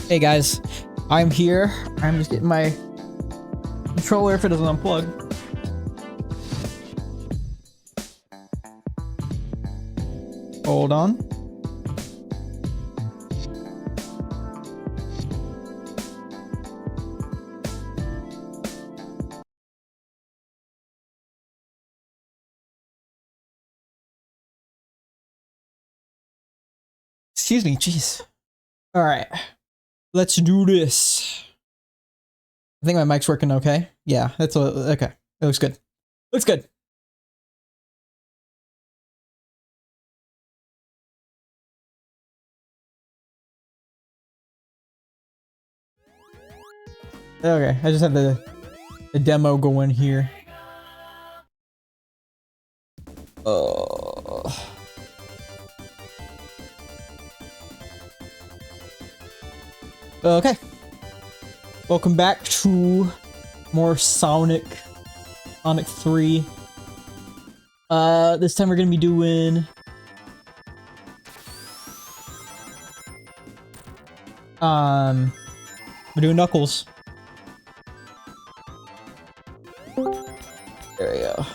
Hey guys, I'm here. I'm just getting my controller if it doesn't unplug. Hold on. Excuse me, jeez. Alright, let's do this. I think my mic's working okay. Yeah, that's okay. It looks good. Looks good. Okay, I just have the demo going here. Okay. Welcome back to more Sonic 3. This time we're gonna be doing we're doing Knuckles. There we go.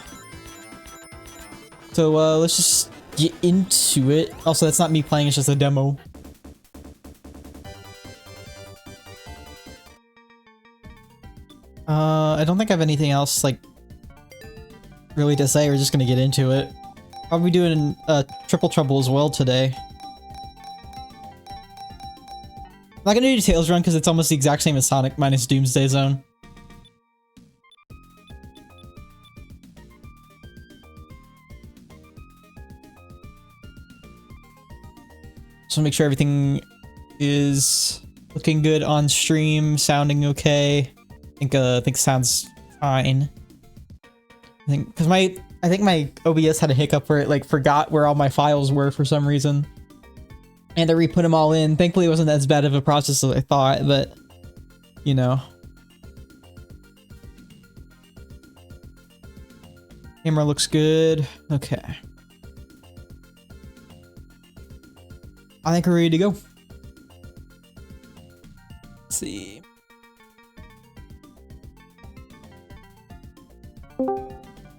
So let's just get into it. Also, that's not me playing, it's just a demo. I don't think I have anything else like really to say. We're just gonna get into it. Probably doing Triple Trouble as well today. I'm not gonna do Tails Run because it's almost the exact same as Sonic minus Doomsday Zone. So make sure everything is looking good on stream, sounding okay. I think sounds fine. I think my OBS had a hiccup where it like forgot where all my files were for some reason. And to re-put them all in. Thankfully it wasn't as bad of a process as I thought, but you know. Camera looks good. Okay. I think we're ready to go. Let's see.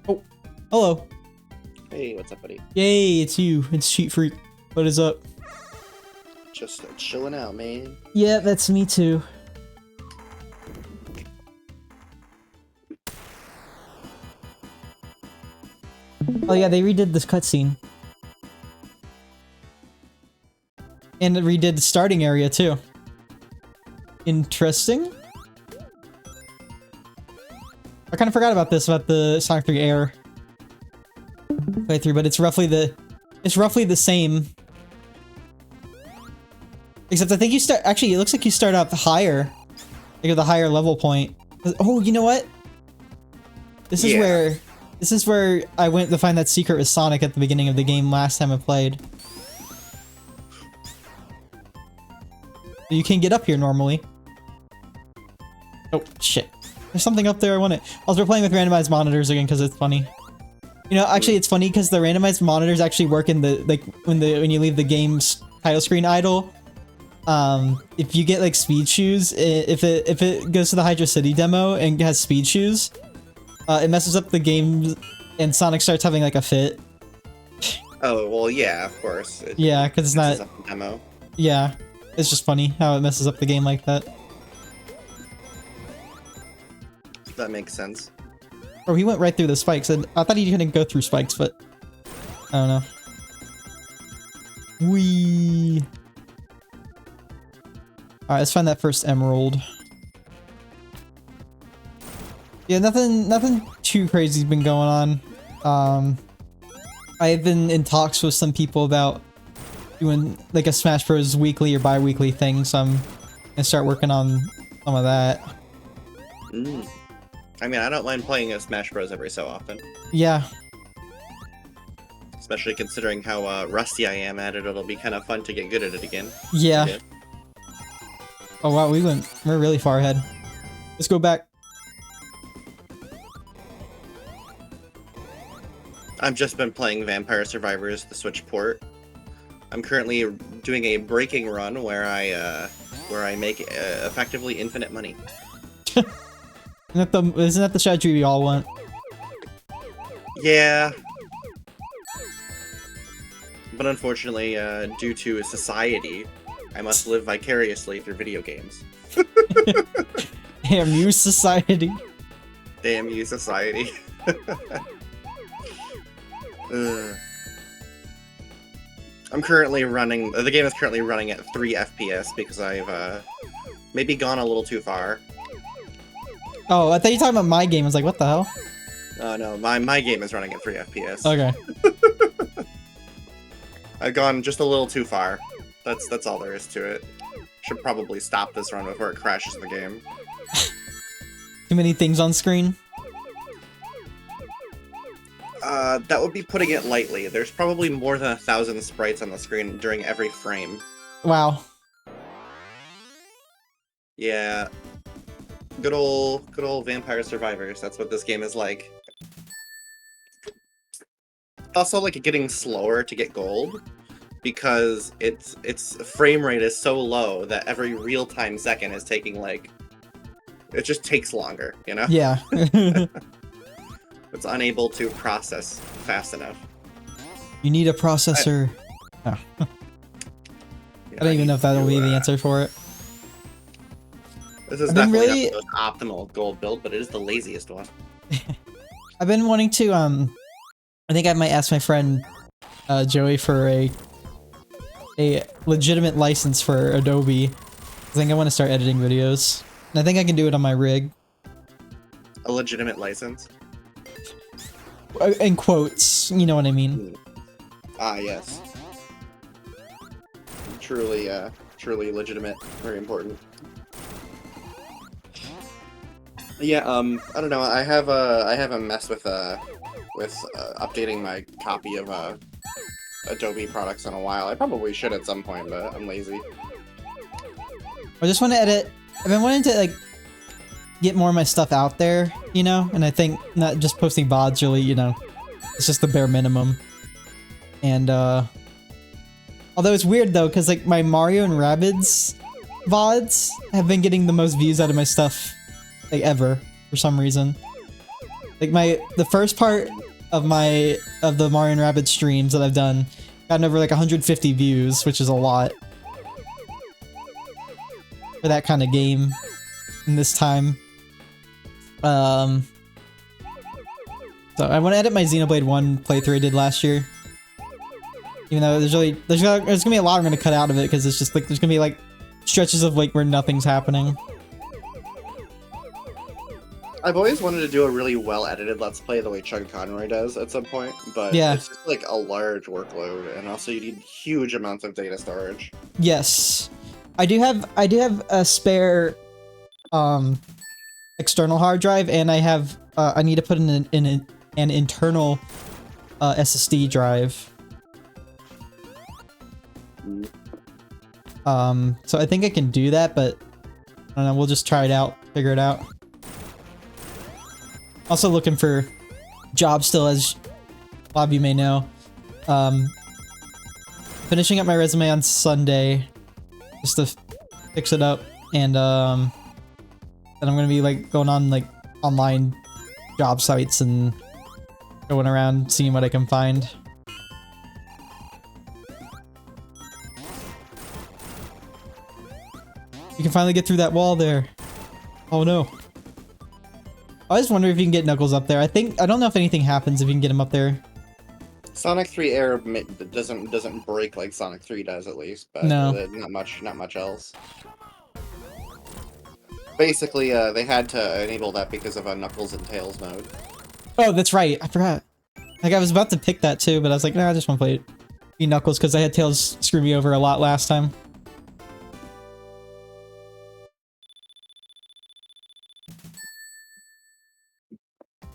Oh, hello. Hey, what's up, buddy? Yay, it's you. It's Cheat Freak. What is up? Just chilling out, man. Yeah, that's me too. Oh yeah, they redid this cutscene. And it redid the starting area too. Interesting. I kind of forgot about this, about the Sonic 3 Air playthrough, but it's roughly the same. Except I think you start, actually it looks like you start up higher. Like at the higher level point. Oh, you know what? This is where I went to find that secret with Sonic at the beginning of the game last time I played. You can get up here normally. Oh, shit. There's something up there I want it. Also, we're playing with randomized monitors again because it's funny. You know, actually it's funny because the randomized monitors actually work in the, like, when you leave the game's title screen idle. If you get, like, speed shoes, if it goes to the Hydra City demo and has speed shoes, it messes up the game and Sonic starts having, like, a fit. Oh, well, yeah, of course. Yeah, because it's not... demo. Yeah. It's just funny how it messes up the game like that. That makes sense. Oh, he went right through the spikes, and I thought he couldn't go through spikes, but... I don't know. Whee! Alright, let's find that first emerald. Yeah, nothing too crazy's been going on. I've been in talks with some people about doing like a Smash Bros. Weekly or bi-weekly thing, so I'm gonna start working on some of that. I mean, I don't mind playing a Smash Bros. Every so often. Yeah. Especially considering how rusty I am at it, it'll be kind of fun to get good at it again. Yeah. Oh wow, we're really far ahead. Let's go back. I've just been playing Vampire Survivors, the Switch port. I'm currently doing a breaking run where I where I make effectively infinite money. Isn't that the strategy we all want? Yeah. But unfortunately, due to society, I must live vicariously through video games. Damn you, society. Damn you, society. I'm currently running... The game is currently running at 3 FPS because I've maybe gone a little too far. Oh, I thought you were talking about my game. I was like, what the hell? Oh no, my game is running at 3 FPS. Okay. I've gone just a little too far. That's all there is to it. Should probably stop this run before it crashes the game. Too many things on screen? That would be putting it lightly. There's probably more than 1,000 sprites on the screen during every frame. Wow. Yeah. Good old Vampire Survivors. That's what this game is like. Also, like, getting slower to get gold because its frame rate is so low that every real-time second is taking, like... It just takes longer, you know? Yeah. It's unable to process fast enough. You need a processor. I don't even know if that'll be the answer for it. This is I've been definitely really... not the most optimal gold build, but it is the laziest one. I've been wanting to, I think I might ask my friend, Joey for a legitimate license for Adobe. I think I want to start editing videos. And I think I can do it on my rig. A legitimate license? In quotes, you know what I mean. Ah, yes. Truly, truly legitimate. Very important. Yeah, I don't know. I haven't messed with updating my copy of Adobe products in a while. I probably should at some point, but I'm lazy. I just want to edit. I've been wanting to like get more of my stuff out there, you know, and I think not just posting VODs really, you know, it's just the bare minimum. And although it's weird though, because like my Mario and Rabbids VODs have been getting the most views out of my stuff like ever for some reason. Like the first part of the Mario and Rabbids streams that I've done gotten over like 150 views, which is a lot for that kind of game in this time. So I want to edit my Xenoblade 1 playthrough I did last year. Even though there's gonna be a lot I'm gonna cut out of it because it's just like there's gonna be like stretches of like where nothing's happening. I've always wanted to do a really well-edited Let's Play the way Chug Conroy does at some point, but Yeah. It's just like a large workload, and also you need huge amounts of data storage. Yes. I do have a spare external hard drive, and I need to put in an internal SSD drive. So I think I can do that, but I don't know, we'll just try it out, figure it out. Also looking for jobs still, as a lot of you may know. Finishing up my resume on Sunday just to fix it up, and then I'm gonna be like going on like online job sites and going around seeing what I can find. You can finally get through that wall there. Oh no. I just wonder if you can get Knuckles up there. I don't know if anything happens if you can get him up there. Sonic 3 Air doesn't break like Sonic 3 does, at least, but No. not much else. Basically, they had to enable that because of a Knuckles and Tails mode. Oh, that's right. I forgot. Like, I was about to pick that too, but I was like, nah, I just want to play it. Knuckles, because I had Tails screw me over a lot last time.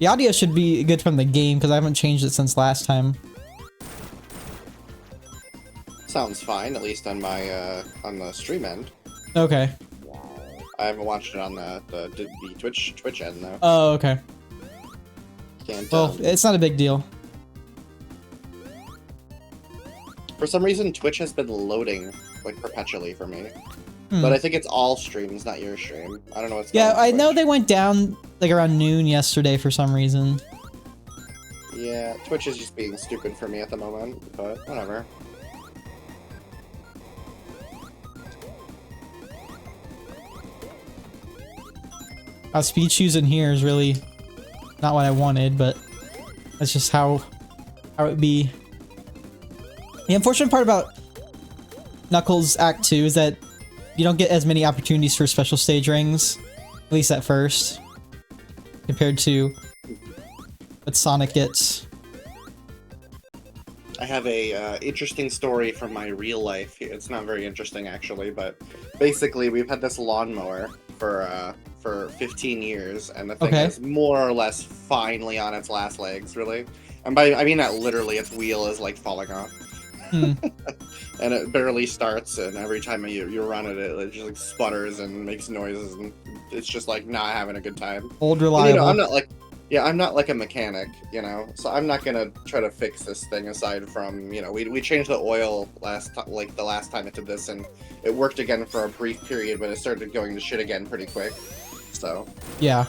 The audio should be good from the game, because I haven't changed it since last time. Sounds fine, at least on my on the stream end. Okay. I haven't watched it on the Twitch end though. Oh, okay. Can't. Well, it's not a big deal. For some reason, Twitch has been loading like perpetually for me. But I think it's all streams, not your stream. I don't know what's Yeah, going on I with know Twitch. they went down like around noon yesterday for some reason. Yeah, Twitch is just being stupid for me at the moment, but whatever. Speed shoes in here is really not what I wanted, but that's just how it be. The unfortunate part about Knuckles Act 2 is that you don't get as many opportunities for special stage rings, at least at first, compared to what Sonic gets. I have a interesting story from my real life here. It's not very interesting actually, but basically we've had this lawnmower for 15 years, and the thing is more or less finally on its last legs, really. And by I mean that literally, its wheel is like falling off. And it barely starts, and every time you run it just like sputters and makes noises, and it's just like not having a good time. Old reliable. And, you know, I'm not like a mechanic, you know, so I'm not gonna try to fix this thing aside from, you know, we changed the oil the last time it did this, and it worked again for a brief period, but it started going to shit again pretty quick. So yeah.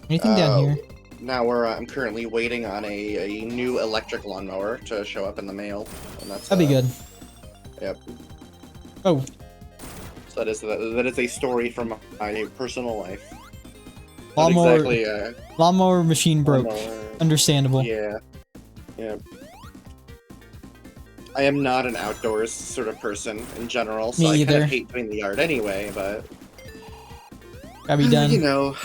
Anything down here? Now I'm currently waiting on a new electric lawnmower to show up in the mail, and That'd be good. Yep. Oh. So that is a story from my personal life. Lawnmower, exactly, lawnmower machine broke. lawnmower. Understandable. Yeah. Yeah. I am not an outdoors sort of person in general, so Me I kind either. of hate doing the yard anyway, but Gotta be done. you know.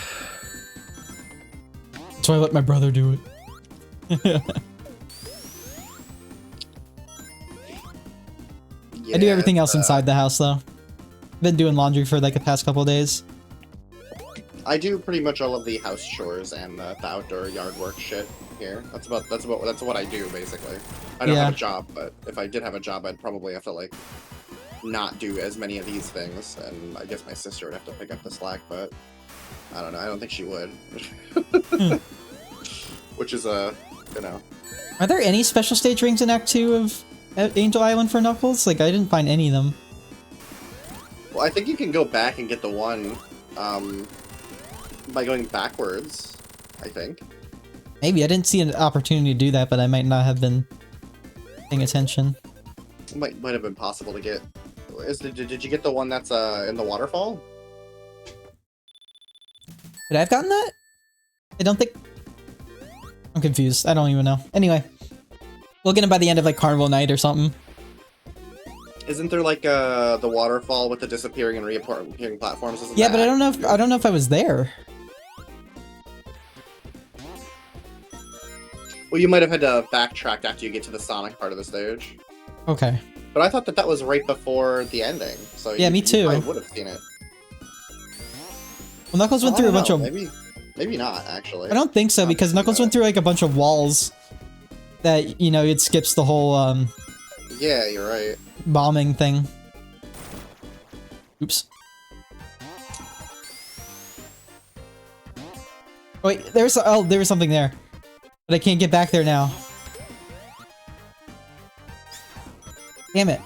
That's why I let my brother do it. I do everything else inside the house though. Been doing laundry for like the past couple of days. I do pretty much all of the house chores and the outdoor yard work shit here. That's what I do basically. I don't have a job, but if I did have a job, I'd probably have to like not do as many of these things, and I guess my sister would have to pick up the slack, but I don't know. I don't think she would. Which is you know. Are there any special stage rings in Act 2 of Angel Island for Knuckles? Like, I didn't find any of them. Well, I think you can go back and get the one by going backwards, I think. Maybe. I didn't see an opportunity to do that, but I might not have been paying attention. It might have been possible to get. Did you get the one that's in the waterfall? Could I have gotten that? I don't think... I'm confused. I don't even know. Anyway. We'll get it by the end of like Carnival Night or something. Isn't there like the waterfall with the disappearing and reappearing platforms? Yeah, but I don't know if I was there. Well, you might have had to backtrack after you get to the Sonic part of the stage. Okay. But I thought that was right before the ending. So yeah, me too. You probably would have seen it. Well, Knuckles went through a bunch of... Maybe not, actually. I don't think so, because Knuckles went through like a bunch of walls that, you know, it skips the whole, Yeah, you're right. bombing thing. Oops. Wait, there was something there. But I can't get back there now. Damn it.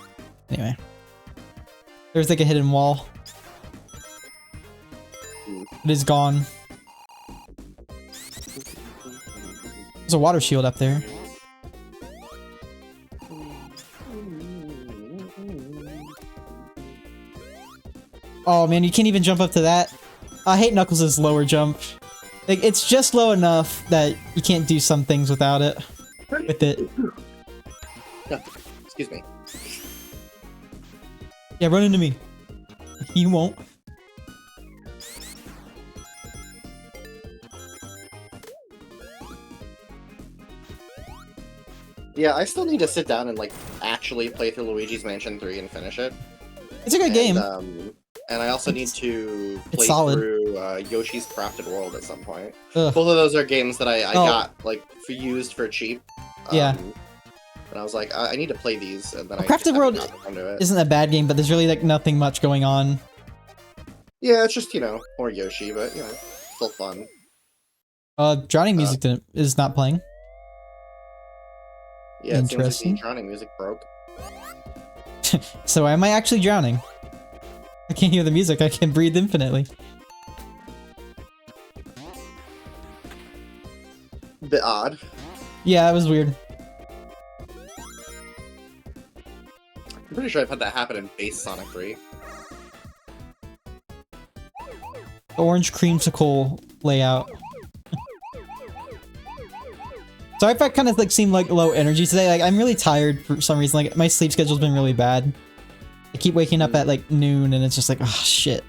Anyway. There's like a hidden wall. It is gone. There's a water shield up there. Oh man, you can't even jump up to that. I hate Knuckles' lower jump. Like, it's just low enough that you can't do some things without it. With it. Excuse me. Yeah, run into me. You won't. Yeah, I still need to sit down and like actually play through Luigi's Mansion 3 and finish it. It's a good game. And I also need to play through Yoshi's Crafted World at some point. Ugh. Both of those are games that I got like used for cheap. Yeah. And I was like, I need to play these, and then Crafted World isn't a bad game, but there's really like nothing much going on. Yeah, it's just, you know, more Yoshi, but you know, still fun. Drowning music is not playing. Yeah, it seems like the drowning music broke. So am I actually drowning? I can't hear the music. I can breathe infinitely. Bit odd. Yeah, it was weird. I'm pretty sure I've had that happen in base Sonic 3. Orange creamsicle layout. Sorry if I kind of like seem like low energy today. Like I'm really tired for some reason. Like my sleep schedule's been really bad. I keep waking up at like noon and it's just like, oh shit.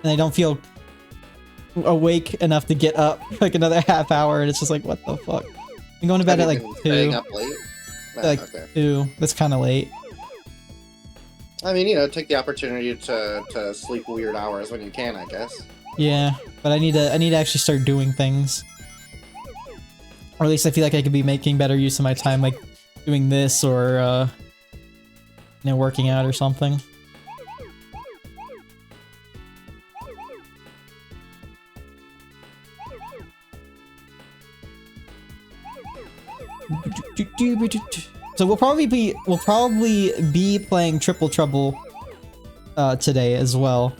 And I don't feel awake enough to get up like another half hour and it's just like, what the fuck? I'm going to bed at like 2. Staying up late? Like okay. 2. That's kind of late. I mean, you know, take the opportunity to sleep weird hours when you can, I guess. Yeah, but I need to actually start doing things. Or at least I feel like I could be making better use of my time, like doing this or, you know, working out or something. So we'll probably be playing Triple Trouble today as well.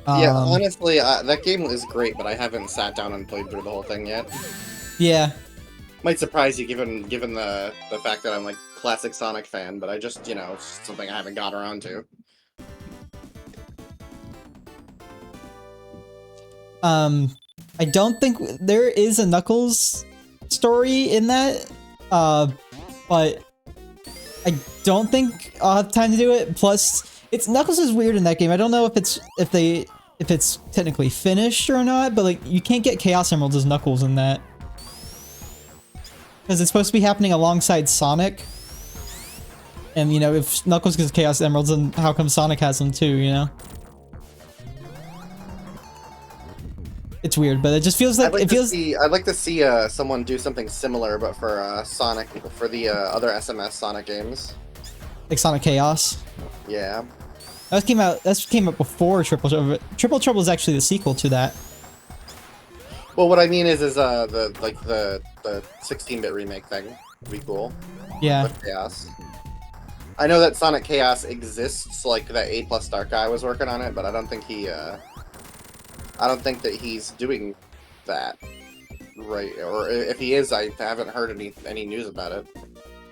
Yeah, honestly, that game is great, but I haven't sat down and played through the whole thing yet. Yeah. Might surprise you given the fact that I'm like classic Sonic fan, but I just, you know, it's something I haven't got around to. I don't think there is a Knuckles story in that, but I don't think I'll have time to do it. Plus, Knuckles is weird in that game. I don't know if it's technically finished or not, but like you can't get Chaos Emeralds as Knuckles in that. Because it's supposed to be happening alongside Sonic. And you know, if Knuckles gets Chaos Emeralds, then how come Sonic has them too, you know? It's weird, but it just feels like I'd like to see someone do something similar, but for Sonic, for the other SMS Sonic games. Like Sonic Chaos. Yeah. That came out before Triple Trouble. Triple Trouble is actually the sequel to that. Well, what I mean is the 16-bit remake thing would be cool. Yeah. With Chaos. I know that Sonic Chaos exists, like that A+ Dark guy was working on it, but I don't think that he's doing that right. Or if he is, I haven't heard any news about it.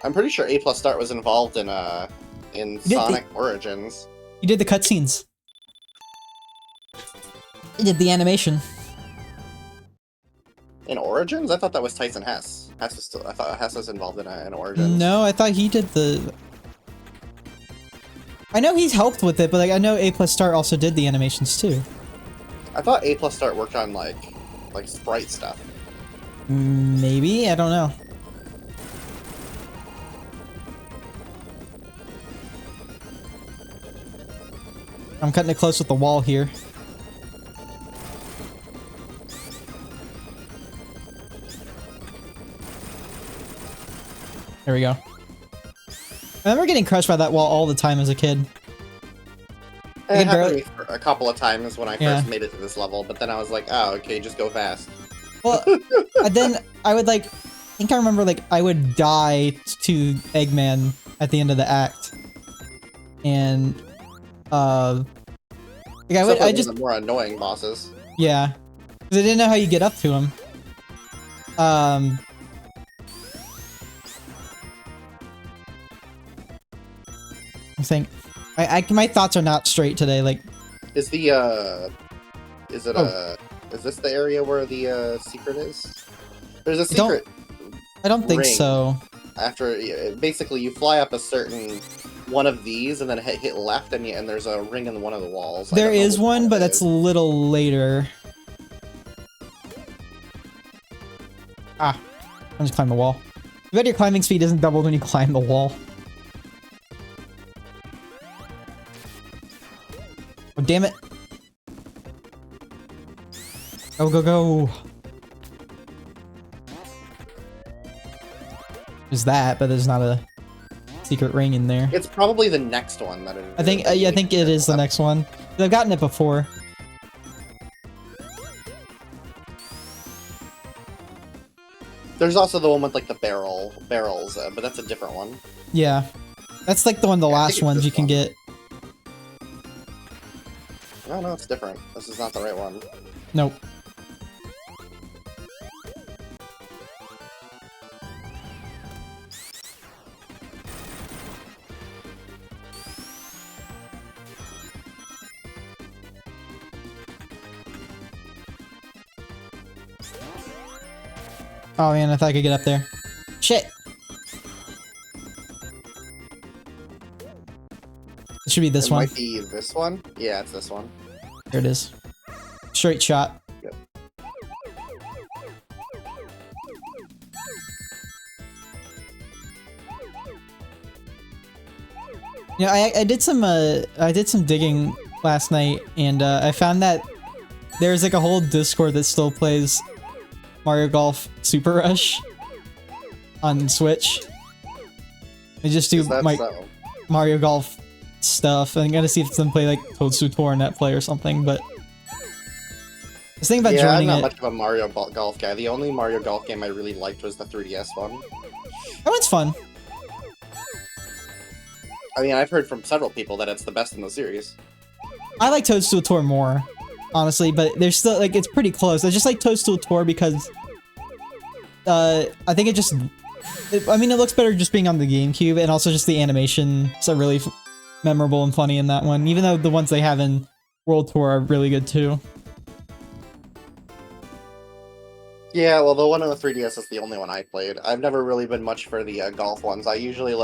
I'm pretty sure A+ Start was involved in Sonic Origins. You did the cutscenes. You did the animation. In Origins? I thought that was Tyson Hess. I thought Hess was involved in Origins. No, I thought he did the... I know he's helped with it, but like I know A+ Start also did the animations too. I thought A+ Start worked on like sprite stuff. Maybe? I don't know. I'm cutting it close with the wall here. There we go. I remember getting crushed by that wall all the time as a kid. It happened to me for a couple of times when I first made it to this level, but then I was like, oh, okay, just go fast. Well, then I would like... I think I remember like I would die to Eggman at the end of the act. And... like I just the more annoying bosses. Yeah, because I didn't know how you get up to him. I think my thoughts are not straight today. Like, is this the area where the secret is? There's a secret. I don't think so. After basically you fly up a certain one of these and then hit left and there's a ring in one of the walls. There is one, but that's a little later. Ah, I'll just climb the wall. I bet your climbing speed isn't doubled when you climb the wall. Oh, damn it. Go, go, go. There's that, but there's not a secret ring in there. It's probably the next one that it is. I think, yeah, I think it is the next one. I've gotten it before. There's also the one with like the barrels, but that's a different one. Yeah. That's like the last ones you can get. No, no, it's different. This is not the right one. Nope. Oh man, I thought I could get up there. Shit! It should be this one. It might be this one? Yeah, it's this one. There it is. Straight shot. Yep. Yeah, I did some digging last night, and I found that there's like a whole Discord that still plays Mario Golf Super Rush on Switch. They just do Mario Golf stuff. I'm gonna see if some play like Toadstool Tour Net Play or something, but the thing about joining I'm not it, much of a Mario Golf guy. The only Mario Golf game I really liked was the 3DS one. that one's fun. I mean, I've heard from several people that it's the best in the series. I like Toadstool Tour more, honestly, but there's still like it's pretty close. I just like Toadstool Tour because I think it just I mean it looks better just being on the GameCube, and also just the animations are really memorable and funny in that one, even though the ones they have in World Tour are really good too. Yeah, well, the one on the 3DS is the only one I played. I've never really been much for the golf ones. I usually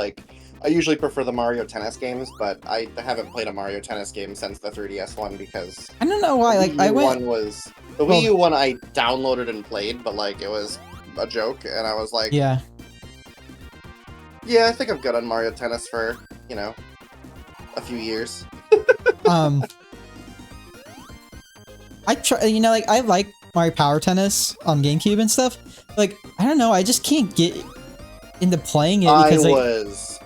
prefer the Mario Tennis games, but I haven't played a Mario Tennis game since the 3DS one because I don't know why. Like the Wii U one I downloaded and played, but like it was a joke, and I was like, yeah, I think I'm good on Mario Tennis for a few years. I try, like I like Mario Power Tennis on GameCube and stuff. Like I don't know, I just can't get into playing it because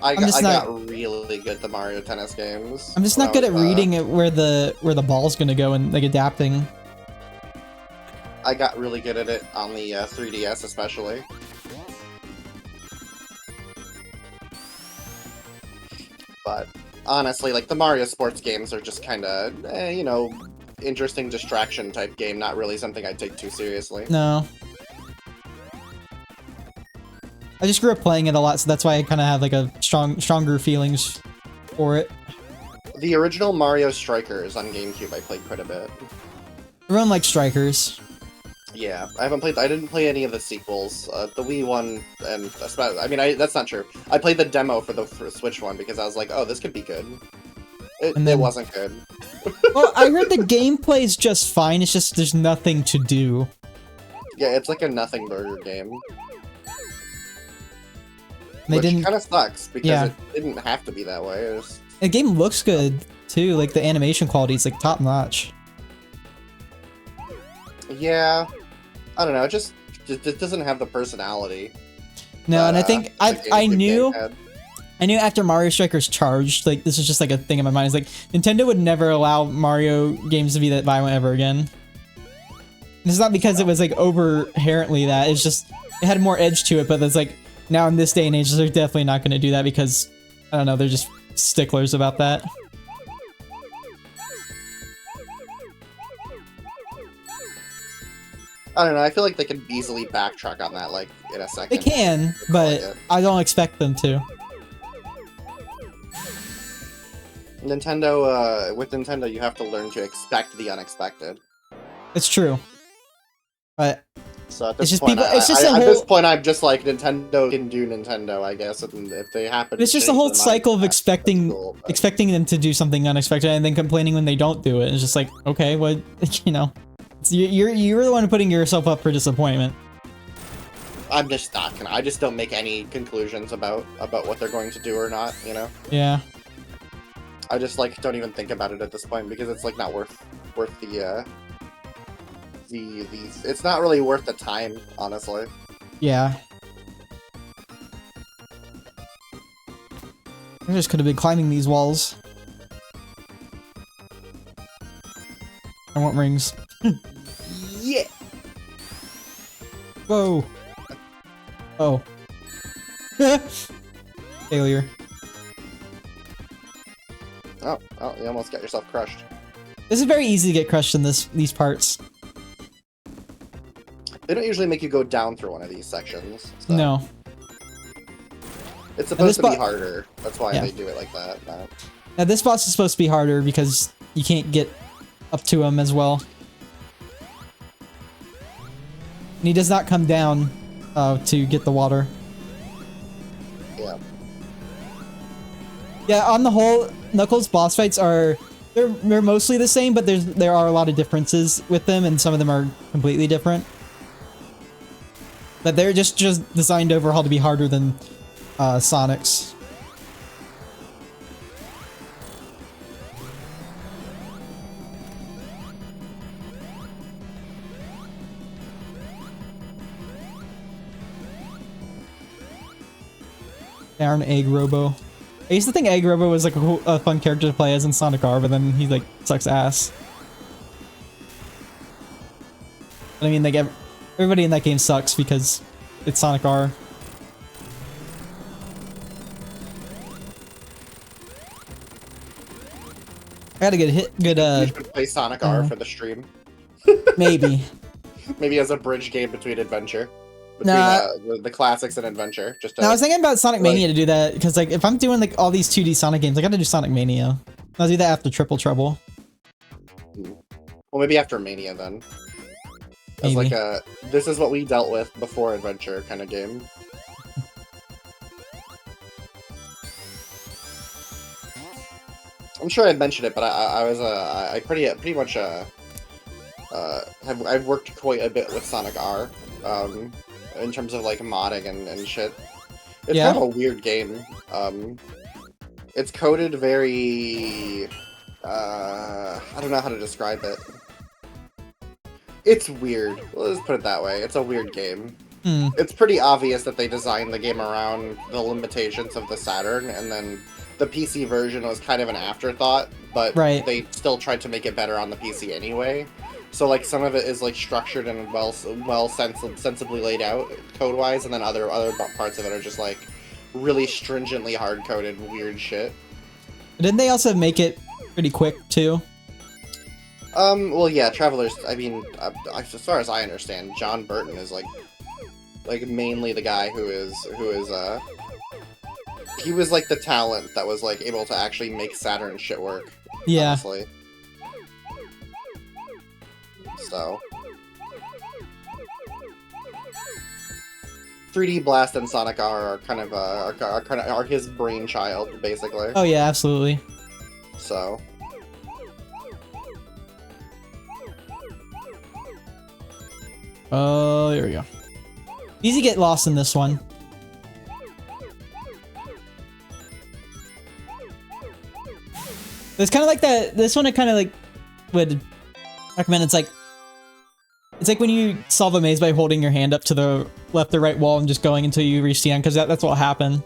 I got really good at the Mario Tennis games. I'm just not good at reading it where the ball's gonna go and like adapting. I got really good at it on the 3DS especially. But honestly, like the Mario sports games are just kind of, interesting distraction type game. Not really something I take too seriously. No. I just grew up playing it a lot, so that's why I kind of have like a stronger feelings for it. The original Mario Strikers on GameCube I played quite a bit. Everyone likes Strikers. Yeah, I didn't play any of the sequels. The Wii one, and that's not true. I played the demo for the Switch one because I was like, oh, this could be good. It wasn't good. Well, I heard the gameplay's just fine, it's just there's nothing to do. Yeah, it's like a nothing burger game. Which kind of sucks, because it didn't have to be that way. The game looks good, too. Like, the animation quality is, like, top-notch. Yeah. I don't know, it just doesn't have the personality. No, and I think I knew after Mario Strikers Charged, like, this is just, like, a thing in my mind. It's like, Nintendo would never allow Mario games to be that violent ever again. And it's not because it was, like, inherently that. It's just, it had more edge to it, but it's like, now in this day and age, they're definitely not going to do that because, I don't know, they're just sticklers about that. I don't know, I feel like they can easily backtrack on that, like, in a second. They can, but I don't expect them to. With Nintendo, you have to learn to expect the unexpected. It's true. But so at this point, this point, I'm just like, Nintendo can do Nintendo, I guess, and if they happen. It's just the whole cycle of expecting them to do something unexpected and then complaining when they don't do it. It's just like, okay, what, you're the one putting yourself up for disappointment. I'm just not gonna. I just don't make any conclusions about what they're going to do or not. Yeah. I just like don't even think about it at this point because it's like not worth the it's not really worth the time, honestly. Yeah. I just could have been climbing these walls. I want rings. Yeah. Whoa. Oh. Failure. Oh, you almost got yourself crushed. This is very easy to get crushed in these parts. They don't usually make you go down through one of these sections. So. No. It's supposed to be harder. That's why they do it like that. Now this boss is supposed to be harder because you can't get up to him as well. And he does not come down to get the water. Yeah. Yeah, on the whole, Knuckles boss fights are they're mostly the same, but there are a lot of differences with them, and some of them are completely different. But they're just designed overall to be harder than Sonic's. Darn Egg Robo. I used to think Egg Robo was like a fun character to play as in Sonic R, but then he like sucks ass. I mean, like everybody in that game sucks because it's Sonic R. I gotta get hit. Good. You should play Sonic R for the stream. Maybe. Maybe as a bridge game between Adventure. Between the classics and Adventure. Just. I was thinking about Sonic Mania to do that because like if I'm doing like all these 2D Sonic games, I gotta do Sonic Mania. I'll do that after Triple Trouble. Well, maybe after Mania then. As like a this is what we dealt with before Adventure kind of game. I'm sure I mentioned it, but I pretty much I've worked quite a bit with Sonic R, in terms of like modding and shit. It's kind of a weird game. It's coded very I don't know how to describe it. It's weird. Let's put it that way. It's a weird game. It's pretty obvious that they designed the game around the limitations of the Saturn, and then the PC version was kind of an afterthought, but they still tried to make it better on the PC anyway. So like some of it is like structured and sensibly laid out code-wise, and then other parts of it are just like really stringently hard-coded weird shit. Didn't they also make it pretty quick too? Well, yeah, Travelers. I mean, as far as I understand, John Burton is like mainly the guy who is he was like the talent that was like able to actually make Saturn shit work. Yeah. Honestly. So. 3D Blast and Sonic R are kind of are his brainchild, basically. Oh yeah, absolutely. So. Oh, there we go. Easy to get lost in this one. It's kind of like that. This one I kind of like would recommend. It's like when you solve a maze by holding your hand up to the left or right wall and just going until you reach the end, because that's what'll happen.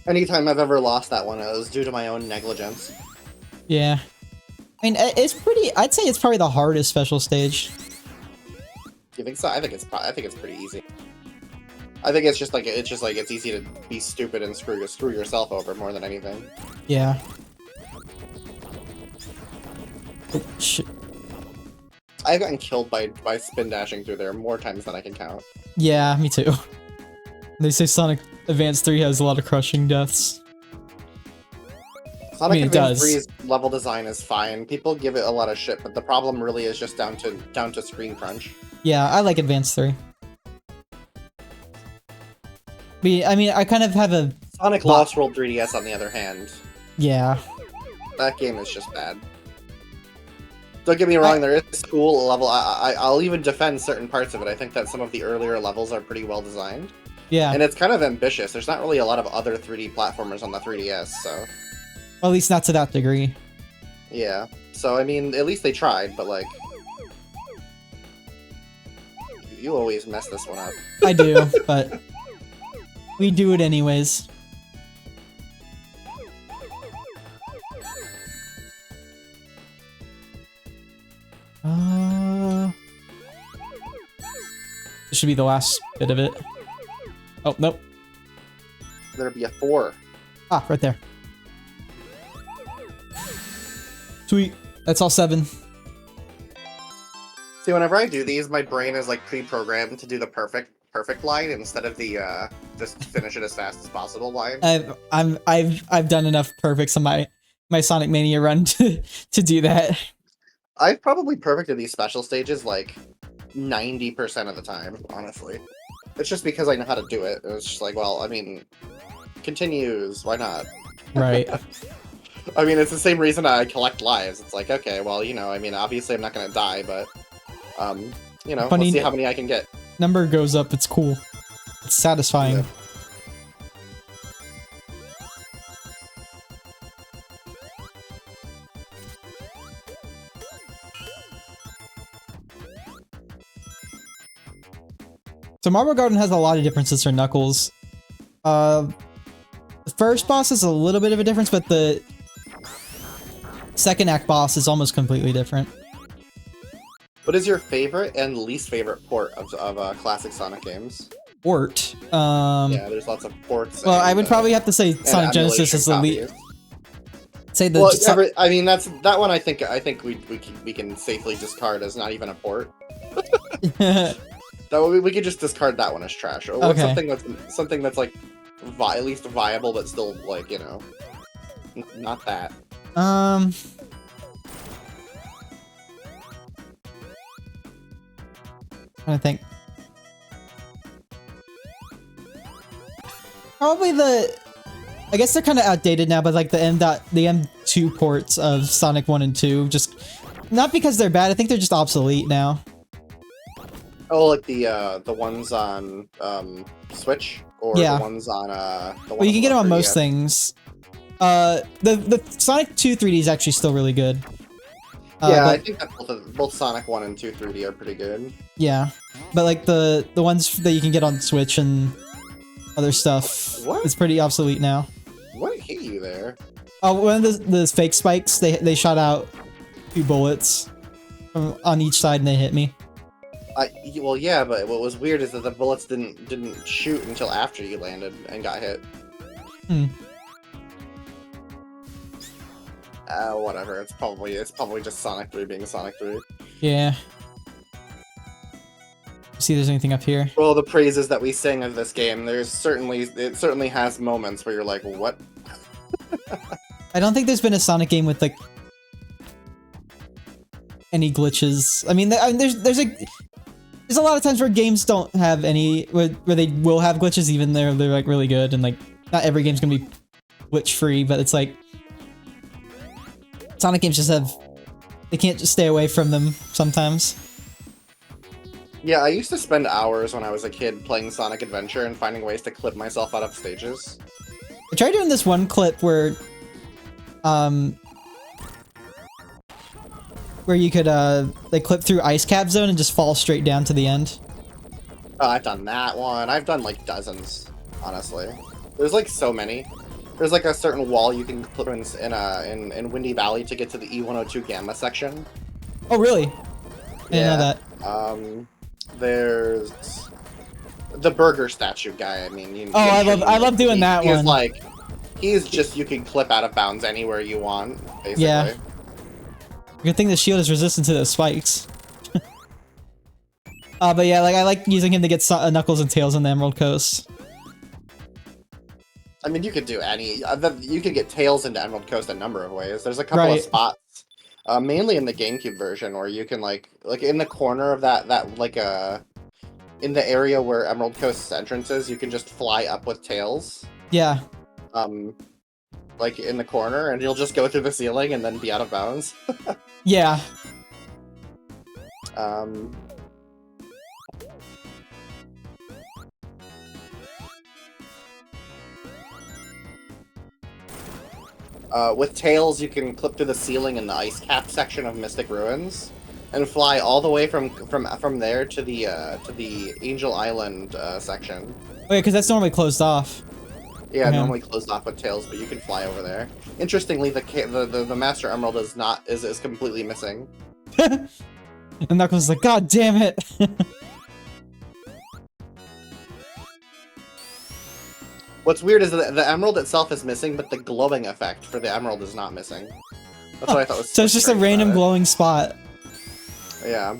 Anytime I've ever lost that one, it was due to my own negligence. Yeah. I mean, it's pretty. I'd say it's probably the hardest special stage. You think so? I think it's pretty easy. I think it's just like it's easy to be stupid and screw yourself over more than anything. Yeah. Oh, shit. I've gotten killed by spin dashing through there more times than I can count. Yeah, me too. They say Sonic Advance 3 has a lot of crushing deaths. Sonic Advance 3's level design is fine. People give it a lot of shit, but the problem really is just down to screen crunch. Yeah, I like Advance 3. I mean, I kind of have a... Sonic Lost World 3DS, on the other hand. Yeah. That game is just bad. Don't get me wrong, there is cool level. I'll even defend certain parts of it. I think that some of the earlier levels are pretty well designed. Yeah. And it's kind of ambitious. There's not really a lot of other 3D platformers on the 3DS, so... Well, at least not to that degree. Yeah. So, I mean, at least they tried, but, like... You always mess this one up. I do, but... We do it anyways. This should be the last bit of it. Oh, nope. There'd be a 4. Ah, right there. Sweet. That's all 7. See, whenever I do these, my brain is like pre-programmed to do the perfect line instead of the just finish it as fast as possible line. I've done enough perfects on my Sonic Mania run to do that. I've probably perfected these special stages like 90% of the time, honestly. It's just because I know how to do it. It's just like, well, I mean, continues, why not? Right. I mean, it's the same reason I collect lives. It's like, okay, well, you know, I mean, obviously I'm not gonna die, but, you know, Funny let's see how many I can get. Number goes up, it's cool. It's satisfying. Yeah. So Marble Garden has a lot of differences for Knuckles. The first boss is a little bit of a difference, but the second act boss is almost completely different. What is your favorite and least favorite port of classic Sonic games? Port. Yeah, there's lots of ports. Well, and, I would probably have to say Sonic Genesis is the least. Say the. Well, I mean, that one. I think we can safely discard as not even a port. That we could just discard that one as trash. Or what's something that's like at least viable, but still like, you know, not that. I think probably I guess they're kind of outdated now, but like the M2 ports of Sonic 1 and 2, just not because they're bad. I think they're just obsolete now. Oh, like the ones on Switch, or yeah. the ones on the well, you can get them on 3DS. most things. The Sonic 2 3D is actually still really good. Yeah, I think that both Sonic 1 and 2 3D are pretty good. Yeah, but like the ones that you can get on Switch and other stuff, it's pretty obsolete now. What hit you there? Oh, one of the fake spikes, they shot out 2 bullets on each side and they hit me. Well, yeah, but what was weird is that the bullets didn't shoot until after you landed and got hit. Whatever. It's probably just Sonic 3 being Sonic 3. Yeah. See if there's anything up here. Well, the praises that we sing of this game, it certainly has moments where you're like, what? I don't think there's been a Sonic game with like any glitches. I mean, there's a lot of times where games don't have any, where they will have glitches even though they're like really good, and like not every game's gonna be glitch free, but it's like Sonic games they can't just stay away from them sometimes. Yeah, I used to spend hours when I was a kid playing Sonic Adventure and finding ways to clip myself out of stages. I tried doing this one clip where you could like clip through Ice Cap Zone and just fall straight down to the end. Oh, I've done that one. I've done like dozens, honestly. There's like so many. There's like a certain wall you can clip in Windy Valley to get to the E102 Gamma section. Oh, really? I didn't know that. There's the burger statue guy. I mean, I love doing that one. He's just, you can clip out of bounds anywhere you want, basically. Yeah. Good thing the shield is resistant to those spikes. But yeah, like I like using him to get Knuckles and Tails on the Emerald Coast. I mean, you could do you could get Tails into Emerald Coast a number of ways. There's a couple of spots, mainly in the GameCube version, where you can like in the corner of that in the area where Emerald Coast's entrance is, you can just fly up with Tails. Yeah. Like in the corner, and you'll just go through the ceiling and then be out of bounds. Yeah. With Tails, you can clip through the ceiling in the ice cap section of Mystic Ruins, and fly all the way from there to the Angel Island section. Oh yeah, because that's normally closed off. Yeah, normally closed off with Tails, but you can fly over there. Interestingly, the Master Emerald is completely missing. And Knuckles is like, God damn it! What's weird is that the emerald itself is missing, but the glowing effect for the emerald is not missing. That's what I thought was So it's just a strange random about glowing spot. it. Yeah.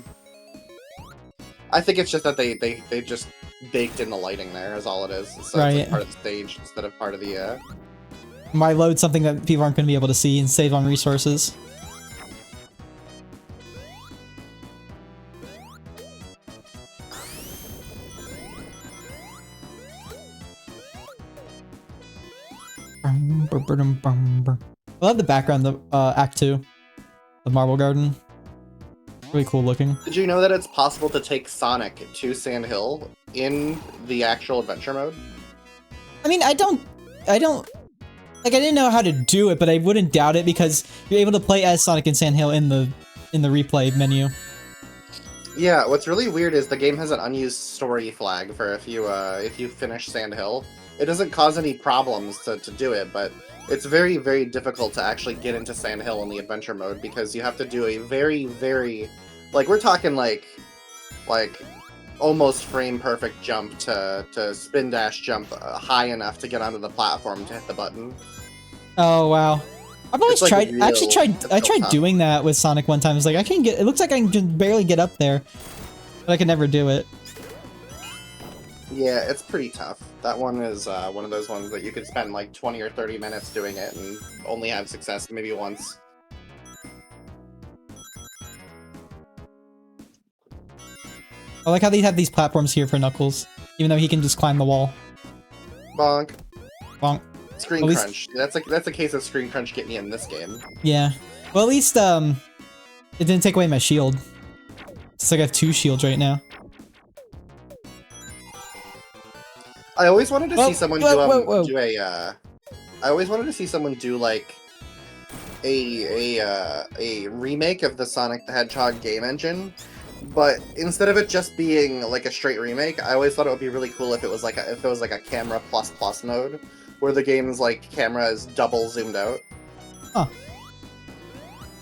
I think it's just that they just baked in the lighting there is all it is. So Right. it's like part of the stage instead of part of the Why load something that people aren't going to be able to see and save on resources? I love the background of Act 2 of Marble Garden. Really cool looking. Did you know that it's possible to take Sonic to Sand Hill in the actual adventure mode? I mean, I don't, like, I didn't know how to do it, but I wouldn't doubt it because you're able to play as Sonic and Sand Hill in the replay menu. Yeah, what's really weird is the game has an unused story flag for if you finish Sand Hill. It doesn't cause any problems to do it, but it's very, very difficult to actually get into Sand Hill in the adventure mode because you have to do a very, very, like, we're talking like almost frame perfect jump to spin dash jump high enough to get onto the platform to hit the button. Oh wow. I've always It's like tried. I actually tried. I tried tough. doing that with Sonic one time. It's like I can get. It looks like I can just barely get up there, but I can never do it. Yeah, it's pretty tough. That one is one of those ones that you could spend like 20 or 30 minutes doing it and only have success maybe once. I like how they have these platforms here for Knuckles, even though he can just climb the wall. Bonk. Bonk. Screen At least- crunch. That's a case of screen crunch get me in this game. Yeah. Well, at least it didn't take away my shield. It's like I have 2 shields right now. I always wanted to Whoa, see someone whoa. do a. I always wanted to see someone do like a remake of the Sonic the Hedgehog game engine, but instead of it just being like a straight remake, I always thought it would be really cool if it was like a camera plus mode, where the game's like camera is double zoomed out. Huh.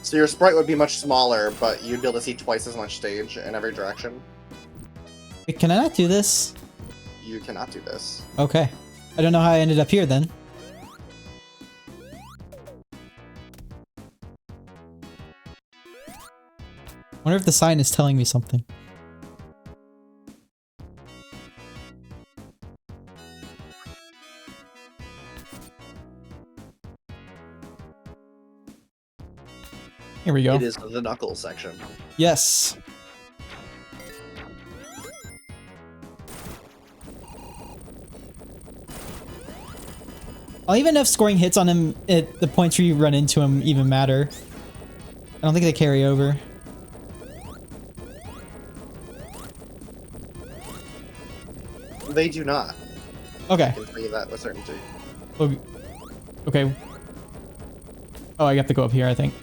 So your sprite would be much smaller, but you'd be able to see twice as much stage in every direction. Wait, can I not do this? You cannot do this. Okay. I don't know how I ended up here then. Wonder if the sign is telling me something. Here we go. It is the Knuckles section. Yes. I'll even know if scoring hits on him at the points where you run into him even matter. I don't think they carry over. They do not. Okay. I can tell you that with certainty. Okay. Oh, I have to go up here, I think.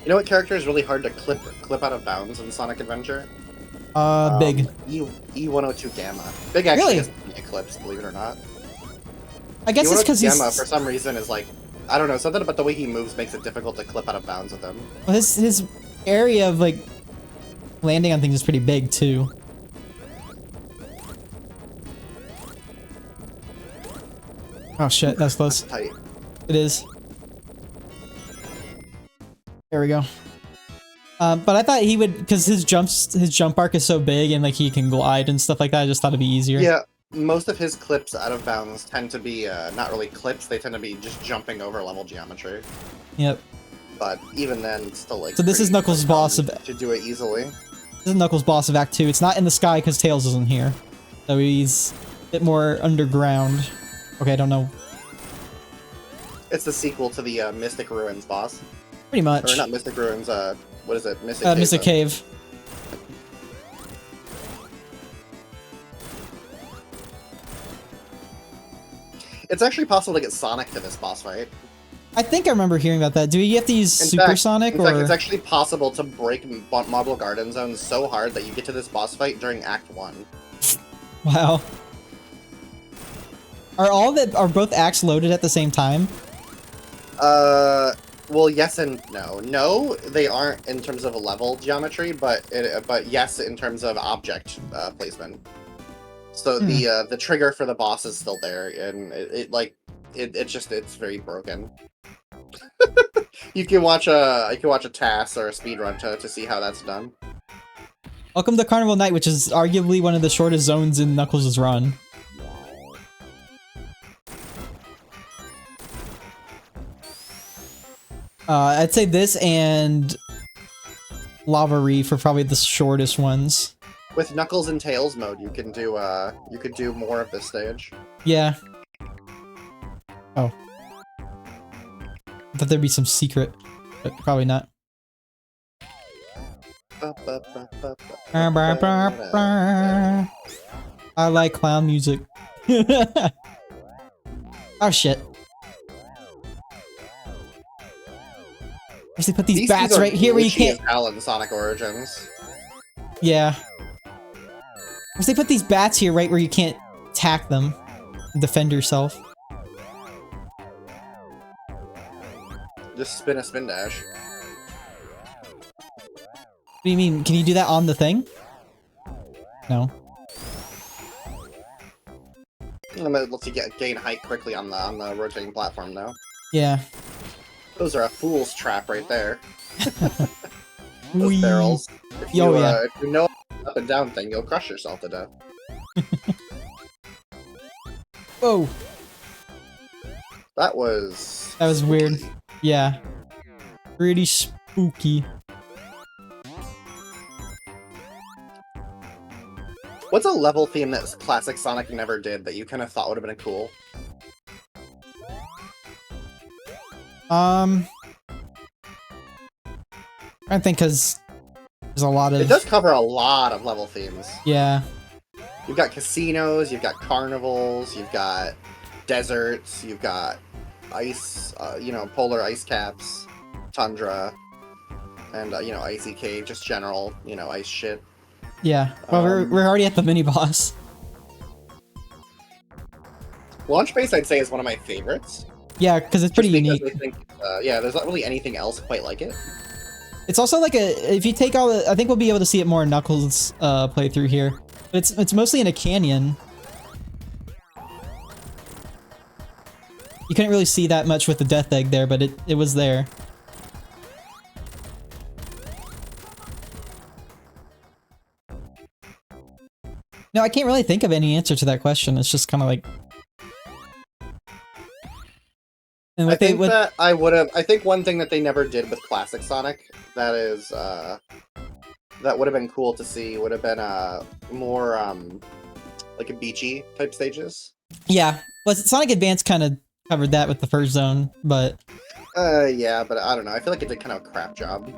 You know what character is really hard to clip out of bounds in Sonic Adventure? Big. E102 Gamma. Big actually Really? has Eclipse, believe it or not. I guess it's because Gamma, he's... for some reason, is like, I don't know, something about the way he moves makes it difficult to clip out of bounds with him. Well, his area of, like, landing on things is pretty big, too. Oh shit, that's close. Tight. It is. There we go. But I thought he would, because his jump arc is so big and like he can glide and stuff like that. I just thought it'd be easier. Yeah, most of his clips out of bounds tend to be not really clips. They tend to be just jumping over level geometry. Yep. But even then, it's still like. So this is pretty Knuckles' boss of. to do it easily. This is Knuckles' boss of Act 2. It's not in the sky because Tails isn't here, so he's a bit more underground. Okay, I don't know. It's the sequel to the Mystic Ruins boss. Pretty much. Or not Mystic Ruins. What is it? Mystic Cave. Mystic Cave. It's actually possible to get Sonic to this boss fight. I think I remember hearing about that. Do you have to use In Super fact, Sonic in or? fact, it's actually possible to break Marble Garden Zone so hard that you get to this boss fight during Act 1. Wow. Are both acts loaded at the same time? Well, yes and no. No, they aren't in terms of a level geometry, but yes in terms of object placement. So the trigger for the boss is still there, and it's very broken. You can watch a TAS or a speedrun to see how that's done. Welcome to Carnival Night, which is arguably one of the shortest zones in Knuckles' run. I'd say this and Lava Reef are probably the shortest ones. With Knuckles and Tails mode, you could do more of this stage. Yeah. Oh. I thought there'd be some secret, but probably not. I like clown music. Oh shit. Actually put these bats right here where you can't. Alan Sonic Origins. Yeah. They put these bats here right where you can't attack them and defend yourself. Just spin a spin dash. What do you mean? Can you do that on the thing? No. It lets you gain height quickly on the rotating platform now. Yeah. Those are a fool's trap right there. Those Those barrels. If you know the up and down thing, you'll crush yourself to death. Whoa. That was weird. Yeah. Pretty spooky. What's a level theme that classic Sonic never did that you kind of thought would have been cool? I think because there's a lot of... It does cover a lot of level themes. Yeah. You've got casinos, you've got carnivals, you've got deserts, you've got ice, polar ice caps, tundra, and, icy cave, just general, ice shit. Yeah. Well, we're already at the mini-boss. Launch Base, I'd say, is one of my favorites. Yeah, because it's pretty unique. I think, there's not really anything else quite like it. It's also like if you take all the... I think we'll be able to see it more in Knuckles' playthrough here. But it's mostly in a canyon. You couldn't really see that much with the Death Egg there, but it was there. No, I can't really think of any answer to that question. It's just kind of like... And I think one thing that they never did with classic Sonic that would have been cool to see would have been more like a beachy type stages. Yeah, well, Sonic Advance kind of covered that with the first zone, but yeah, but I don't know. I feel like it did kind of a crap job.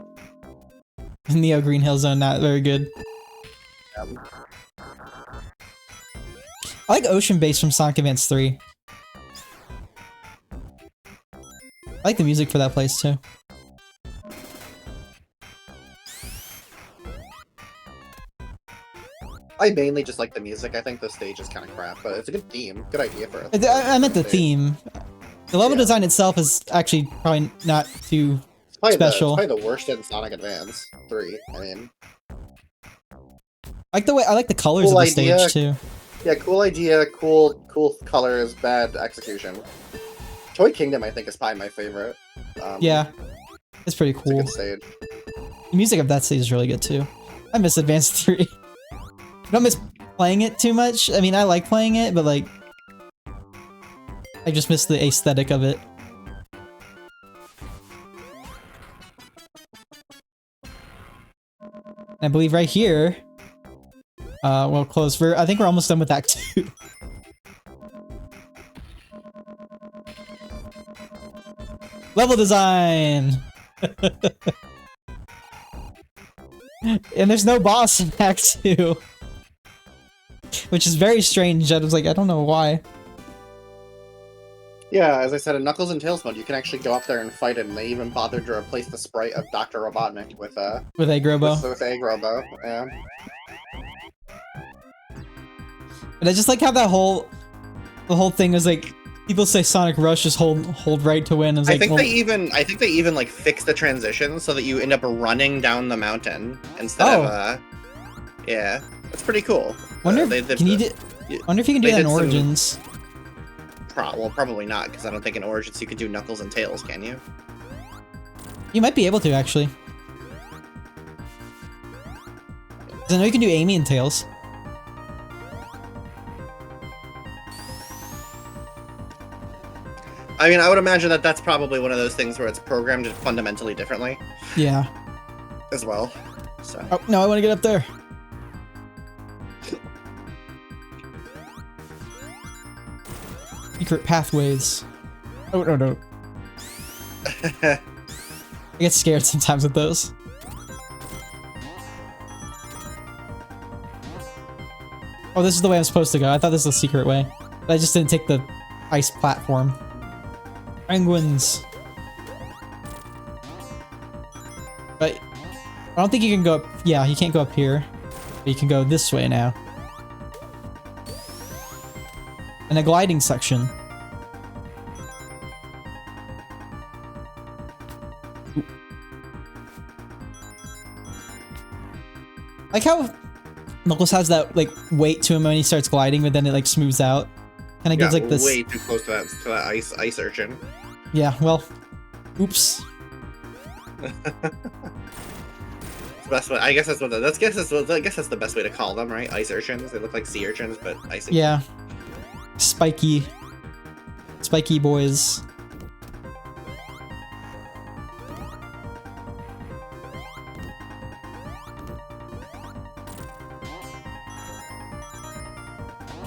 Neo Green Hill Zone not very good. I like Ocean Base from Sonic Advance 3. I like the music for that place too. I mainly just like the music. I think the stage is kind of crap, but it's a good theme. Good idea for it. I meant the theme. The level design itself is actually probably not too special. It's probably the worst in Sonic Advance 3. I mean, I like the colors of the stage too. Yeah, cool idea, cool colors, bad execution. Toy Kingdom, I think, is probably my favorite. Yeah, it's pretty cool. It's a good stage. The music of that stage is really good too. I miss Advance 3. I don't miss playing it too much. I mean, I like playing it, but like, I just miss the aesthetic of it. I believe right here, we'll close. I think we're almost done with Act 2. Level design! And there's no boss in Act 2. Which is very strange. I was like, I don't know why. Yeah, as I said, in Knuckles and Tails mode, you can actually go up there and fight, and they even bothered to replace the sprite of Dr. Robotnik with Egg Robo. With Egg Robo, yeah. But I just like how that whole... the whole thing is like people say Sonic Rush is hold right to win. It's I like, think well, I think they even like fix the transition so that you end up running down the mountain instead of yeah, that's pretty cool. Wonder if you can do that in Origins. Well, probably not, because I don't think in Origins you could do Knuckles and Tails, can you? You might be able to, actually. 'Cause I know you can do Amy and Tails. I mean, I would imagine that that's probably one of those things where it's programmed fundamentally differently. Yeah. As well. So. Oh, no, I want to get up there. Secret pathways. Oh, no. I get scared sometimes with those. Oh, this is the way I'm supposed to go. I thought this was a secret way. But I just didn't take the ice platform. Penguins. But I don't think you can go up. Yeah, you can't go up here. But you can go this way now. And a gliding section. Ooh. Like how Knuckles has that like weight to him when he starts gliding, but then it like smooths out. Kind of gives like this. Way too close to that ice urchin. Yeah. Well. Oops. Best way. I guess that's I guess that's the best way to call them, right? Ice urchins. They look like sea urchins, but icy. Yeah. Spiky boys.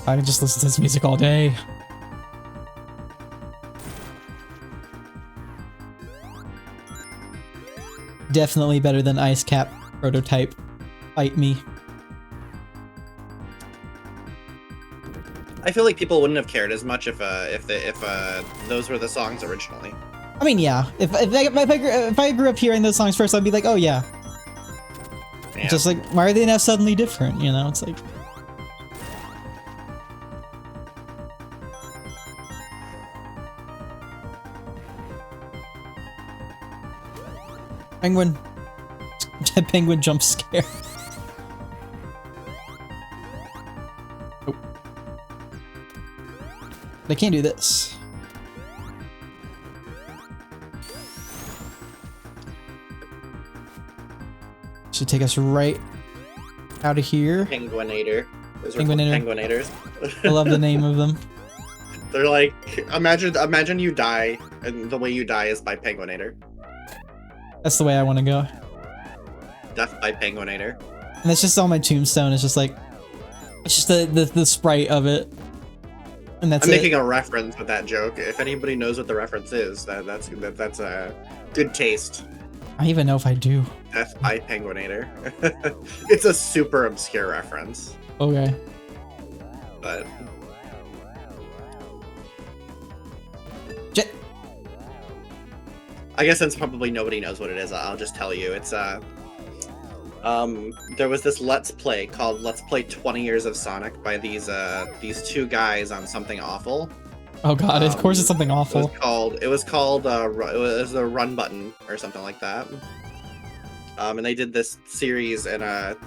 I can just listen to this music all day. Definitely better than Ice Cap prototype. Fight me. I feel like people wouldn't have cared as much if those were the songs originally. I mean, yeah. If I grew up hearing those songs first, I'd be like, oh yeah. Yeah. Just like, why are they now suddenly different? You know, it's like. Penguin. Penguin jump scare. Oh. I can't do this. Should take us right out of here. Penguinator. Those Penguinator. Penguinators. I love the name of them. They're like, imagine you die, and the way you die is by Penguinator. That's the way I want to go. Death by Penguinator. And it's just on my tombstone. It's just like, it's just the sprite of it, and that's I'm it. making a reference with that joke. If anybody knows what the reference is, that's a good taste. I don't even know if I do. Death by Penguinator. It's a super obscure reference. Okay. But Jet. I guess since probably nobody knows what it is, I'll just tell you. It's there was this Let's Play called Let's Play 20 Years of Sonic by these two guys on Something Awful. Oh god, of course it's something awful. It was the Run Button or something like that. And they did this series, and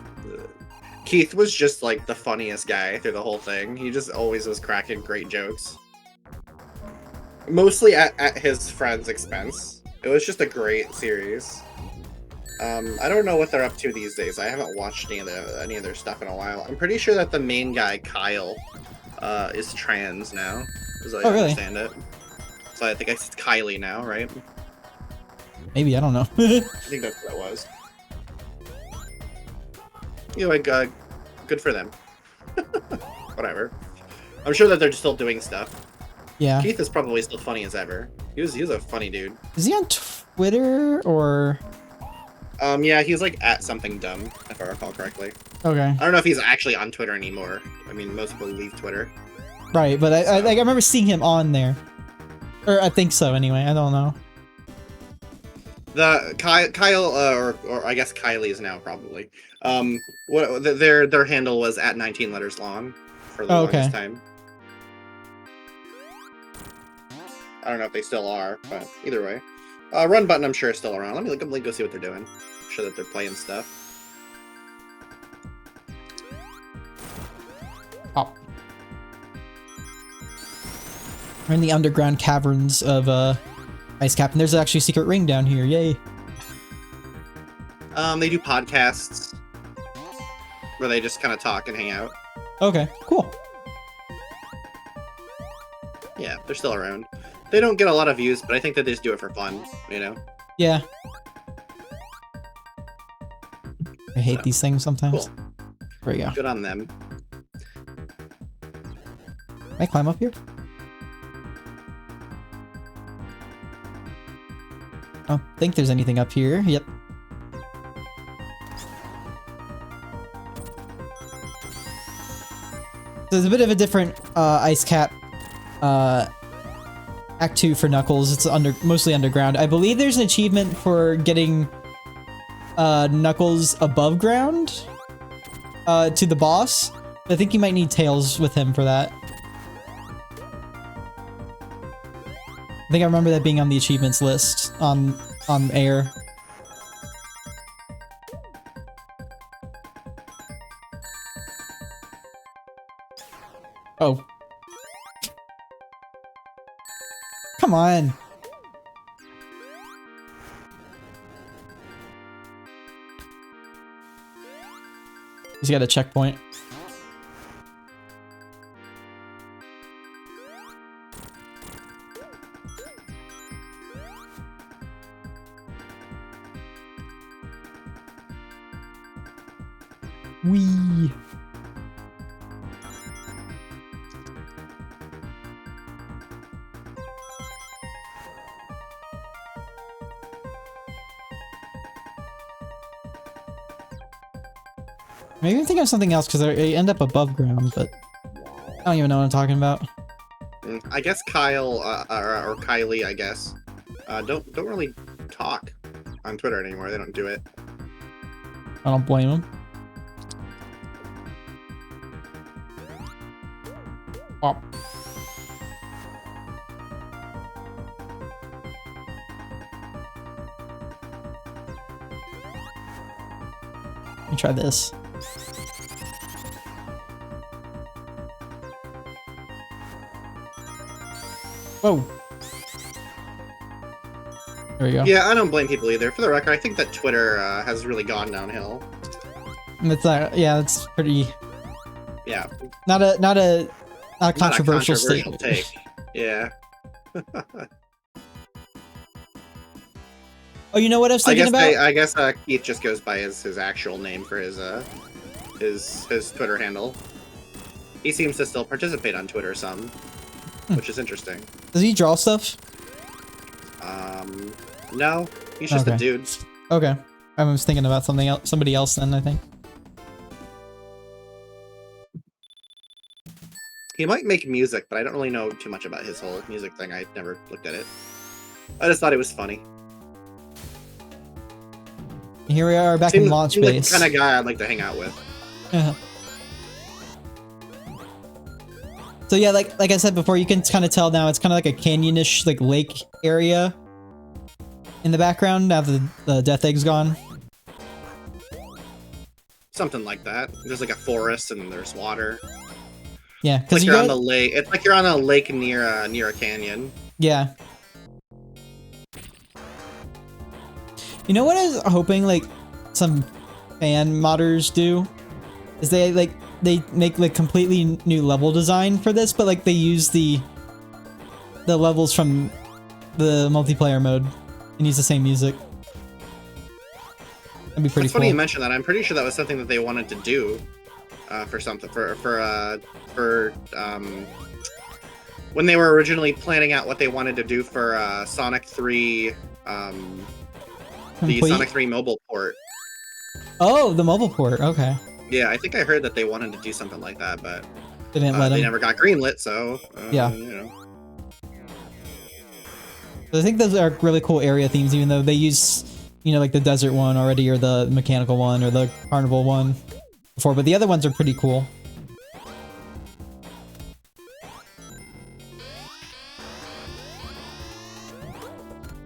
Keith was just like the funniest guy through the whole thing. He just always was cracking great jokes. Mostly at his friend's expense. It was just a great series. I don't know what they're up to these days. I haven't watched any of their stuff in a while. I'm pretty sure that the main guy, Kyle, is trans now, as I understand it. So I think it's Kylie now, right? Maybe, I don't know. I think that's what it was. Anyway, good for them. Whatever. I'm sure that they're still doing stuff. Yeah. Keith is probably still funny as ever. He was a funny dude. Is he on Twitter or? Yeah, he's like at something dumb, if I recall correctly. Okay. I don't know if he's actually on Twitter anymore. I mean, most people leave Twitter. Right, but I remember seeing him on there, or I think so. Anyway, I don't know. The Kyle, or I guess Kylie's now probably. Their handle was at 19 letters long for the longest time. I don't know if they still are, but either way. Run button, I'm sure, is still around. Let me go see what they're doing. I'm sure that they're playing stuff. Oh. We're in the underground caverns of Ice Cap, and there's actually a secret ring down here. Yay! They do podcasts where they just kind of talk and hang out. Okay, cool. Yeah, they're still around. They don't get a lot of views, but I think that they just do it for fun, you know? Yeah. I hate these things sometimes. Cool. There we go. Good on them. Can I climb up here? I don't think there's anything up here. Yep. There's a bit of a different Ice Cap Act 2 for Knuckles. It's mostly underground. I believe there's an achievement for getting Knuckles above ground to the boss. I think you might need Tails with him for that. I think I remember that being on the achievements list on air. Oh. Come on. He's got a checkpoint. Wee. Maybe I'm thinking of something else because I end up above ground, but I don't even know what I'm talking about. I guess Kyle or Kylie, I guess, don't really talk on Twitter anymore. They don't do it. I don't blame him. Oh. Let me try this. Whoa. There we go. Yeah, I don't blame people either. For the record, I think that Twitter has really gone downhill. It's yeah, it's pretty. Yeah. Not a controversial statement. take. Yeah. Oh, you know what I was thinking about? I guess Keith just goes by his actual name for his Twitter handle. He seems to still participate on Twitter some, which is interesting. Does he draw stuff? No, he's just a dude. Okay, I was thinking about somebody else then, I think. He might make music, but I don't really know too much about his whole music thing. I never looked at it. I just thought it was funny. Here we are back in launch base. Like the kind of guy I'd like to hang out with. So yeah, like I said before, you can kind of tell now it's kind of like a canyonish, like lake area in the background now that the death egg's gone. Something like that. There's like a forest and there's water. Yeah, because like you're on the lake. It's like you're on a lake near a canyon. Yeah. You know what I was hoping like some fan modders do is they make like completely new level design for this, but like they use the levels from the multiplayer mode and use the same music. That'd be pretty cool. It's funny you mention that. I'm pretty sure that was something that they wanted to do for something when they were originally planning out what they wanted to do for Sonic 3 the Sonic 3 mobile port. Oh, the mobile port. Okay. Yeah, I think I heard that they wanted to do something like that, but they didn't let them. They never got greenlit, so yeah. You know. I think those are really cool area themes, even though they use, you know, like the desert one already, or the mechanical one, or the carnival one before, but the other ones are pretty cool.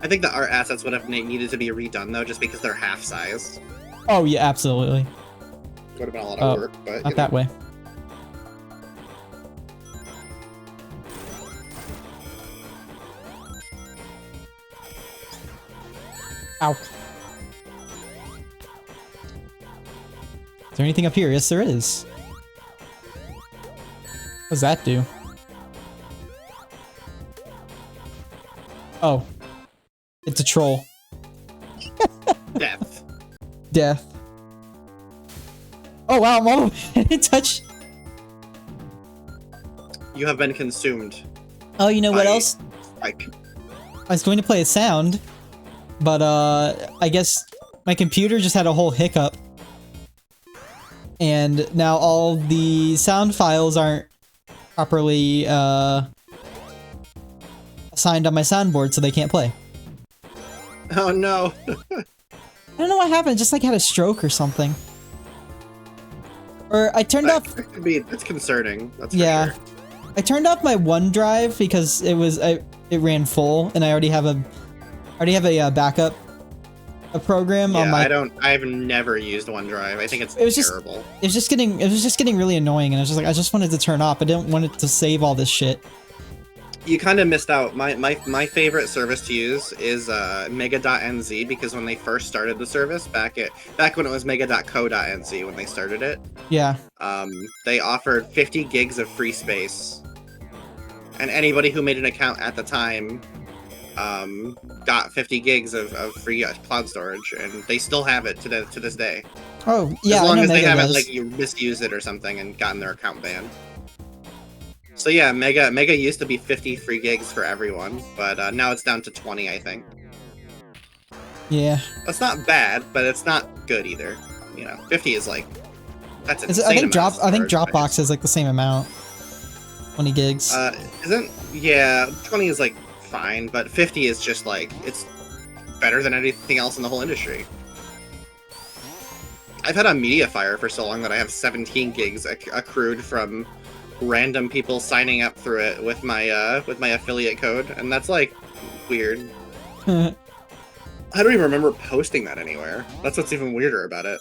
I think the art assets would have needed to be redone though, just because they're half size. Oh yeah, absolutely. Would have been a lot of work, but not that way. Ow. Is there anything up here? Yes, there is. What does that do? Oh. It's a troll. Death. Death. Oh wow, I'm all the way. I didn't touch. You have been consumed. Oh, you know what else? Like, I was going to play a sound, but I guess my computer just had a whole hiccup. And now all the sound files aren't properly assigned on my soundboard, so they can't play. oh no. I don't know what happened, it just like had a stroke or something. Or I turned off... It's concerning, that's for yeah. sure. I turned off my OneDrive because it was it ran full, and I already have a backup program on my... I've never used OneDrive. I think it's terrible. It was just getting really annoying, and I was just like, I just wanted to turn off. I didn't want it to save all this shit. You kind of missed out. My favorite service to use is mega.nz, because when they first started the service back when it was mega.co.nz when they started it. Yeah. They offered 50 gigs of free space, and anybody who made an account at the time got 50 gigs of free cloud storage, and they still have it to this day. Oh yeah, as long as Mega they haven't does. like you misused it or something and gotten their account banned. So yeah, Mega used to be 50 free gigs for everyone, but now it's down to 20, I think. Yeah. That's not bad, but it's not good either. You know, 50 is like that's insane. I think I think Dropbox is like the same amount. 20 gigs. Yeah, 20 is like fine, but 50 is just like it's better than anything else in the whole industry. I've had a MediaFire for so long that I have 17 gigs accrued from random people signing up through it with my affiliate code, and that's like weird. I don't even remember posting that anywhere. That's what's even weirder about it.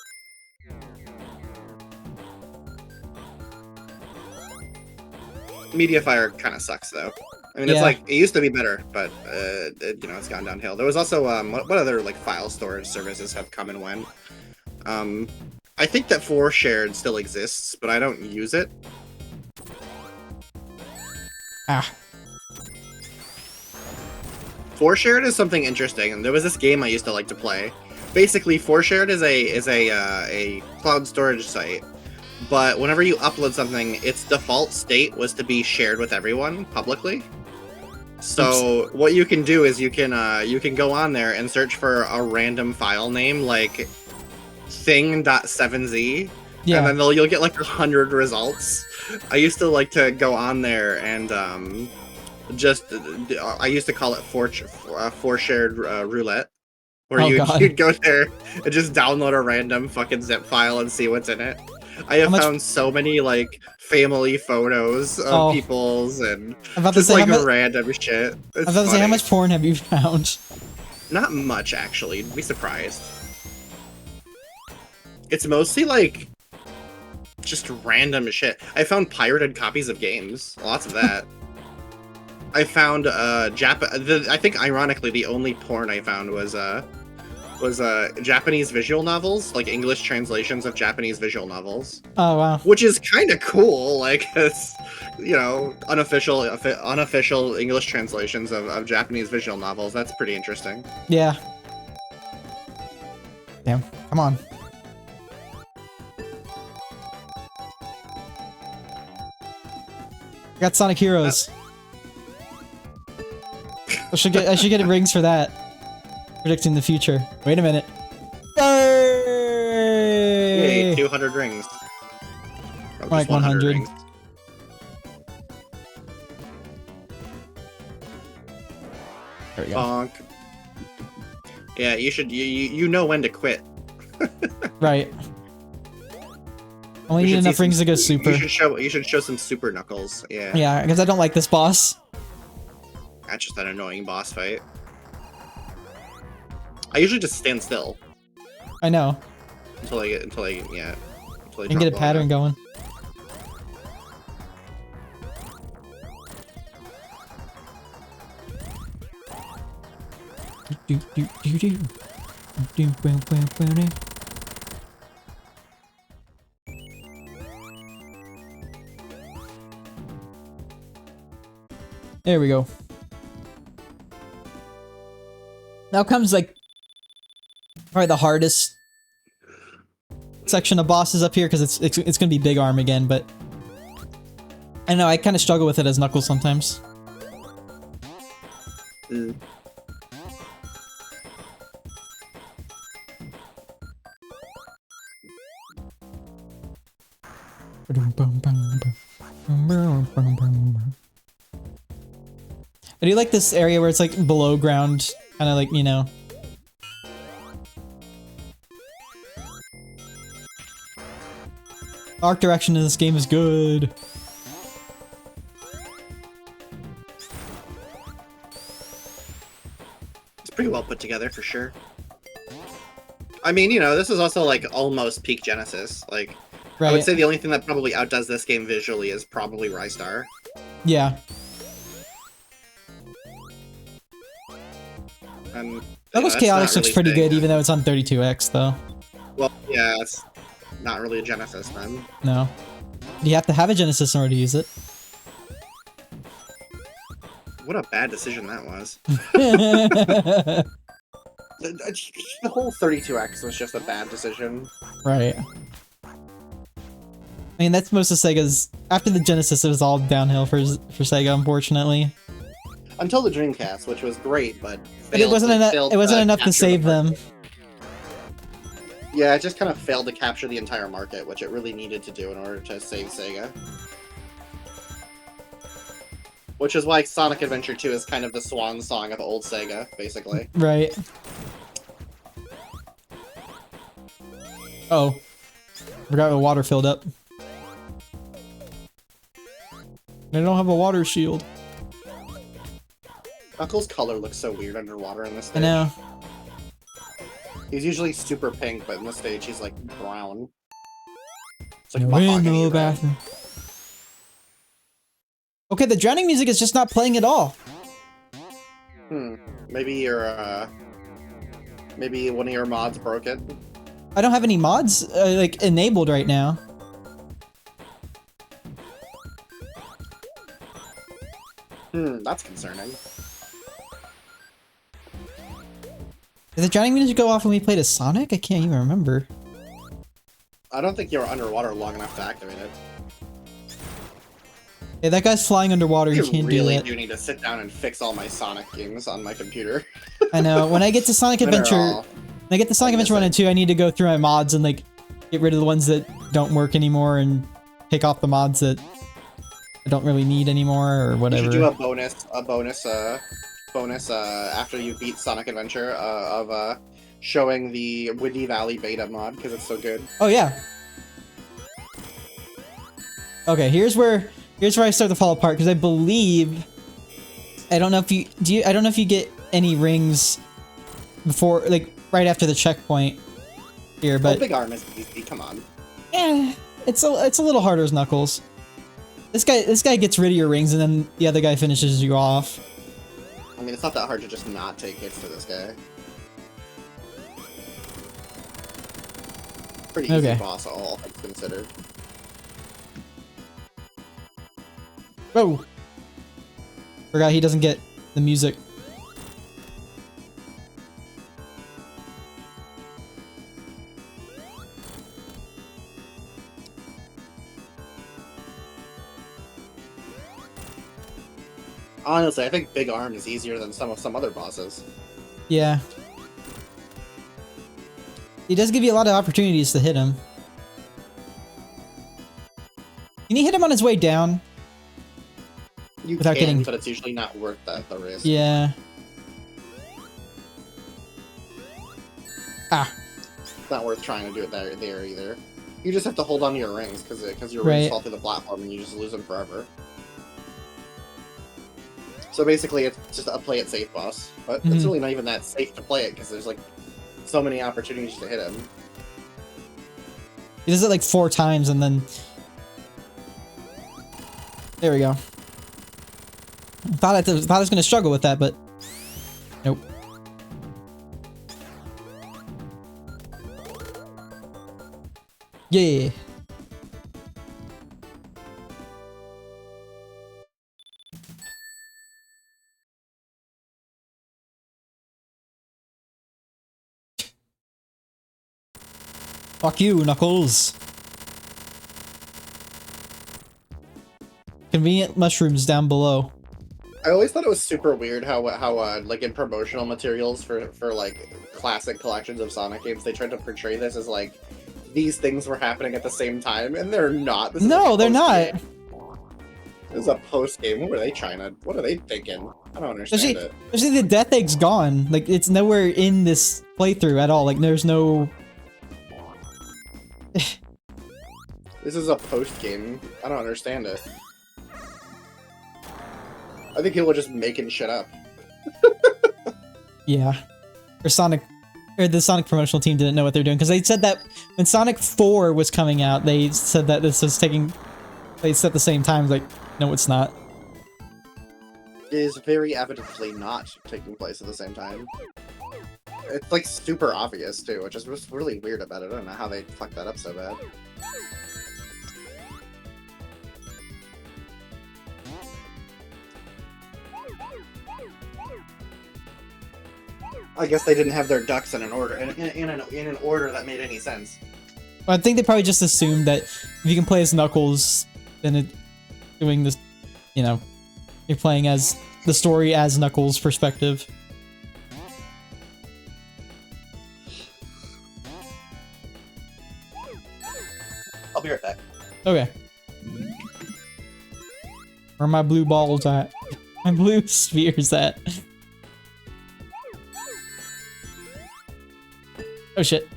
MediaFire kind of sucks though. I mean, it's like it used to be better, but you know, it's gone downhill. There was also what other like file storage services have come and went. I think that 4Shared still exists, but I don't use it. Ah. 4Shared is something interesting, and there was this game I used to like to play. Basically, 4Shared is a cloud storage site, but whenever you upload something, its default state was to be shared with everyone publicly. So what you can do is you can go on there and search for a random file name like thing.7z, and then you'll get like 100 results. I used to like to go on there and I used to call it 4Shared roulette, where you'd go there and just download a random fucking zip file and see what's in it. I have found so many like family photos of people's and just like random shit. I was about to say, how much porn have you found? Not much, actually. You'd be surprised. It's mostly like just random shit. I found pirated copies of games. Lots of that. I found I think ironically the only porn I found was Japanese visual novels, like English translations of Japanese visual novels. Oh wow. Which is kind of cool, like it's, you know, unofficial English translations of Japanese visual novels. That's pretty interesting. Yeah. Damn. Come on. I got Sonic Heroes. I should get rings for that. Predicting the future. Wait a minute. Yay! Yay, 200 rings. Oh, like 100. Rings. There we go. Bonk. Yeah, you know when to quit. Right. Only need enough rings to go super. You should show some super knuckles. Yeah. Yeah, because I don't like this boss. That's just an annoying boss fight. I usually just stand still I know. until I And drop get a low pattern enough. going. Do, do, do, do. Do, boom, boom, boom, boom. There we go. Now comes like probably the hardest section of bosses up here because it's gonna be Big Arm again, but I know I kind of struggle with it as Knuckles sometimes. Mm. I do like this area where it's like below ground, kind of like, you know. Art direction in this game is good. It's pretty well put together for sure. I mean, you know, this is also like almost peak Genesis. Like, Right. I would say the only thing that probably outdoes this game visually is probably Rystar. Yeah. And Knuckles that's Chaotix not looks really pretty saying good, even though it's on 32X, though. Well, yeah, it's not really a Genesis then. No. You have to have a Genesis in order to use it. What a bad decision that was. The whole 32X was just a bad decision. Right. I mean, that's most of Sega's... After the Genesis, it was all downhill for Sega, unfortunately. Until the Dreamcast, which was great, but But it wasn't enough. It wasn't enough to save them. Yeah, it just kind of failed to capture the entire market, which it really needed to do in order to save Sega. Which is why Sonic Adventure 2 is kind of the swan song of old Sega, basically. Right. Oh. Forgot the water filled up. I don't have a water shield. Knuckles' color looks so weird underwater in this stage. I know. He's usually super pink, but in this stage he's like brown. It's like No mahogany window red. bathroom. Okay, the drowning music is just not playing at all. Maybe your maybe one of your mods broke it. I don't have any mods like enabled right now. That's concerning. Did the drowning music go off when we played as Sonic? I can't even remember. I don't think you were underwater long enough to activate it. Hey, that guy's flying underwater. He I can't really do that. do need to sit down and fix all my Sonic games on my computer. I know. When I get to Sonic They're Adventure, all- when I get to Sonic Adventure 1 and 2, I need to go through my mods and like get rid of the ones that don't work anymore and pick off the mods that I don't really need anymore or You whatever. should do a bonus after you beat Sonic Adventure of showing the Windy Valley beta mod because it's so good. Oh yeah. Okay, here's where I start to fall apart because I believe I don't know if you I don't know if you get any rings before like right after the checkpoint here, but Big Arm is easy. Come on. it's a little harder as Knuckles. This guy gets rid of your rings and then the other guy finishes you off. I mean, it's not that hard to just not take hits to this guy. Pretty easy Okay. boss, all things considered. Whoa! Forgot he doesn't get the music. Honestly, I think Big Arm is easier than some other bosses. Yeah. He does give you a lot of opportunities to hit him. Can you hit him on his way down? You Without can, getting- but it's usually not worth the risk. Yeah. Ah. It's not worth trying to do it there either. You just have to hold on to your rings because your Right. rings fall through the platform and you just lose them forever. So basically, it's just a play it safe boss, but it's Mhm. really not even that safe to play it because there's like so many opportunities to hit him. He does it like 4 times and then... There we go. Thought I was going to struggle with that, but... Nope. Yeah. Fuck you, Knuckles. Convenient mushrooms down below. I always thought it was super weird how like in promotional materials for like classic collections of Sonic games, they tried to portray this as like these things were happening at the same time, and they're not. This is they're not. This is a post game. What are they trying to? What are they thinking? I don't understand it. Especially the Death Egg's gone. Like it's nowhere in this playthrough at all. Like there's no. This is a post game. I don't understand it. I think people are just making shit up. Yeah. The Sonic promotional team didn't know what they're doing because they said that when Sonic 4 was coming out, they said that this was taking place at the same time. Like, no, it's not. It is very evidently not taking place at the same time. It's like super obvious too, which is what's really weird about it. I don't know how they fucked that up so bad. I guess they didn't have their ducks in an order in an order that made any sense. Well, I think they probably just assumed that if you can play as Knuckles, then doing this, you know, you're playing as the story as Knuckles' perspective. I'll be right back. Okay. Where are my blue balls at? My blue spheres at? Oh shit.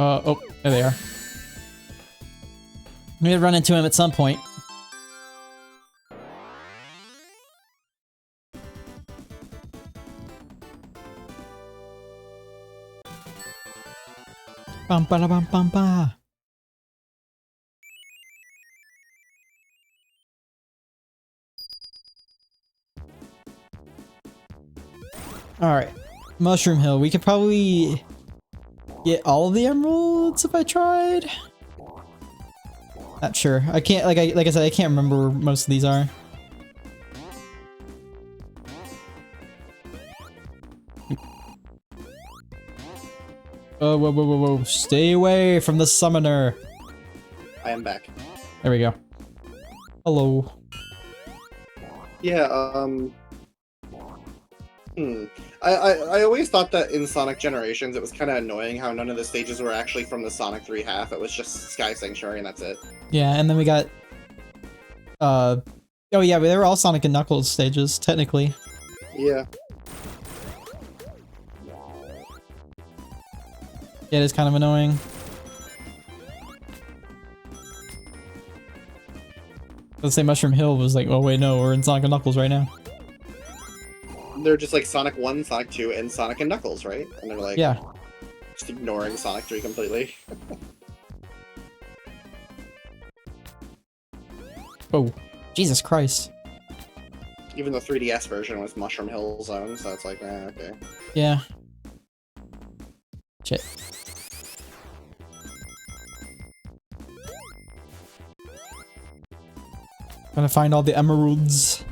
Oh, there they are. We had run into him at some point. Bum ba da bum bum ba. Alright. Mushroom Hill. We could probably get all of the emeralds if I tried. Not sure. I can't, like I said, I can't remember where most of these are. Oh, whoa, whoa, whoa, whoa. Stay away from the summoner. I am back. There we go. Hello. Yeah, I always thought that in Sonic Generations it was kind of annoying how none of the stages were actually from the Sonic 3 half. It was just Sky Sanctuary and that's it. Yeah, and then we got... oh yeah, they were all Sonic and Knuckles stages, technically. Yeah. Yeah, it is kind of annoying. Let's say Mushroom Hill was like, oh wait, no, we're in Sonic and Knuckles right now. They're just like Sonic 1, Sonic 2, and Sonic and Knuckles, right? And they're like, yeah, just ignoring Sonic 3 completely. Oh, Jesus Christ. Even the 3DS version was Mushroom Hill Zone, so it's like, okay. Yeah. Shit. Gonna find all the emeralds.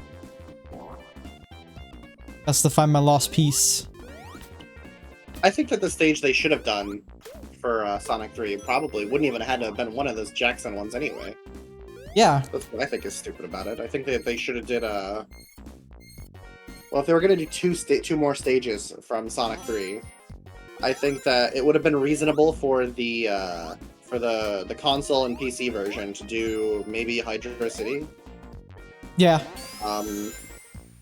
That's to find my lost piece. I think that the stage they should have done for Sonic 3 probably wouldn't even have had to have been one of those Jackson ones anyway. Yeah. That's what I think is stupid about it. I think that they should have did Well, if they were gonna do two more stages from Sonic 3, I think that it would have been reasonable for the console and PC version to do maybe Hydro City. Yeah.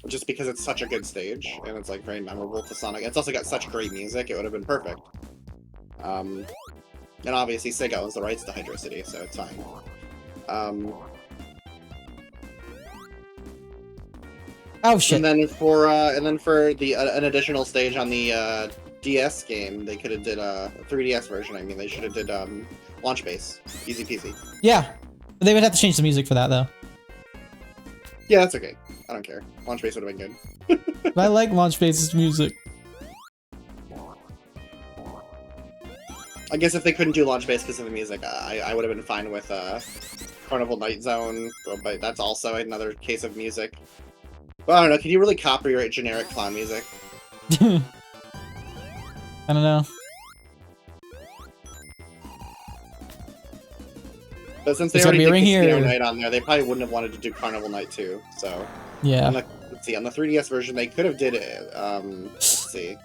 Just because it's such a good stage and it's like very memorable to Sonic. It's also got such great music; it would have been perfect. And obviously Sega owns the rights to Hydro City, so it's fine. Oh shit. And then for the an additional stage on the DS game, they could have did a 3DS version. I mean, they should have did Launch Base, easy peasy. Yeah, but they would have to change the music for that though. Yeah, that's okay. I don't care. Launch Base would have been good. But I like Launch Base's music. I guess if they couldn't do Launch Base because of the music, I would have been fine with Carnival Night Zone, but that's also another case of music. But I don't know, can you really copyright generic clown music? I don't know. But since they There's already gonna did be a ring Casino here. Night on there, they probably wouldn't have wanted to do Carnival Night too, so... Yeah. Let's see, on the 3DS version, they could have did it, let's see.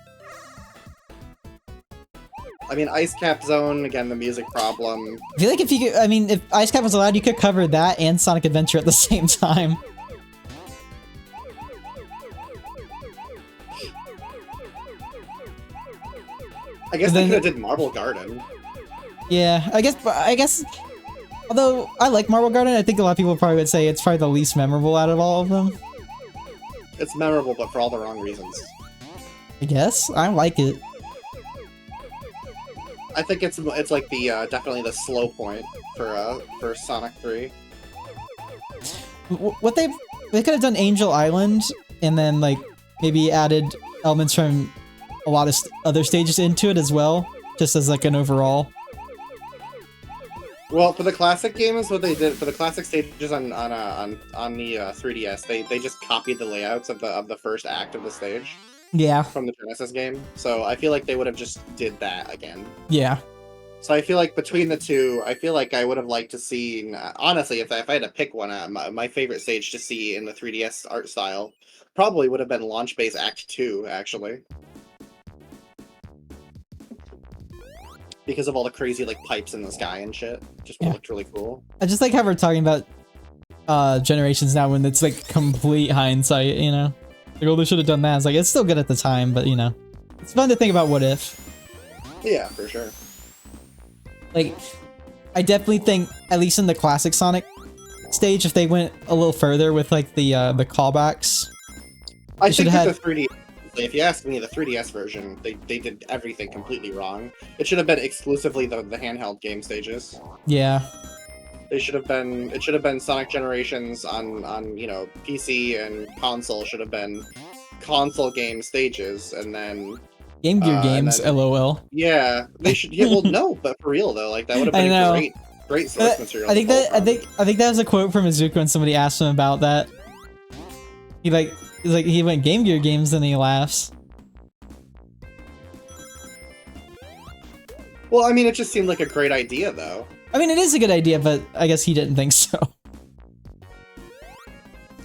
I mean, Ice Cap Zone, again, the music problem. I feel like if you could, I mean, if Ice Cap was allowed, you could cover that and Sonic Adventure at the same time. I guess they could have did Marble Garden. Yeah, I guess, although I like Marble Garden, I think a lot of people probably would say it's probably the least memorable out of all of them. It's memorable, but for all the wrong reasons. I guess. I like it. I think it's like the definitely the slow point for Sonic 3. What they could have done Angel Island and then like maybe added elements from a lot of other stages into it as well, just as like an overall. Well, for the classic games, what they did for the classic stages on the 3DS, they just copied the layouts of the first act of the stage. Yeah. From the Genesis game, so I feel like they would have just did that again. Yeah. So I feel like between the two, I feel like I would have liked to see, honestly, if I had to pick one, my favorite stage to see in the 3DS art style probably would have been Launch Base Act 2, actually. Because of all the crazy like pipes in the sky and shit. Just looked really cool. I just like how we're talking about generations now when it's like complete hindsight, you know? Like, oh, they should have done that. It's like, it's still good at the time, but you know. It's fun to think about what if. Yeah, for sure. Like, I definitely think, at least in the classic Sonic stage, if they went a little further with like the callbacks. I think that the 3D, if you ask me, the 3DS version, they did everything completely wrong. It should have been exclusively the handheld game stages. Yeah. It should have been Sonic Generations on you know, PC and console should have been console game stages, and then Game Gear games, then, LOL. Yeah, they should. Yeah, well, no, but for real though, like that would have been great source material. I think that was a quote from Izuku when somebody asked him about that. He went Game Gear games, and he laughs. Well, I mean, it just seemed like a great idea, though. I mean, it is a good idea, but I guess he didn't think so.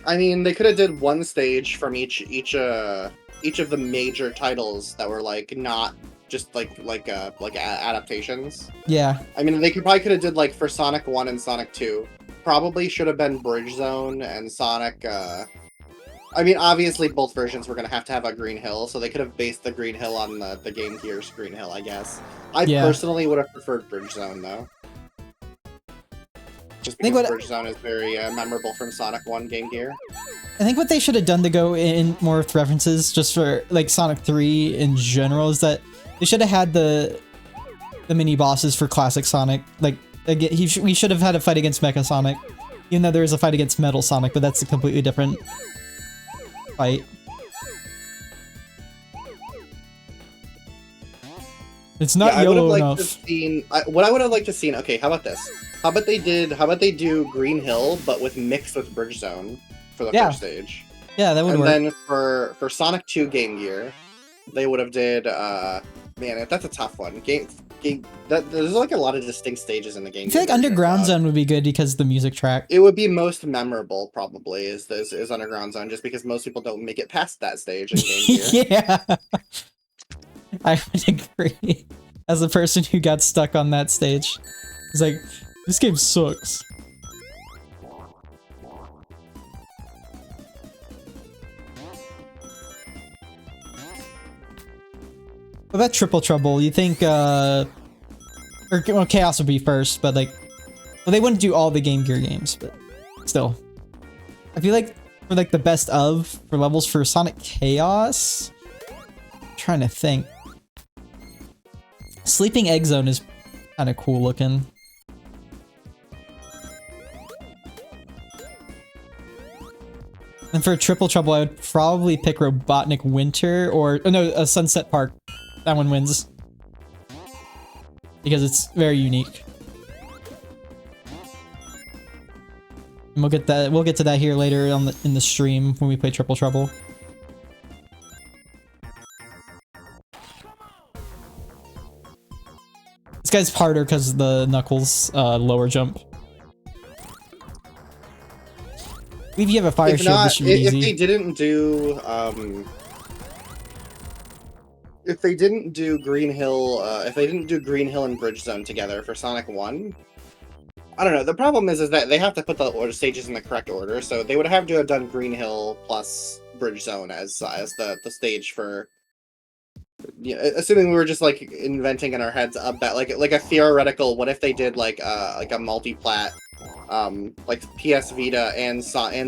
I mean, they could have did one stage from each of the major titles that were like not just like adaptations. Yeah. I mean, they probably could have did like for Sonic 1 and Sonic 2. Probably should have been Bridge Zone and Sonic. I mean, obviously both versions were gonna have to have a Green Hill, so they could have based the Green Hill on the Game Gear's Green Hill, I guess. I personally would have preferred Bridge Zone though. Just because Bridge Zone is very memorable from Sonic 1 Game Gear. I think what they should have done to go in more with references, just for like Sonic 3 in general, is that they should have had the mini bosses for classic Sonic. Like, again, we should have had a fight against Mecha Sonic, even though there is a fight against Metal Sonic, but that's a completely different fight. It's not yellow enough. What I would have liked to see. Okay, how about this? How about they do Green Hill, but mixed with Bridge Zone for the first stage? Yeah, that would work. And then for Sonic 2 Game Gear, they would have did man, that's a tough one. Game there's like a lot of distinct stages in the game. I feel like Underground Zone would be good because of the music track. It would be most memorable, probably, is Underground Zone, just because most people don't make it past that stage in Game Gear. Yeah, I would agree. As a person who got stuck on that stage, it's like, this game sucks. What about Triple Trouble? You think, well, Chaos would be first, but like, well, they wouldn't do all the Game Gear games, but still. I feel like for like the best of, for levels for Sonic Chaos, I'm trying to think. Sleeping Egg Zone is kind of cool looking. And for Triple Trouble, I would probably pick Robotnik Winter or no, Sunset Park. That one wins because it's very unique. And we'll get that. We'll get to that here later on in the stream when we play Triple Trouble. This guy's harder because the Knuckles lower jump. If you have a fire shield, this should be easy. If they didn't do if they didn't do Green Hill and Bridge Zone together for Sonic 1, I don't know. The problem is that they have to put the stages in the correct order, so they would have to have done Green Hill plus Bridge Zone as the stage for. Yeah, assuming we were just like inventing in our heads about like a theoretical. What if they did like a multi-plat, like PS Vita and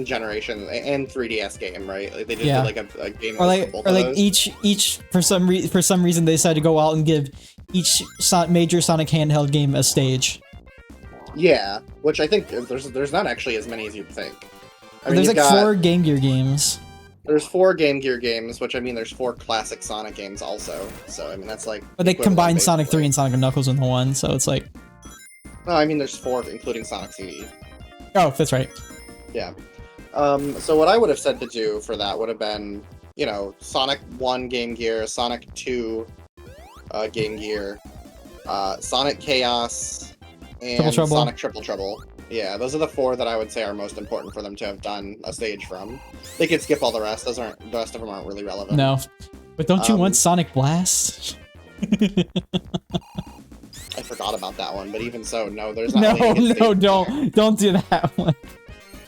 Generation and 3DS game, right? Like they just did like a game. Or like each for some reason they decided to go out and give each major Sonic handheld game a stage. Yeah, which I think there's not actually as many as you'd think. I mean, there's like 4 Game Gear games. There's 4 Game Gear games, which I mean, there's 4 classic Sonic games also. So I mean, that's like. But they combined Sonic 3 and Sonic & Knuckles into one, so it's like. No, I mean, there's 4, including Sonic CD. Oh, that's right. Yeah. So what I would have said to do for that would have been, you know, Sonic 1 Game Gear, Sonic 2 Game Gear, Sonic Chaos, and Sonic Triple Trouble. Yeah, those are the 4 that I would say are most important for them to have done a stage from. They could skip all the rest. The rest of them aren't really relevant. No, but don't you want Sonic Blast? I forgot about that one, but even so, no, there's not. No, don't do that one.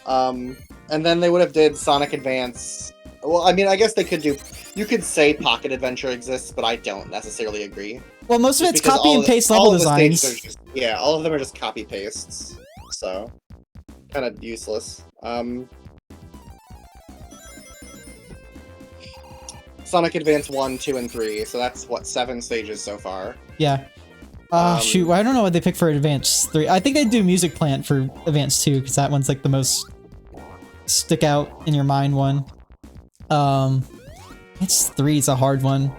And then they would have did Sonic Advance. Well, I mean, I guess they could do. You could say Pocket Adventure exists, but I don't necessarily agree. Well, most of it's copy and paste level designs. Yeah, all of them are just copy pastes. So, kind of useless. Sonic Advance 1, 2, and 3. So that's, what, 7 stages so far. Yeah. Shoot, well, I don't know what they pick for Advance 3. I think they do Music Plant for Advance 2, because that one's like the most stick out in your mind one. It's 3 is a hard one.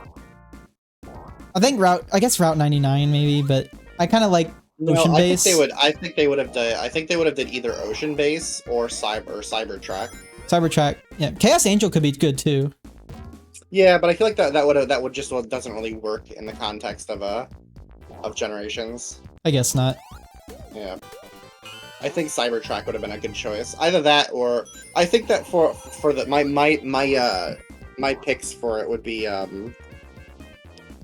I think Route 99 maybe, but I kind of like Ocean Base. I think they would have did either Ocean Base or Cybertrack. Cybertrack, yeah. Chaos Angel could be good too. Yeah, but I feel like that would just doesn't really work in the context of Generations. I guess not. Yeah. I think Cybertrack would have been a good choice. Either that or I think that for my picks for it would be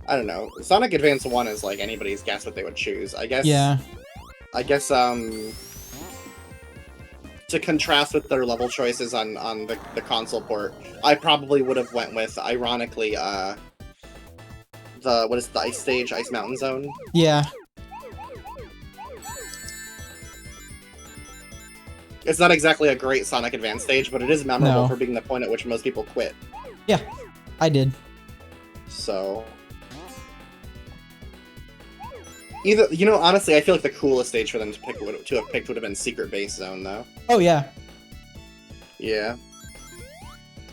I don't know. Sonic Advance 1 is like anybody's guess what they would choose. I guess. Yeah. I guess to contrast with their level choices on the console port, I probably would have went with, ironically, what is the Ice Stage, Ice Mountain Zone? Yeah. It's not exactly a great Sonic Advance stage, but it is memorable for being the point at which most people quit. Yeah, I did. So... honestly, I feel like the coolest stage for them to have picked would have been Secret Base Zone, though. Oh yeah. Yeah.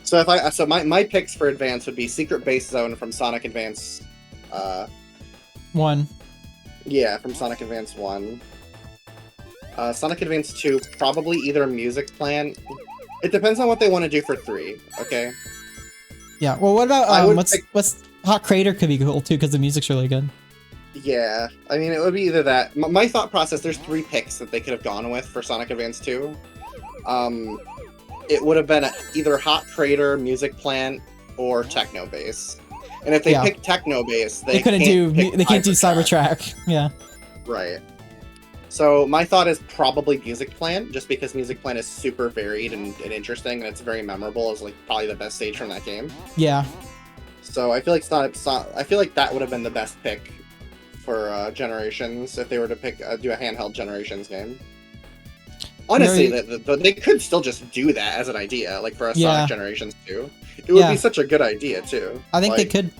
So my picks for Advance would be Secret Base Zone from Sonic Advance. 1. Yeah, from Sonic Advance 1. Sonic Advance 2, probably either Music Plan. It depends on what they want to do for 3. Okay. Yeah. Well, what about what's Hot Crater could be cool too because the music's really good. Yeah, I mean, it would be either that. My thought process, there's 3 picks that they could have gone with for Sonic Advance 2. It would have been either Hot Trader, Music Plant, or Techno Bass. And if they Yeah. pick Techno Bass, They couldn't they can't do Cybertrack. Yeah. Right. So my thought is probably Music Plant, just because Music Plant is super varied and interesting, and it's very memorable. It's like probably the best stage from that game. Yeah. So I feel like I feel like that would have been the best pick for Generations if they were to pick do a handheld Generations game. Honestly, they could still just do that as an idea, like for a Sonic Generations 2. It would be such a good idea too. I think they could.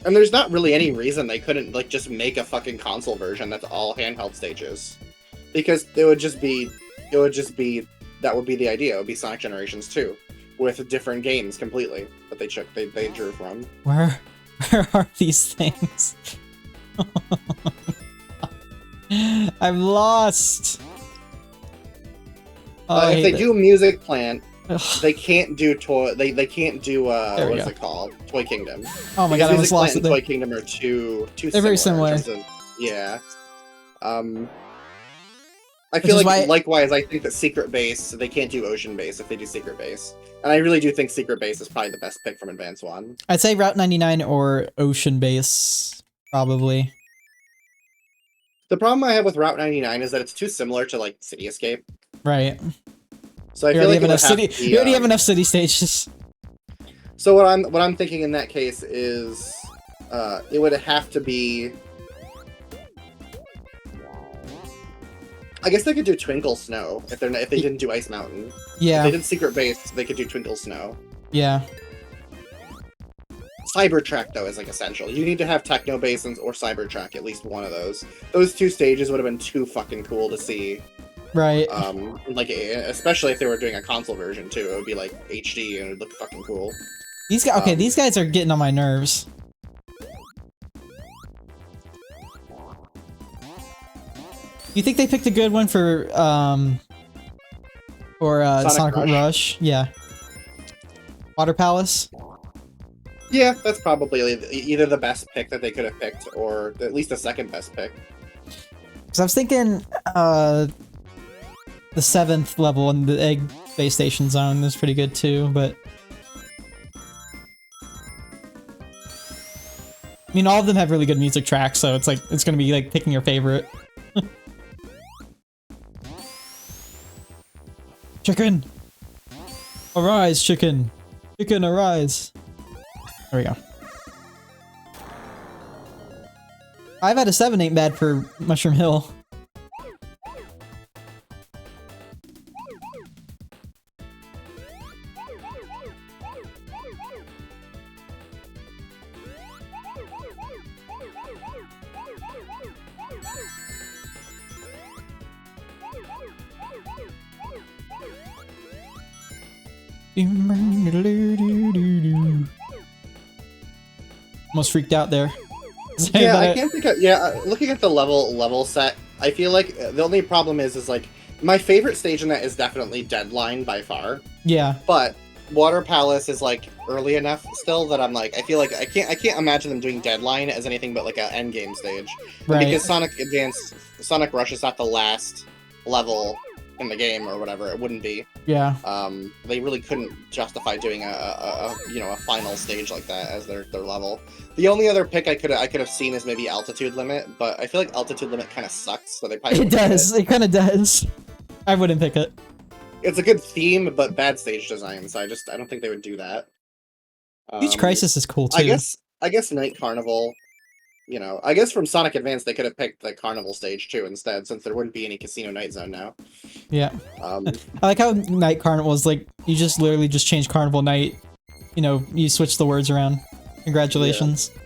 And there's not really any reason they couldn't like just make a fucking console version that's all handheld stages, because that would be the idea. It would be Sonic Generations 2 with different games completely that they drew from. Where are these things? I'm lost. If they do Music Plant, they can't do They can't do what is it called? Toy Kingdom. Oh my god, I almost lost it. Toy Kingdom are too They're very similar. Yeah. I feel like likewise. I think that Secret Base, they can't do Ocean Base if they do Secret Base, and I really do think Secret Base is probably the best pick from Advance 1. I'd say Route 99 or Ocean Base, probably. The problem I have with Route 99 is that it's too similar to like City Escape. Right. So I feel like you already have enough city stages. So what I'm thinking in that case is, it would have to be. I guess they could do Twinkle Snow if they didn't do Ice Mountain. Yeah. If they did Secret Base, they could do Twinkle Snow. Yeah. Cybertrack though is like essential. You need to have Techno Basins or Cybertrack, at least one of those. Those 2 stages would have been too fucking cool to see. Right. Like especially if they were doing a console version too, it would be like HD and it would look fucking cool. These guys, okay, these guys are getting on my nerves. You think they picked a good one for Sonic Rush? Yeah. Water Palace? Yeah, that's probably either the best pick that they could have picked, or at least the second best pick. Because I was thinking the 7th level in the Egg Space Station Zone is pretty good too, but I mean, all of them have really good music tracks, so it's like it's gonna be like picking your favorite. Chicken! Arise, chicken! Chicken, arise! There we go. 5 out of 7 ain't bad for Mushroom Hill. Almost freaked out there. Yeah, I can't think of. Yeah, looking at the level set, I feel like the only problem is like my favorite stage in that is definitely Deadline by far. Yeah. But Water Palace is like early enough still that I'm like I feel like I can't imagine them doing Deadline as anything but like an end game stage. Right. Because Sonic Rush is not the last level in the game or whatever, it wouldn't be. Yeah. They really couldn't justify doing a final stage like that as their level. The only other pick I could have seen is maybe Altitude Limit, but I feel like Altitude Limit kind of sucks, so they probably It does. It kind of does. I wouldn't pick it. It's a good theme, but bad stage design, so I don't think they would do that. Huge Crisis is cool too. I guess Night Carnival. You know, I guess from Sonic Advance they could have picked the Carnival stage too instead, since there wouldn't be any Casino Night Zone now. Yeah. I like how Night Carnival is like you just literally just change Carnival Night. You know, you switch the words around. Congratulations. Yeah.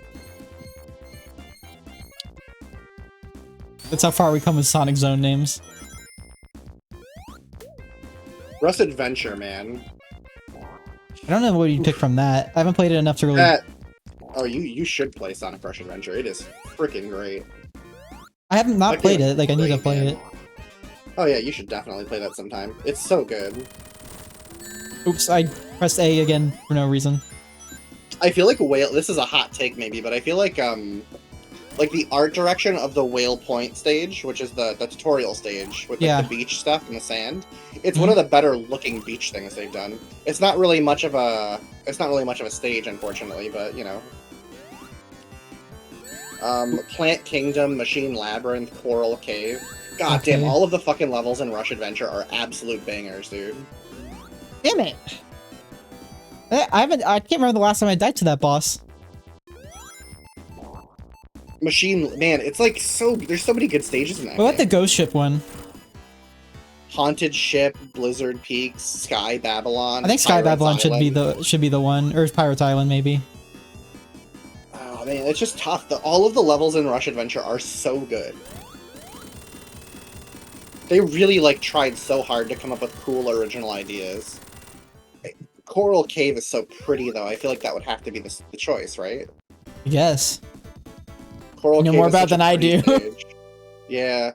That's how far we come with Sonic Zone names. Rush Adventure, man. I don't know what you pick from that. I haven't played it enough to really. Oh, you should play Sonic Rush Adventure. It is freaking great. I haven't not played it. Like I need to play it. Oh yeah, you should definitely play that sometime. It's so good. Oops, I pressed A again for no reason. I feel like this is a hot take maybe, but I feel like like the art direction of the Whale Point stage, which is the tutorial stage with like, the beach stuff and the sand. It's one of the better looking beach things they've done. It's not really much of a stage, unfortunately, but you know. Plant Kingdom, Machine Labyrinth, Coral Cave. God damn, all of the fucking levels in Rush Adventure are absolute bangers, dude. Damn it! I can't remember the last time I died to that boss. Man, it's like there's so many good stages in that. What about the Ghost Ship one? Haunted Ship, Blizzard Peaks, Sky Babylon. I think Sky Babylon should be the one, or Pirates Island maybe. Oh man, it's just tough. All of the levels in Rush Adventure are so good. They really like tried so hard to come up with cool original ideas. Coral Cave is so pretty though. I feel like that would have to be the choice, right? Yes. Coral you know Cave more about than I do. Yeah.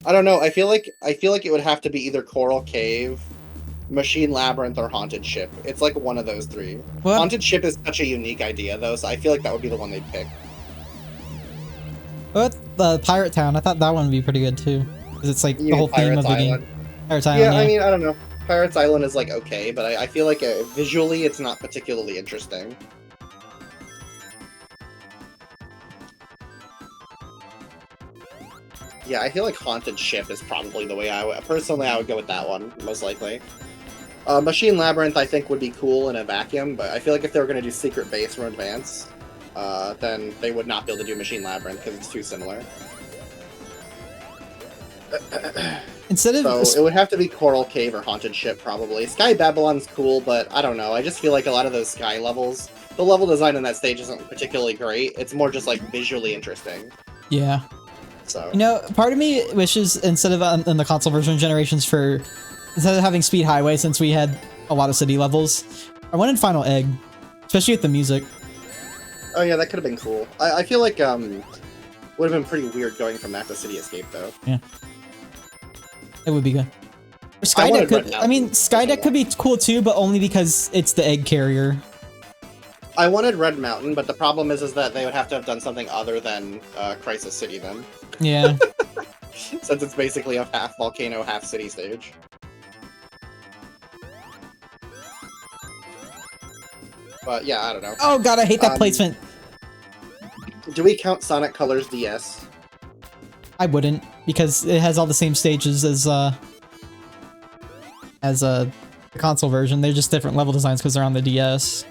I don't know. I feel like it would have to be either Coral Cave, Machine Labyrinth, or Haunted Ship. It's like one of those three. What? Haunted Ship is such a unique idea though, so I feel like that would be the one they'd pick. What the Pirate Town? I thought that one would be pretty good too. Because it's like the whole theme of the game. Pirates Island. Yeah, I mean, I don't know. Pirates Island is like okay, but I feel like visually it's not particularly interesting. Yeah, I feel like Haunted Ship is probably the way I would go with that one, most likely. Machine Labyrinth, I think, would be cool in a vacuum, but I feel like if they were going to do Secret Base from Advance, then they would not be able to do Machine Labyrinth because it's too similar. So it would have to be Coral Cave or Haunted Ship, probably. Sky Babylon's cool, but I don't know. I just feel like a lot of those Sky levels, the level design in that stage isn't particularly great. It's more just, like, visually interesting. Yeah. So. You know, part of me wishes, instead of in the console version generations instead of having Speed Highway, since we had a lot of city levels, I wanted Final Egg, especially with the music. Oh yeah, that could have been cool. I feel like, would have been pretty weird going from that to City Escape, though. Yeah. It would be good. Skydeck Skydeck could be cool too, but only because it's the egg carrier. I wanted Red Mountain, but the problem is that they would have to have done something other than Crisis City then. Yeah. Since it's basically a half volcano, half city stage. But yeah, I don't know. Oh god, I hate that placement. Do we count Sonic Colors DS? I wouldn't, because it has all the same stages as the console version. They're just different level designs because they're on the DS.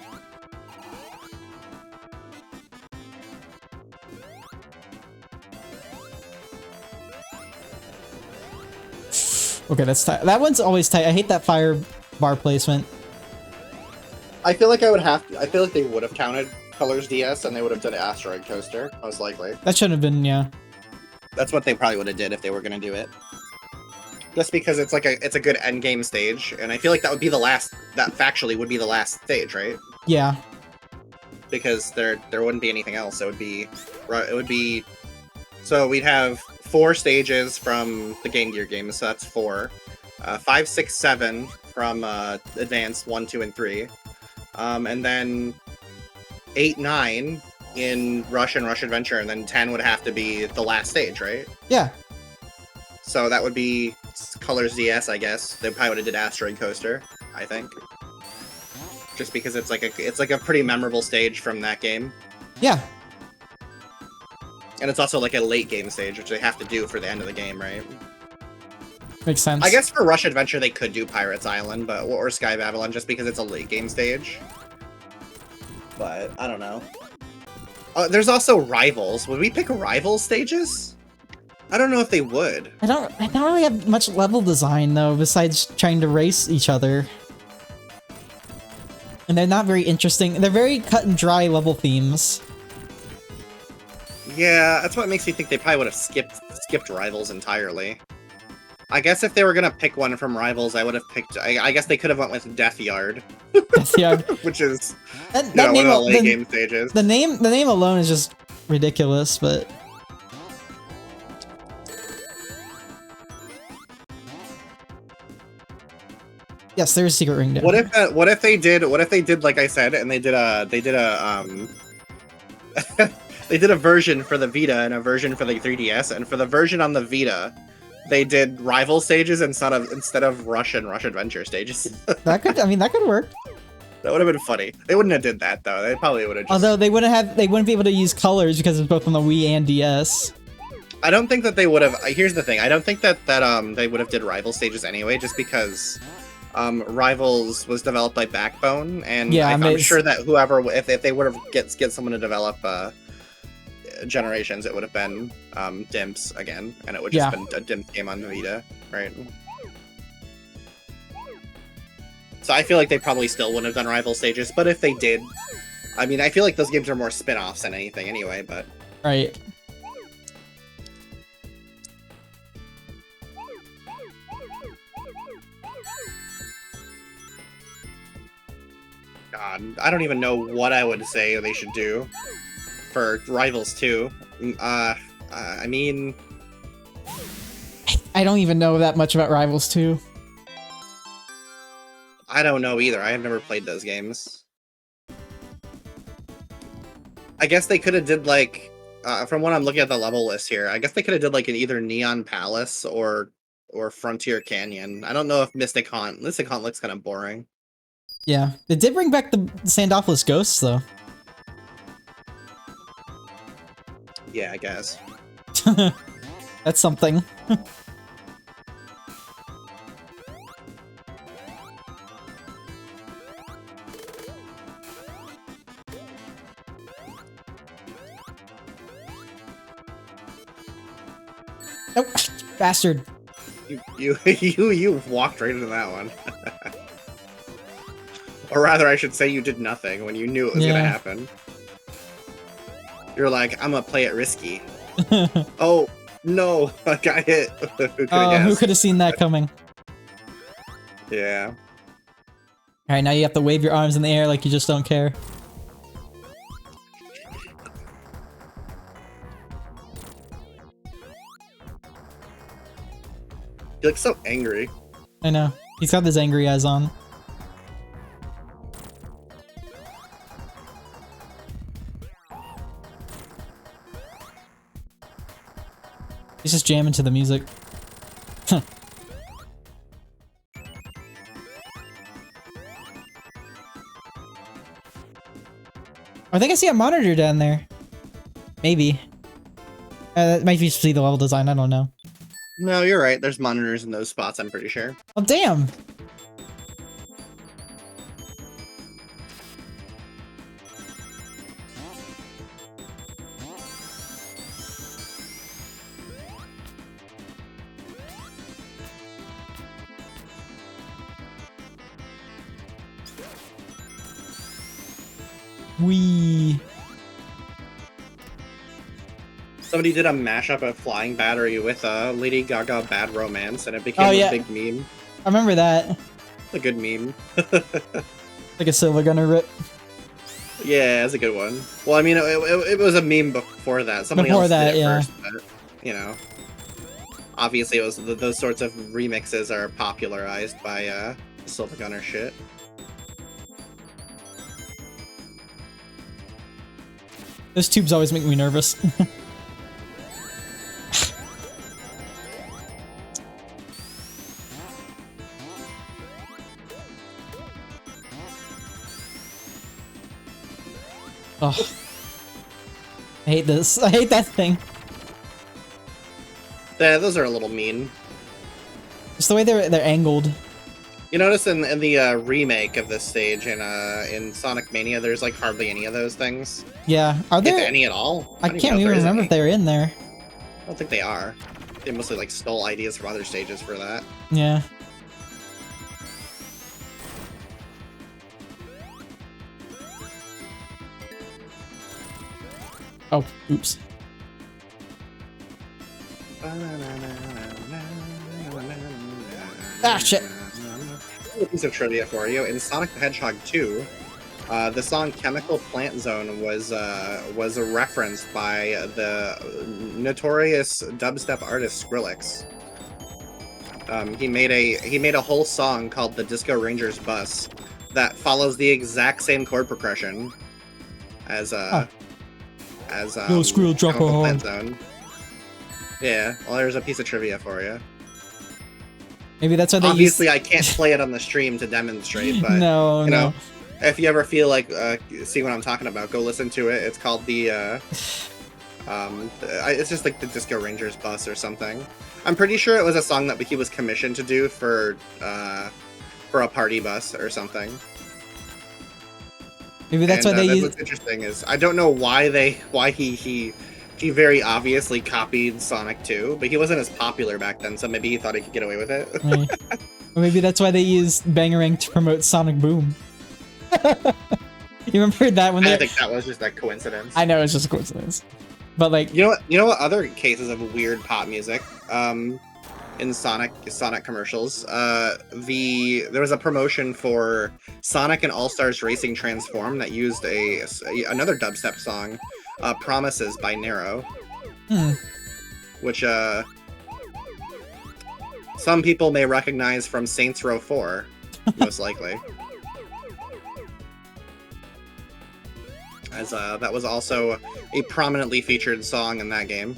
Okay, that's tight. That one's always tight. I hate that fire bar placement. I feel like I feel like they would have counted Colors DS and they would have done Asteroid Coaster, most likely. That shouldn't have been, yeah. That's what they probably would have did if they were gonna do it. Just because it's like it's a good end game stage, and I feel like that would be the last. That factually would be the last stage, right? Yeah. Because there wouldn't be anything else. It would be. So we'd have 4 stages from the Game Gear games, so that's 4. 5, 6, 7 from Advance 1, 2, and 3, and then 8, 9 in Rush and Rush Adventure, and then 10 would have to be the last stage, right? Yeah. So that would be Colors DS, I guess. They probably would have did Asteroid Coaster, I think. Just because it's like a pretty memorable stage from that game. Yeah. And it's also like a late game stage, which they have to do for the end of the game, right? Makes sense. I guess for Rush Adventure they could do Pirates Island, or Sky Babylon, just because it's a late game stage. But I don't know. There's also Rivals. Would we pick Rivals stages? I don't know if they would. I don't really have much level design though, besides trying to race each other. And they're not very interesting. They're very cut and dry level themes. Yeah, that's what makes me think they probably would have skipped Rivals entirely. I guess if they were gonna pick one from Rivals, I would have picked. I guess they could have went with Death Yard. Death Yard, which is that one of the late game stages. The name alone is just ridiculous, but. Yes, there's a secret ring down. What if they did like I said, and they did a They did a version for the Vita and a version for the 3DS, and for the version on the Vita, they did rival stages instead of Rush and Rush Adventure stages. That could work. That would have been funny. They wouldn't have did that though. They probably would have. Although they wouldn't be able to use colors because it's both on the Wii and DS. I don't think that they would have. Here's the thing. I don't think that they would have did rival stages anyway, just because Rivals was developed by Backbone, and yeah, I'm sure that whoever, if they would have get someone to develop Generations, it would have been Dimps again, and it would just been a Dimps game on the Vita, right? So I feel like they probably still wouldn't have done rival stages, but if they did, I mean, I feel like those games are more spin-offs than anything anyway, but... Right. God, I don't even know what I would say they should do for Rivals 2. I mean... I don't even know that much about Rivals 2. I don't know either. I have never played those games. I guess they could have did like, from what I'm looking at the level list here, I guess they could have did like an either Neon Palace or Frontier Canyon. I don't know if Mystic Haunt looks kind of boring. Yeah, it did bring back the Sandopoulos ghosts though. Yeah, I guess. That's something. Nope, bastard. You walked right into that one. Or rather, I should say you did nothing when you knew it was gonna happen. You're like, I'm gonna play it risky. Oh, no, I got hit. Who could have seen that coming? Yeah. Alright, now you have to wave your arms in the air like you just don't care. He looks so angry. I know. He's got his angry eyes on. He's just jamming to the music. I think I see a monitor down there. Maybe. That might just be the level design, I don't know. No, you're right. There's monitors in those spots, I'm pretty sure. Oh, damn! Wee. Somebody did a mashup of Flying Battery with Lady Gaga Bad Romance, and it became a big meme. I remember that. It's a good meme. Like a Silver Gunner rip. Yeah, it's a good one. Well, I mean, it was a meme before that. Somebody else did it first, but, you know. Obviously, it was those sorts of remixes are popularized by Silver Gunner shit. Those tubes always make me nervous. Oh. I hate this. I hate that thing. Yeah, those are a little mean. Just the way they're angled. You notice in the remake of this stage in Sonic Mania, there's like hardly any of those things. Yeah, are there any at all? I can't even remember if they're in there. I don't think they are. They mostly like stole ideas from other stages for that. Yeah. Oh, oops. Ah, shit. A piece of trivia for you. In Sonic the Hedgehog 2, the song "Chemical Plant Zone" was referenced by the notorious dubstep artist Skrillex. He made a whole song called "The Disco Ranger's Bus" that follows the exact same chord progression as as Yo, Skrill, drop a Chemical hog. Plant Zone. Yeah, well, there's a piece of trivia for you. Maybe that's why they Obviously, I can't play it on the stream to demonstrate, but no, you no. know, if you ever feel like see what I'm talking about, go listen to it. It's called the it's just like the Disco Rangers bus or something. I'm pretty sure it was a song that he was commissioned to do for a party bus or something. Maybe that's why they use. What's interesting is I don't know why he very obviously copied Sonic 2, but he wasn't as popular back then, so maybe he thought he could get away with it. Right. Or maybe that's why they used Bangarang to promote Sonic Boom. You remember that when I they? think that was just a coincidence. I know it's just a coincidence, but like You know what other cases of weird pop music in Sonic commercials, there was a promotion for Sonic and All-Stars Racing Transform that used another dubstep song, Promises by Nero. Which some people may recognize from Saints Row 4, most likely. As that was also a prominently featured song in that game.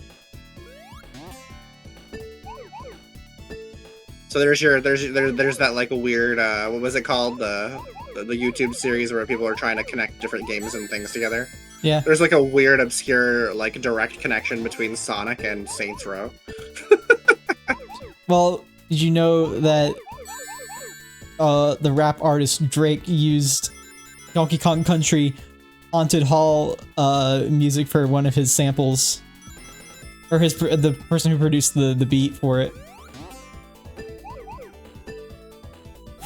So there's that like a weird what was it called, the YouTube series where people are trying to connect different games and things together. Yeah. There's like a weird obscure like direct connection between Sonic and Saints Row. Well, did you know that the rap artist Drake used Donkey Kong Country Haunted Hall music for one of his samples, or the person who produced the beat for it?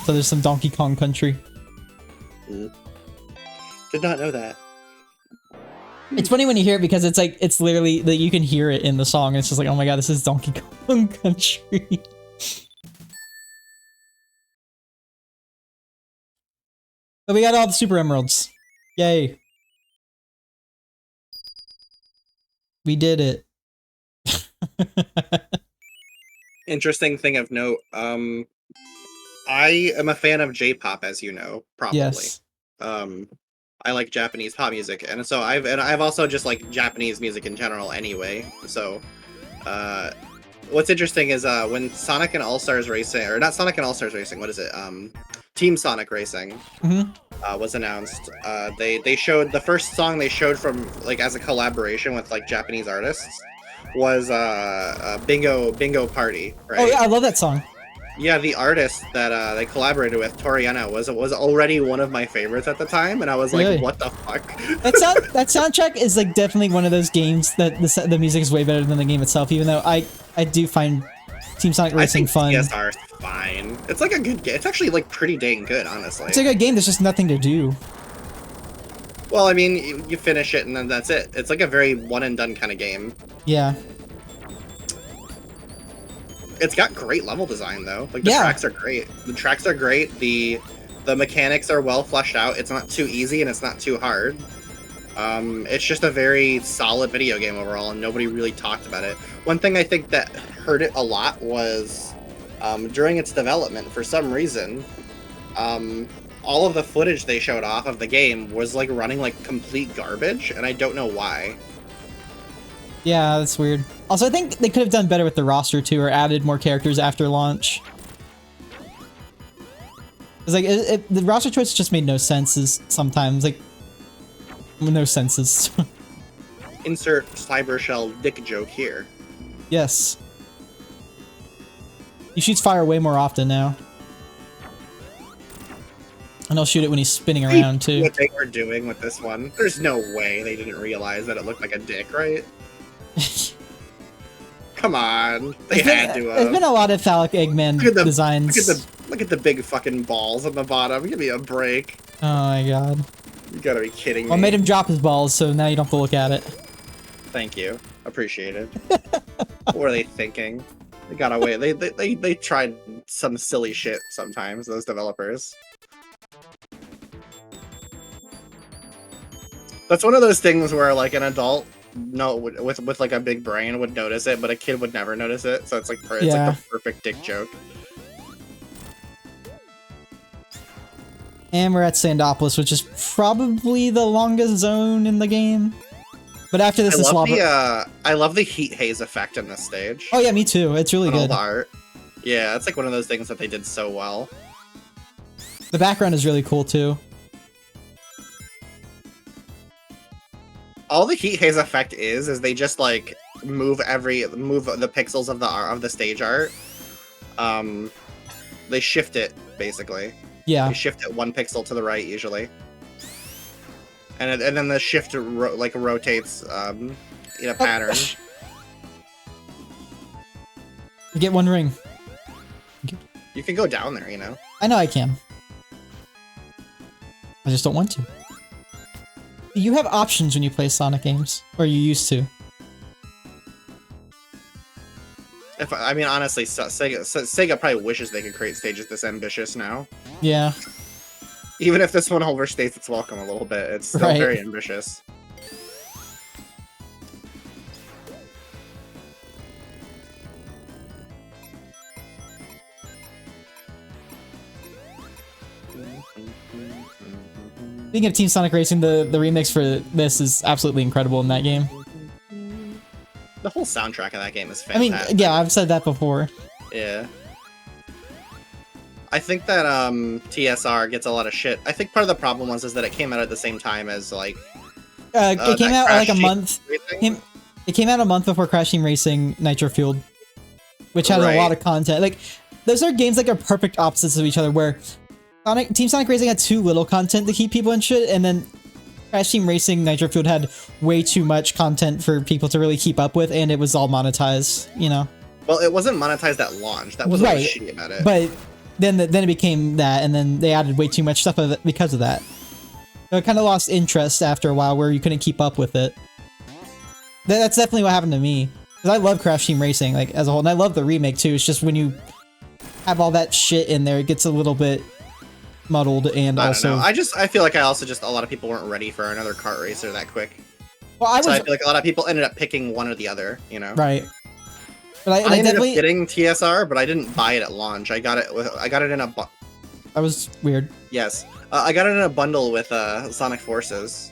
So there's some Donkey Kong Country. Did not know that. It's funny when you hear it because it's like it's literally that you can hear it in the song. And it's just like, oh my god, this is Donkey Kong Country. But we got all the Super Emeralds. Yay. We did it. Interesting thing of note, I am a fan of J-pop, as you know, probably. Yes. I like Japanese pop music, and so I've also just like Japanese music in general anyway. So, what's interesting is when Sonic and All-Stars Racing, or not Sonic and All-Stars Racing, what is it? Team Sonic Racing was announced. They showed the first song they showed from like as a collaboration with like Japanese artists was Bingo Party, right? Oh yeah, I love that song. Yeah, the artist that they collaborated with, Toriano, was already one of my favorites at the time, and I was like, Really? what the fuck? That soundtrack is like definitely one of those games that the music is way better than the game itself. Even though I do find Team Sonic Racing fun. CSR is fine. It's like a good game. It's actually like pretty dang good, honestly. It's a good game. There's just nothing to do. Well, I mean, you finish it and then that's it. It's like a very one and done kind of game. Yeah. It's got great level design though. Like the Yeah. tracks are great. The tracks are great. The mechanics are well fleshed out. It's not too easy and it's not too hard. It's just a very solid video game overall, and nobody really talked about it. One thing I think that hurt it a lot was during its development, for some reason, all of the footage they showed off of the game was like running like complete garbage, and I don't know why. Yeah, that's weird. Also, I think they could have done better with the roster too, or added more characters after launch. It's like the roster choice just made no senses sometimes. Like no senses. Insert Cybershell dick joke here. Yes. He shoots fire way more often now. And he'll shoot it when he's spinning around too. What they were doing with this one, there's no way they didn't realize that it looked like a dick, right? Come on, they had to. There's been a lot of phallic Eggman designs. Look at the big fucking balls on the bottom. Give me a break. Oh my god. You gotta be kidding me. Well, I made him drop his balls, so now you don't have to look at it. Thank you. Appreciate it. What were they thinking? They got away. They tried some silly shit sometimes, those developers. That's one of those things where like an adult with like a big brain would notice it, but a kid would never notice it. So it's like like the perfect dick joke. And we're at Sandopolis, which is probably the longest zone in the game. But after this, is lava. I love the heat haze effect in this stage. Oh yeah, me too. It's really on all good. the art. Yeah, it's like one of those things that they did so well. The background is really cool too. All the heat haze effect is they just like move the pixels of the stage art. They shift it basically. Yeah. They shift it 1 pixel to the right usually, and then the shift rotates in a pattern. You get 1 ring. You can go down there, you know. I know I can. I just don't want to. You have options when you play Sonic games, or you used to. I mean, honestly, Sega probably wishes they could create stages this ambitious now. Yeah. Even if this one overstates its welcome a little bit, it's still very ambitious. Speaking of Team Sonic Racing, the remix for this is absolutely incredible in that game. The whole soundtrack of that game is fantastic. I mean, yeah, I've said that before. Yeah. I think that TSR gets a lot of shit. I think part of the problem is that it came out at the same time as like it came out like a month. It came out a month before Crash Team Racing Nitro Fueled, which has a lot of content. Like those are games like are perfect opposites of each other, where Team Sonic Racing had too little content to keep people in shit, and then Crash Team Racing Nitro Fueled had way too much content for people to really keep up with, and it was all monetized, you know? Well, it wasn't monetized at launch. That was what was shitty about it. But then it became that, and then they added way too much stuff of it because of that. So it kind of lost interest after a while, where you couldn't keep up with it. That's definitely what happened to me. Because I love Crash Team Racing like as a whole, and I love the remake too. It's just when you have all that shit in there, it gets a little bit muddled, and I feel like a lot of people weren't ready for another kart racer that quick. Well, I feel like a lot of people ended up picking one or the other, you know. Right. But I ended up getting TSR, but I didn't buy it at launch. I got it in a that was weird. Yes. I got it in a bundle with Sonic Forces.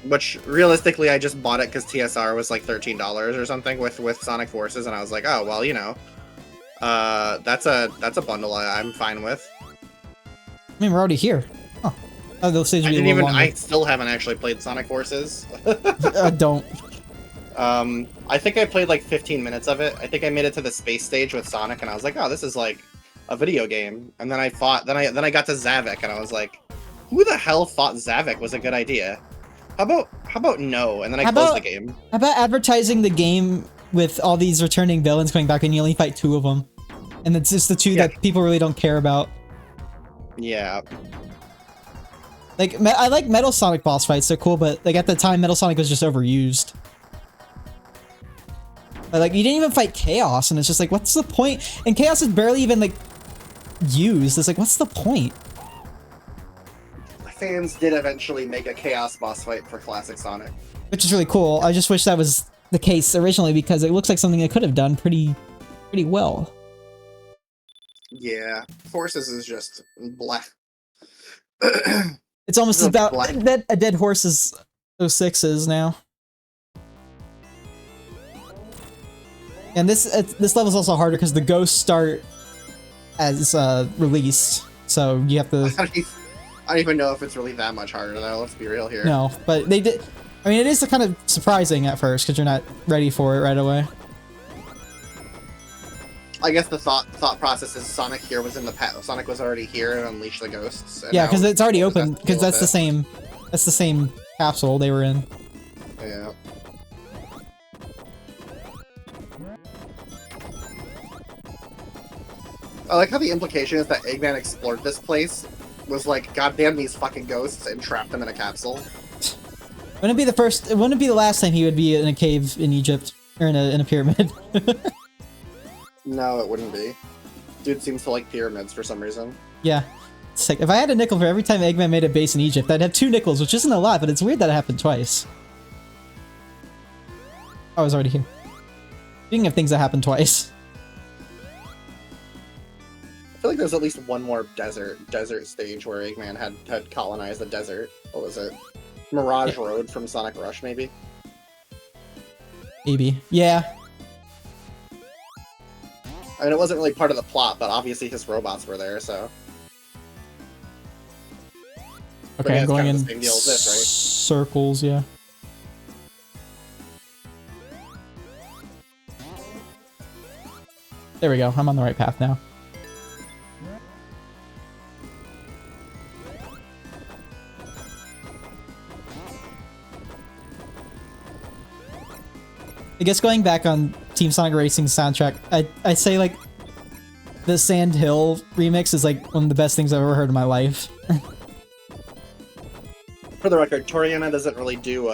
Which realistically I just bought it because TSR was like $13 or something with Sonic Forces, and I was like, oh well, you know. That's a bundle I'm fine with. I mean, we're already here. Huh. Oh, those stages I still haven't actually played Sonic Forces. Don't. I think I played like 15 minutes of it. I think I made it to the space stage with Sonic, and I was like, oh, this is like a video game. And then I got to Zavik, and I was like, who the hell thought Zavik was a good idea? How about no? And then I closed the game. How about advertising the game with all these returning villains coming back, and you only fight 2 of them, and it's just the 2 that people really don't care about. Yeah. Like, I like Metal Sonic boss fights, they're cool, but like at the time, Metal Sonic was just overused. But, like, you didn't even fight Chaos, and it's just like, what's the point? And Chaos is barely even like used. It's like, what's the point? Fans did eventually make a Chaos boss fight for Classic Sonic, which is really cool. I just wish that was the case originally, because it looks like something they could have done pretty well. Yeah, Forces is just black. It's almost about a dead horse as 06 is now. And this level's also harder because the ghosts start as released, so you have to. I don't even know if it's really that much harder though. Let's be real here. No, but they did. I mean, it is kind of surprising at first because you're not ready for it right away. I guess the thought process is Sonic here was in the past. Sonic was already here and unleashed the ghosts. Yeah, because it's already open. Because that's the same. That's the same capsule they were in. Yeah. I like how the implication is that Eggman explored this place, was like, goddamn these fucking ghosts, and trapped them in a capsule. Wouldn't it be the first? It wouldn't be the last time he would be in a cave in Egypt or in a pyramid. No, it wouldn't be. Dude seems to like pyramids for some reason. Yeah. It's like, if I had a nickel for every time Eggman made a base in Egypt, I'd have 2 nickels, which isn't a lot, but it's weird that it happened twice. Oh, I was already here. Speaking of things that happened twice. I feel like there's at least one more desert stage where Eggman had colonized the desert. What was it? Mirage Road from Sonic Rush, maybe. Maybe. Yeah. I mean, it wasn't really part of the plot, but obviously his robots were there, so. Okay, I'm it's going kind of in the same deal as this, right? circles, yeah. There we go. I'm on the right path now. I guess going back on Team Sonic Racing's soundtrack, I'd say like the Sand Hill remix is like one of the best things I've ever heard in my life. For the record, Toriana doesn't really do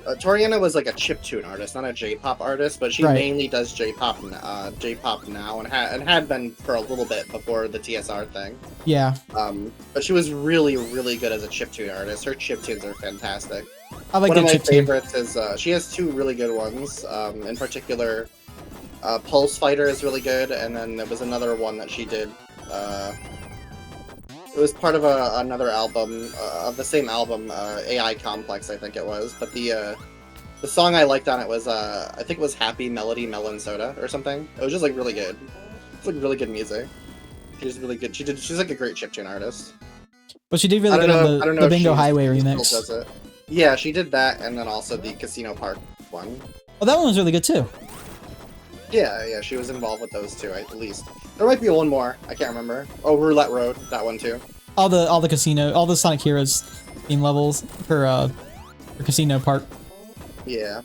Toriana was like a chiptune artist, not a J-pop artist, but she mainly does J-pop now and had been for a little bit before the TSR thing. Yeah. But she was really, really good as a chiptune artist. Her chiptunes are fantastic. I like One of my chiptune. favorites is she has two really good ones. In particular, Pulse Fighter is really good, and then there was another one that she did. It was part of another album, of the same album, AI Complex, I think it was. But the song I liked on it was, I think it was Happy Melody Melon Soda or something. It was just like really good. It's like really good music. She's really good. She's like a great chiptune artist. But she did really good on the Bingo Highway remix. Does it. Yeah, she did that, and then also the Casino Park one. Oh, that one was really good too. Yeah, she was involved with those two at least. There might be one more. I can't remember. Oh, Roulette Road, that one too. All the casino, all the Sonic Heroes theme levels for Casino Park. Yeah.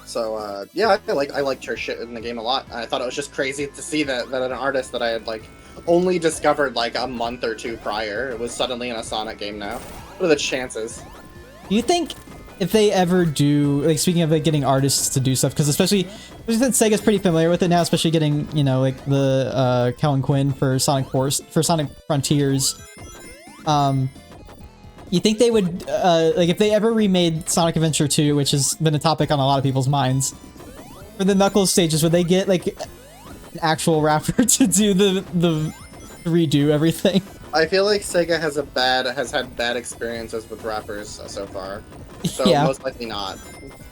So yeah, I liked her shit in the game a lot. I thought it was just crazy to see that an artist that I had like only discovered like a month or two prior was suddenly in a Sonic game now. What are the chances? Do you think if they ever do, like, speaking of like getting artists to do stuff, because especially since Sega's pretty familiar with it now, especially getting, you know, like the Kellen Quinn for Sonic Frontiers, you think they would like if they ever remade Sonic Adventure 2, which has been a topic on a lot of people's minds, for the Knuckles stages, would they get like an actual rapper to do the redo everything? I feel like Sega has had bad experiences with rappers so far. So yeah. Most likely not.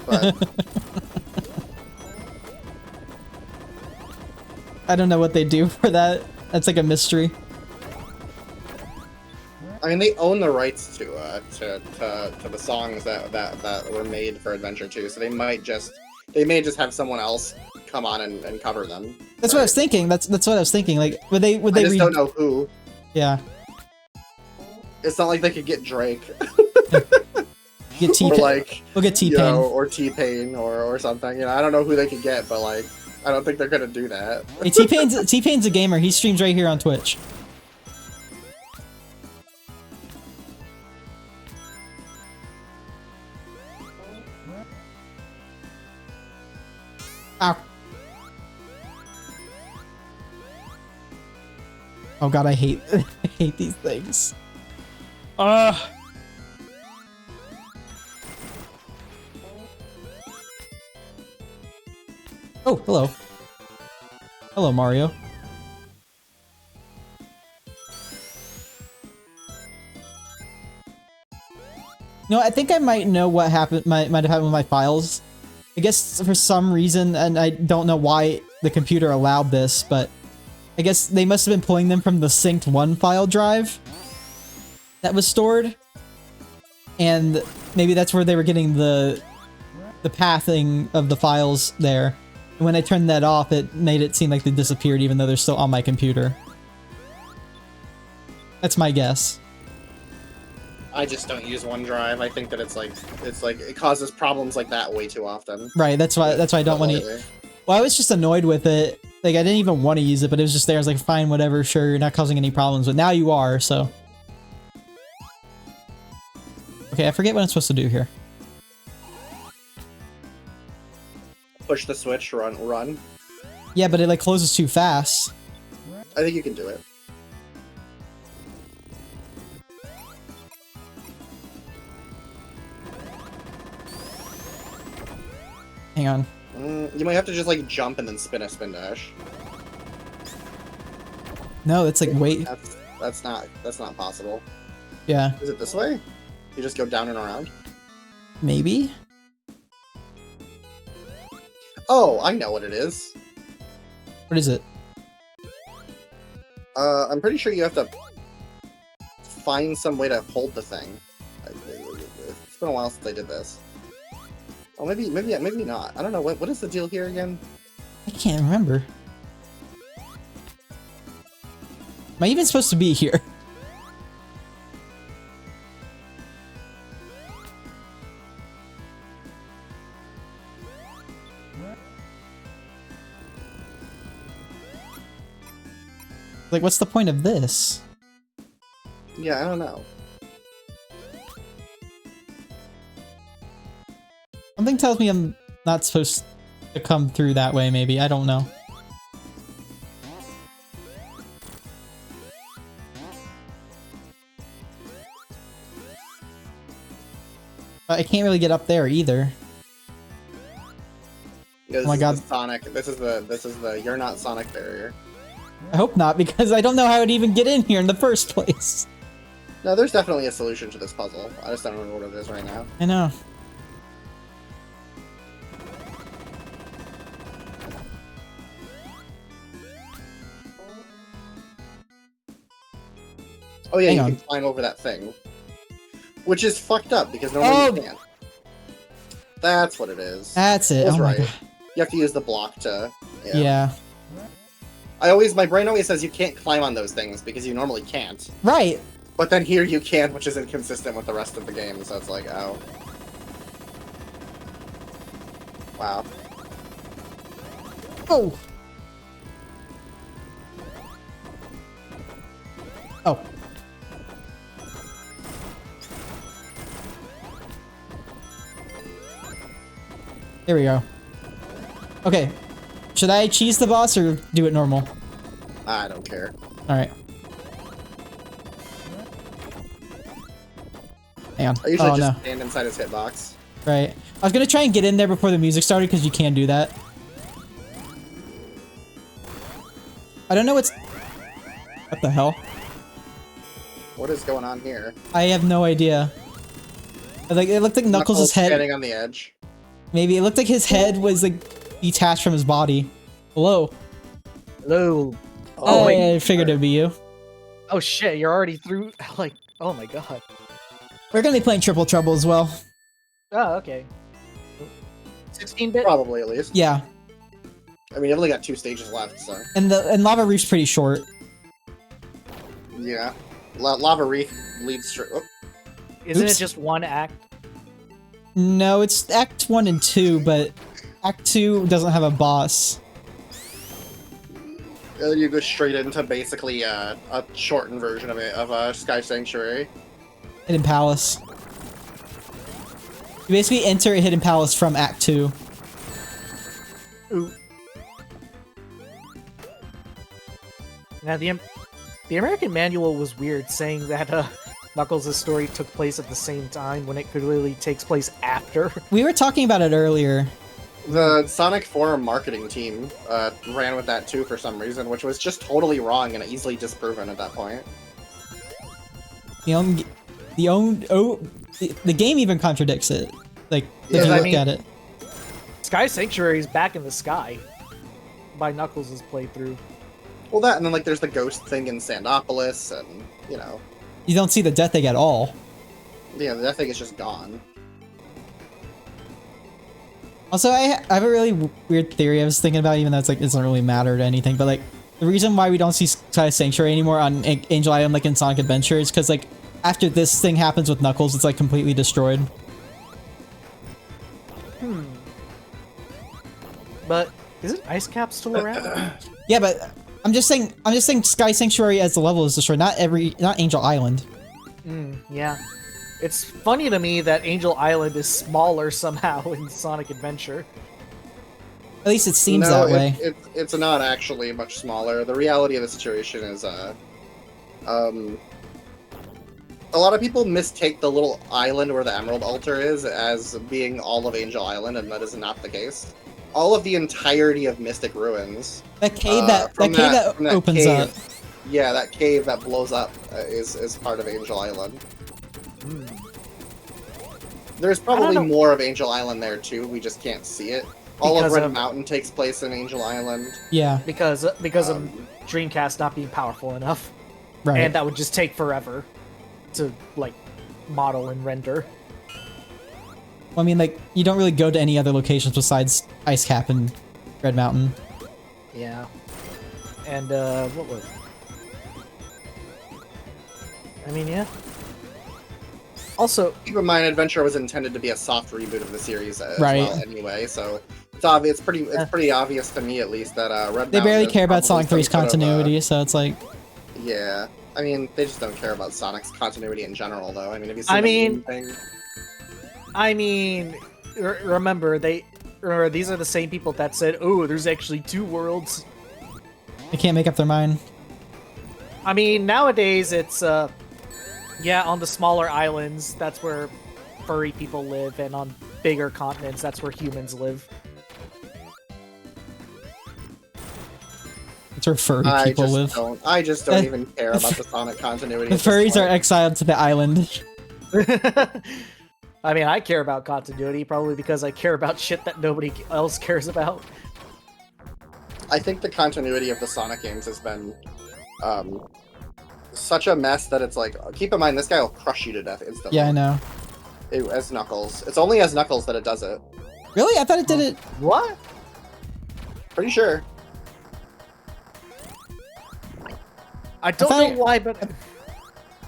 But I don't know what they do for that. That's like a mystery. I mean, they own the rights to the songs that were made for Adventure 2, so they may just have someone else come on and cover them. That's what I was thinking. That's what I was thinking. Like, would they? I just don't know who. Yeah. It's not like they could get Drake. Get T-Pain. Or like, we'll get T-Pain. Or T-Pain or something. You know, I don't know who they could get, but like, I don't think they're gonna do that. Hey, T-Pain's a gamer. He streams right here on Twitch. Ow. Oh god, I hate I hate these things. Oh, hello. Hello, Mario. No, I think I might know what happened. Might have happened with my files. I guess for some reason, and I don't know why the computer allowed this, but I guess they must have been pulling them from the synced 1 file drive that was stored, and maybe that's where they were getting the pathing of the files there. And when I turned that off, it made it seem like they disappeared, even though they're still on my computer. That's my guess. I just don't use OneDrive. I think that it's like it causes problems like that way too often. Right. That's why I don't want to. Well, I was just annoyed with it. Like, I didn't even want to use it, but it was just there. I was like, fine, whatever, sure, you're not causing any problems. But now you are, so. Okay, I forget what I'm supposed to do here. Push the switch, run. Yeah, but it like closes too fast. I think you can do it. Hang on. You might have to just like jump and then spin a spin dash. No, it's like wait. That's not possible. Yeah, Is it this way? You just go down and around? maybe? Oh, I know what it is. What is it? I'm pretty sure you have to find some way to hold the thing. It's been a while since I did this. Oh, maybe not. I don't know. What is the deal here again? I can't remember. Am I even supposed to be here? Like, what's the point of this? Yeah, I don't know. Something tells me I'm not supposed to come through that way, maybe. I don't know. But I can't really get up there either. Yeah, Oh my god. Sonic. This is the you're not Sonic barrier. I hope not, because I don't know how I'd even get in here in the first place. No, there's definitely a solution to this puzzle. I just don't remember what it is right now. I know. Oh yeah, Hang you on. can climb over that thing. Which is fucked up, because normally you can't. That's what it is. That's it. That's Oh my right. god. You have to use the block to... Yeah. My brain always says you can't climb on those things, because you normally can't. Right. But then here you can, which is inconsistent with the rest of the game, so it's like, oh. Wow. Oh. Oh. There we go. Okay. Should I cheese the boss or do it normal? I don't care. Alright. Hang on. I usually Oh, just no. stand inside his hitbox. Right. I was gonna try and get in there before the music started because you can do that. I don't know what's... What the hell? What is going on here? I have no idea. Like, it looked like Knuckles' head... standing on the edge. Maybe. It looked like his head was, like, detached from his body. Hello? Hello. Oh, wait. I figured it'd be you. Oh shit, you're already through, like, oh my god. We're gonna be playing Triple Trouble as well. Oh, okay. 16-bit? Probably, at least. Yeah. I mean, you've only got 2 stages left, so... And Lava Reef's pretty short. Yeah. Lava Reef leads straight... Oh. Isn't Oops. it just one act? No, it's Act 1 and 2, but Act 2 doesn't have a boss. You go straight into basically a shortened version of it, of Sky Sanctuary. Hidden Palace. You basically enter a Hidden Palace from Act 2. Ooh. Now, the American manual was weird, saying that Knuckles' story took place at the same time when it clearly takes place after. We were talking about it earlier. The Sonic 4 marketing team ran with that too for some reason, which was just totally wrong and easily disproven at that point. The game even contradicts it. Like, Yeah, if you I look mean- at it. Sky Sanctuary is back in the sky by Knuckles' playthrough. Well, that, and then, like, there's the ghost thing in Sandopolis, and, you know... You don't see the Death Egg at all. Yeah, that thing is just gone. Also, I have a really weird theory I was thinking about, even though it's like, it doesn't really matter to anything, but like, the reason why we don't see Sky Sanctuary anymore on Angel Island like in Sonic Adventure is because like, after this thing happens with Knuckles, it's like completely destroyed. But isn't Ice Cap still around? Yeah, but I'm just saying Sky Sanctuary as the level is destroyed, not Angel Island. Yeah. It's funny to me that Angel Island is smaller somehow in Sonic Adventure. At least it seems No, that way. It's not actually much smaller. The reality of the situation is, a lot of people mistake the little island where the Emerald Altar is as being all of Angel Island, and that is not the case. All of the entirety of Mystic Ruins. That cave from that opens cave, up. Yeah, that cave that blows up is part of Angel Island. Hmm. There's don't probably know. more of Angel Island there too. We just can't see it. All Because of Red of- Mountain takes place in Angel Island. Yeah, Because of Um, Dreamcast not being powerful enough, right. and that would just take forever to like model and render. Well, I mean, like, you don't really go to any other locations besides Ice Cap and Red Mountain. Yeah. And what was? I mean, yeah. Also, Keep in mind, Adventure was intended to be a soft reboot of the series as Right. well, anyway. So it's obvious. It's pretty obvious to me, at least, that Red They Mountain barely is care about probably Sonic 3's some sort of, continuity, so it's like, yeah, I mean, they just don't care about Sonic's continuity in general, though. I mean, have you seen I the mean- meme thing? remember these are the same people that said, "Oh, there's actually 2 worlds." they can't make up their mind. I mean, nowadays it's yeah, on the smaller islands, that's where furry people live, and on bigger continents, that's where humans live. It's where furry people live. I just don't Uh, even care about the Sonic continuity. The at this furries are point. exiled to the island. I mean, I care about continuity probably because I care about shit that nobody else cares about. I think the continuity of the Sonic games has been such a mess that it's like, keep in mind, this guy will crush you to death instantly. Yeah, I know. As Knuckles. It's only as Knuckles that it does it. Really? I thought it did it. What? Pretty sure. I don't thought know it- why, but I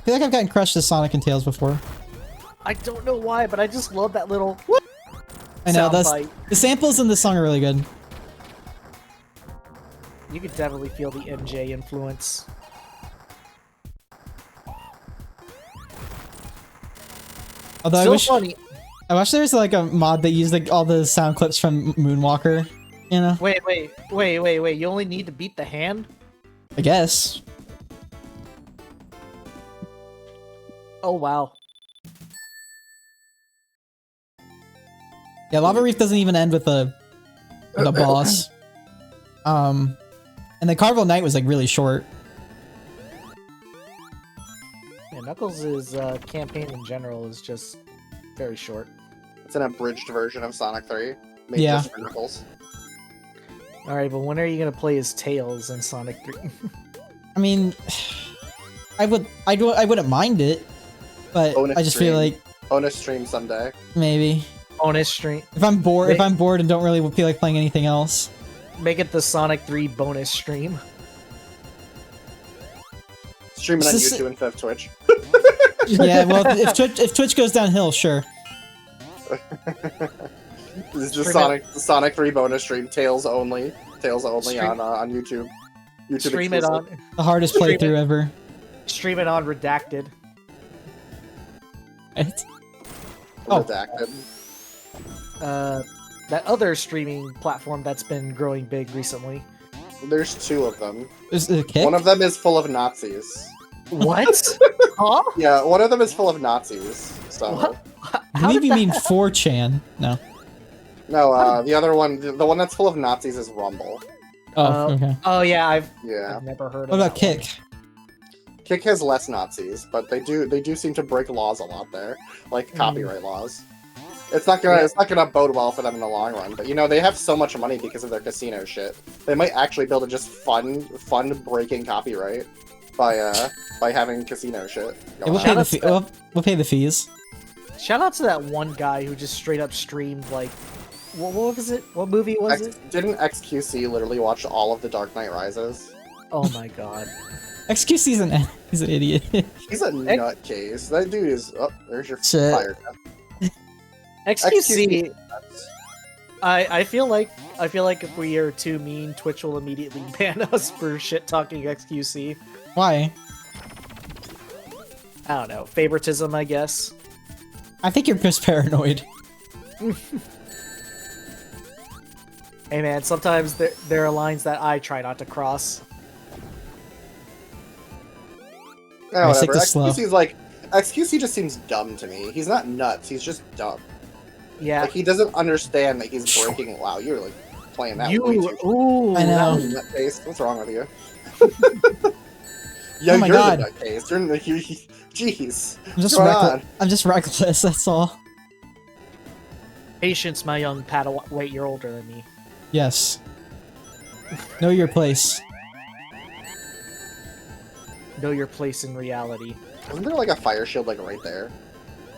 feel like I've gotten crushed as Sonic and Tails before. I don't know why, but I just love that little I know, soundbite. the samples in this song are really good. You could definitely feel the MJ influence. Although Still I wish funny. there's like a mod that used like all the sound clips from Moonwalker, you know? Wait. You only need to beat the hand? I guess. Oh, wow. Yeah, Lava Reef doesn't even end with a boss. And the Carnival Night was like really short. Yeah, Knuckles' campaign in general is just very short. It's an abridged version of Sonic 3. Made Yeah. just for Knuckles. Alright, but when are you gonna play as Tails in Sonic 3? I mean, I wouldn't mind it, but Bonus I just feel stream. like Bonus stream someday. maybe Bonus stream. if I'm bored and don't really feel like playing anything else. Make it the Sonic 3 bonus stream. Stream it on Is this- YouTube instead of Twitch. Yeah, well, if Twitch goes downhill, sure. This is just Stream the Sonic 3 bonus stream. Tails only. Stream- on YouTube. YouTube Stream it exclusive. on The hardest Stream it. playthrough ever. stream it on Redacted. Right? Oh. Redacted. That other streaming platform that's been growing big recently. There's 2 of them. There's a kick. One of them is full of Nazis. What? Huh? Yeah, one of them is full of Nazis. So What? I How believe did you that mean happen? 4chan. No. no, the other one, the one that's full of Nazis is Rumble. Oh, okay. Oh yeah, I've Yeah, never heard of What about that one. kick? Kick has less Nazis, but they do seem to break laws a lot there, like copyright laws. It's not gonna bode well for them in the long run. But you know, they have so much money because of their casino shit. They might actually be able to just fund breaking copyright by having casino shit. Yeah, we'll, going pay on. the Shout out we'll pay the fees. Shout out to that one guy who just straight up streamed like, what was it? What movie was it? Didn't XQC literally watch all of the Dark Knight Rises? Oh my god. XQC's he's an idiot. He's a nutcase. That dude is. Oh, there's your Shit. fire. XQC. I feel like if we are too mean, Twitch will immediately ban us for shit talking XQC. Why? I don't know, favoritism, I guess. I think you're just paranoid. Hey man, sometimes there are lines that I try not to cross. No, Alright, stick whatever. to slow. XQC's like XQC just seems dumb to me. He's not nuts. He's just dumb. Yeah. Like he doesn't understand that he's breaking. Wow, you're like playing that You way too. ooh, I know. that was- Nutcase. What's wrong with you? Yeah, Oh my you're God. the nutcase. Jeez. I'm just Come reckless. on. I'm just reckless. That's all. Patience, my young Padawan. Wait, you're older than me. Yes. Know your place. Know your place in reality. Isn't there like a fire shield like right there?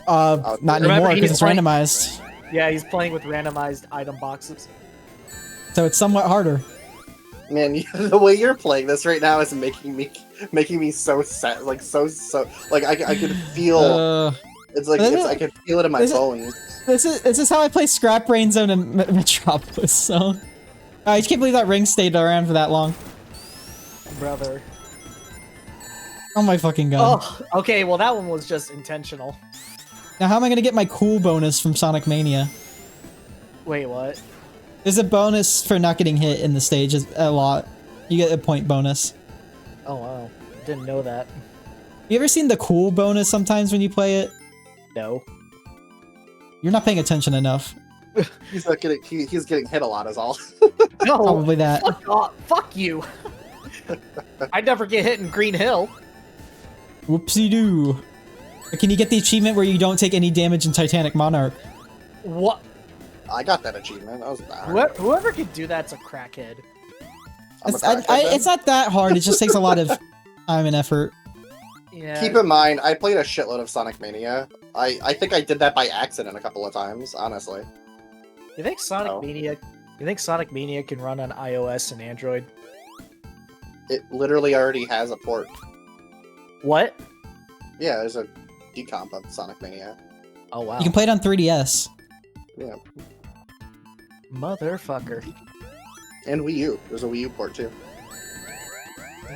Not Remember, anymore because he's it's playing- randomized. Yeah, he's playing with randomized item boxes. So it's somewhat harder. Man, the way you're playing this right now is making me so sad. Like so like I could feel I could feel it in my bones. This is how I play Scrap Brain Zone and Metropolis. So I just can't believe that ring stayed around for that long. Brother. Oh my fucking god. Oh, okay, well that one was just intentional. Now how am I gonna get my cool bonus from Sonic Mania? Wait, what? There's a bonus for not getting hit in the stage a lot. You get a point bonus. Oh wow, didn't know that. You ever seen the cool bonus sometimes when you play it? No. You're not paying attention enough. He's not getting he's getting hit a lot is all. No. Probably that. Fuck you. I'd never get hit in Green Hill. Whoopsie doo. Can you get the achievement where you don't take any damage in Titanic Monarch? What? I got that achievement. That was bad. Whoever could do that's a crackhead. It's not that hard. It just takes a lot of time and effort. Yeah. Keep in mind, I played a shitload of Sonic Mania. I think I did that by accident a couple of times, honestly. You think Sonic Mania? You think Sonic Mania can run on iOS and Android? It literally already has a port. What? Yeah, there's a decomp of Sonic Mania. Oh wow. You can play it on 3DS. Yeah. Motherfucker. And Wii U. There's a Wii U port too.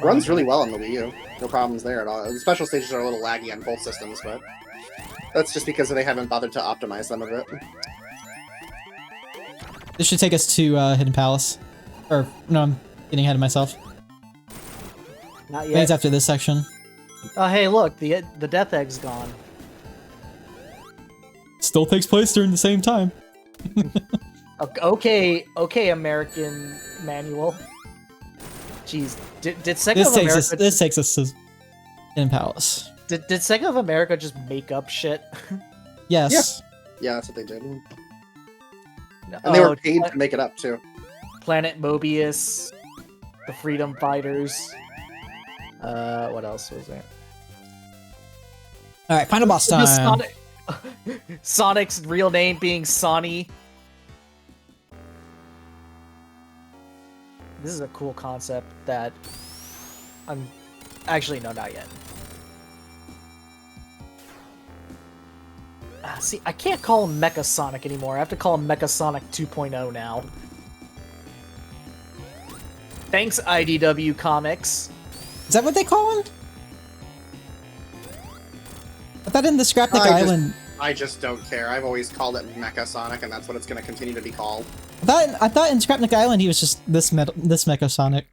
Runs really well on the Wii U. No problems there at all. The special stages are a little laggy on both systems, but that's just because they haven't bothered to optimize them a bit. This should take us to Hidden Palace. Or, no, I'm getting ahead of myself. Not I think yet. it's after this section. Oh hey, look, the Death Egg's gone. Still takes place during the same time. Okay, American manual. Jeez, did Sega of America? This takes us to Hidden Palace. Did Sega of America just make up shit? Yes. Yeah, that's what they did. And they were paid to make it up too. Planet Mobius, the Freedom Fighters. What else was there? All right, final boss time. Sonic's real name being Sonny. This is a cool concept that I'm actually no, not yet. See, I can't call him Mecha Sonic anymore. I have to call him Mecha Sonic 2.0 now. Thanks, IDW Comics. Is that what they call him? I thought in the Scrapnik Island. I just don't care. I've always called it Mecha Sonic, and that's what it's going to continue to be called. I thought in Scrapnik Island he was just this Mecha Sonic.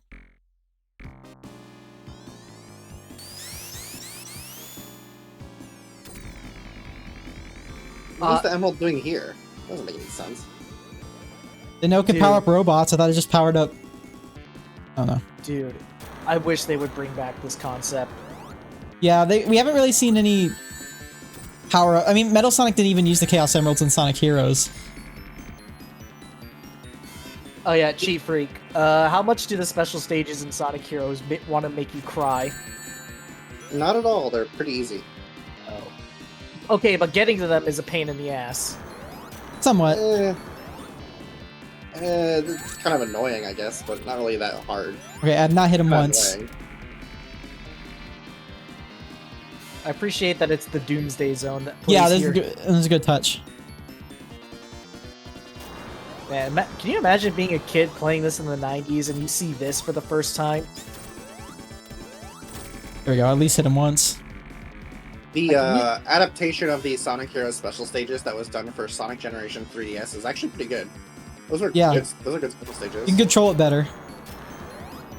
What's the Emerald doing here? Doesn't make any sense. They know it can power up robots. I thought it just powered up. I don't know. Dude, I wish they would bring back this concept. Yeah, we haven't really seen any power up. I mean, Metal Sonic didn't even use the Chaos Emeralds in Sonic Heroes. Oh yeah, Cheat Freak. How much do the special stages in Sonic Heroes want to make you cry? Not at all. They're pretty easy. Oh. Okay, but getting to them is a pain in the ass. Somewhat. It's kind of annoying, I guess, but not really that hard. Okay, I've not hit him Kinda once. annoying. I appreciate that it's the Doomsday Zone that plays Yeah, here. this is a good touch. Man, can you imagine being a kid playing this in the 90s and you see this for the first time? There we go. At least hit him once. The adaptation of the Sonic Heroes special stages that was done for Sonic Generation 3DS is actually pretty good. Those are good special stages. You can control it better.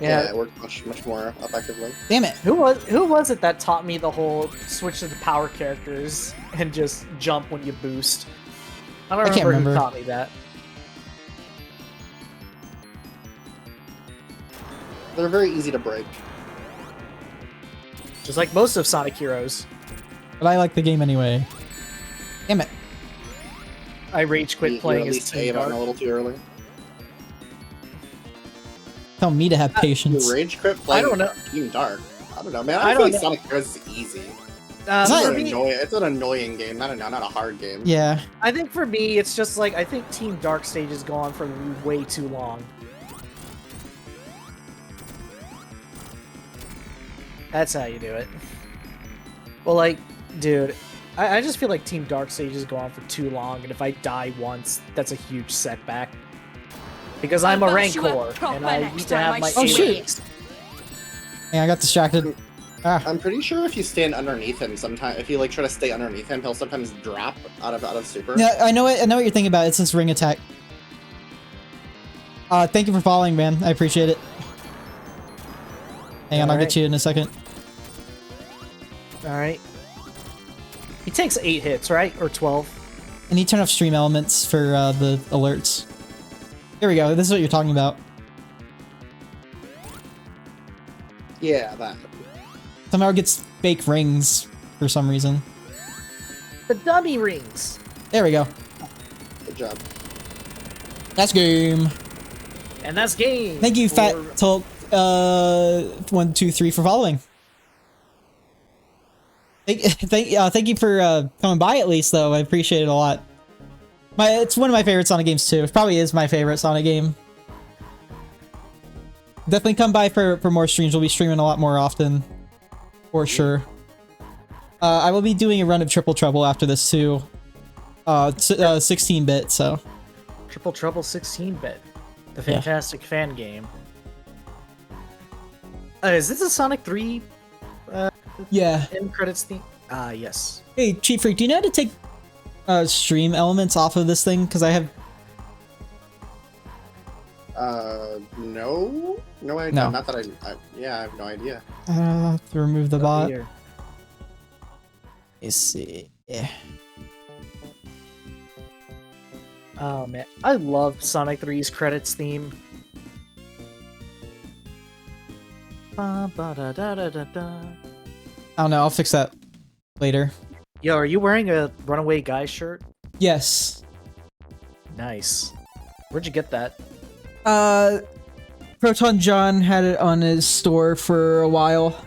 Yeah, it worked much more effectively. Damn it. Who was it that taught me the whole switch to the power characters and just jump when you boost? I don't can't remember. who taught me that. They're very easy to break. Just like most of Sonic Heroes. But I like the game anyway. Damn it. I rage quit You playing as released A Team button Dark. a little too early. Tell me to have You patience. rage quit playing I don't know. Team Dark. I don't know, man. I I feel don't like know. Sonic Heroes is easy. It's not- It's an annoying game, not a hard game. Yeah. I think for me, it's just like, I think Team Dark stages go on for way too long. That's how you do it. Well, like, dude, I just feel like Team Dark stages go on for too long, and if I die once, that's a huge setback. Because I'm a I'll bash you Rancor, up proper and I next need to time have I my see Oh, you. shoot. Yeah, I got distracted. Ah. I'm pretty sure if you stand underneath him, sometimes if you like try to stay underneath him, he'll sometimes drop out of super. Yeah, I know what you're thinking about. It's this ring attack. Thank you for following, man. I appreciate it. Hang on, I'll get you in a second. Alright. He takes 8 hits, right? Or 12? I need to turn off stream elements for the alerts. Here we go. This is what you're talking about. Yeah, that. Somehow it gets fake rings for some reason. The dummy rings! There we go. Good job. That's game. And that's game! Thank you, Fat for- Talk 123 for following. Thank you for coming by at least though. I appreciate it a lot. It's one of my favorite Sonic games too. It probably is my favorite Sonic game. Definitely come by for more streams. We'll be streaming a lot more often, for sure. I will be doing a run of Triple Trouble after this too. 16-bit, so. Triple Trouble 16-bit. The fantastic fan game. Is this a Sonic 3 Yeah. end credits theme? Ah, yes. Hey, Cheat Freak, do you know how to take stream elements off of this thing? Because I have. No idea. No. Not that yeah, I have no idea. To remove the bot. Here. Let's see. Yeah. Oh man, I love Sonic 3's credits theme. Ba-ba-da-da-da-da-da. I don't know. I'll fix that later. Yo, are you wearing a Runaway Guy shirt? Yes. Nice. Where'd you get that? Proton John had it on his store for a while.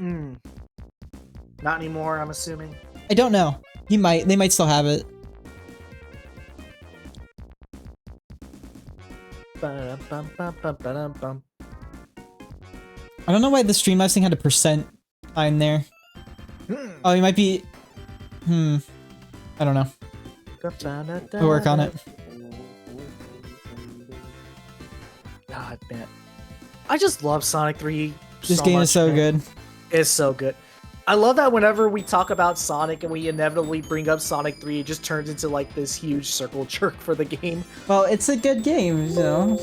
Not anymore, I'm assuming. I don't know. They might still have it. Ba-dum-bum-bum-bum-bum-bum. I don't know why the Streamlabs thing had a percent sign there. Oh, it might be. I don't know. We'll work on it. God, man. I just love Sonic 3 This game is so good. It's so good. I love that whenever we talk about Sonic and we inevitably bring up Sonic 3, it just turns into like this huge circle jerk for the game. Well, it's a good game, you know.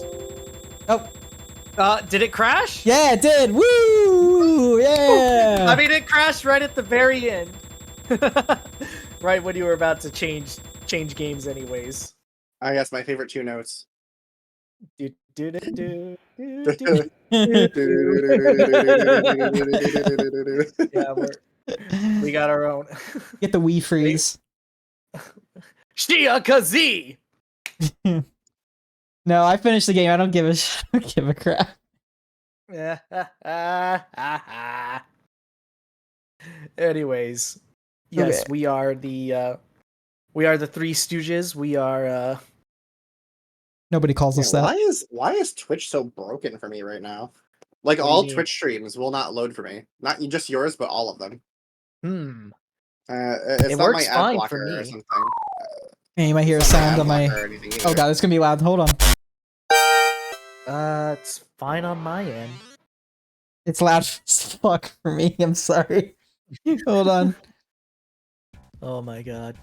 Oh, Did it crash? yeah, it did. Woo! Yeah. I mean, it crashed right at the very end. Right when you were about to change games anyways. I guess my favorite 2 notes. Do, do, do, do, do, do. Yeah, we got our own. Get the Wii freeze. Shia Kazi! No, I finished the game. I don't give a give a crap. Anyways, yes, Okay. we are the Three Stooges. We are Nobody calls us that. Why is Twitch so broken for me right now? Like What do you all mean? Twitch streams will not load for me. Not just yours, but all of them. It's It not works my ad fine blocker for or me. something. Hey, you might hear a It's not my sound ad on my. blocker or anything Oh either. god, it's gonna be loud. Hold on. It's fine on my end. It's loud as fuck for me. I'm sorry. Hold on. Oh my god.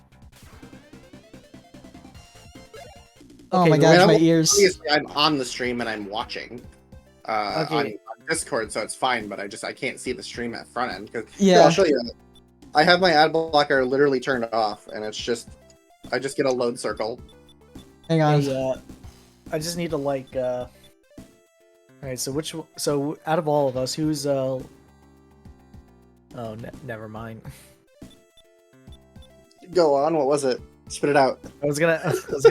Oh Okay, my well, gosh, my well, ears. Obviously, I'm on the stream and I'm watching Okay. on Discord, so it's fine. But I can't see the stream at front end. Here, Yeah. I'll show you. I have my ad blocker literally turned off, and it's just I just get a load circle. Hang on. Hey, I just need to like. All right, so out of all of us, who's Oh, never mind. Go on. What was it? Spit it out. I was gonna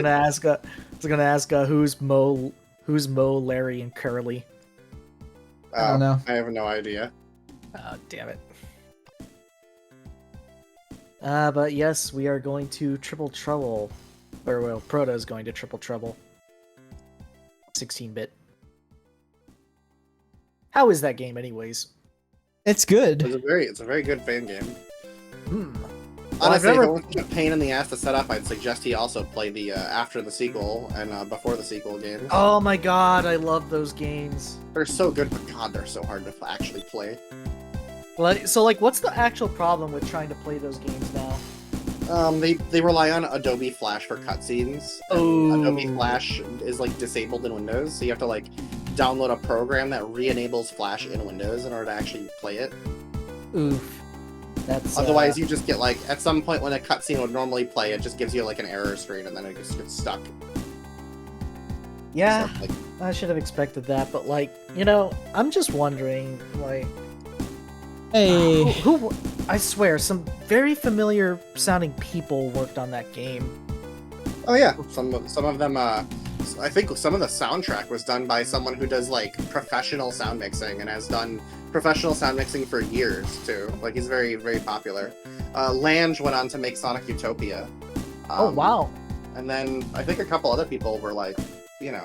ask. Who's Mo, Larry, and Curly? I don't know. I have no idea. Oh, damn it. But yes, we are going to Triple Trouble. Or, well, Proto is going to Triple Trouble. 16-bit. How is that game, anyways? It's good. It's a very good fan game. Hmm. Honestly, I've if it wasn't a pain in the ass to set up, I'd suggest he also play the after the sequel and before the sequel games. Oh my god, I love those games. They're so good, but god, they're so hard to actually play. So, like, what's the actual problem with trying to play those games now? They rely on Adobe Flash for cutscenes. Oh. Adobe Flash is like disabled in Windows, so you have to like download a program that re-enables Flash in Windows in order to actually play it. Oof. That's Otherwise, you just get like at some point when a cutscene would normally play, it just gives you like an error screen, and then it just gets stuck. yeah, So, like, I should have expected that, but like, I'm just wondering, like, Hey. who I swear, some very familiar sounding people worked on that game. oh yeah, some of them. I think some of the soundtrack was done by someone who does like professional sound mixing and has done professional sound mixing for years too. Like he's very, very popular. Lange went on to make Sonic Utopia. Oh wow. And then I think a couple other people were like, a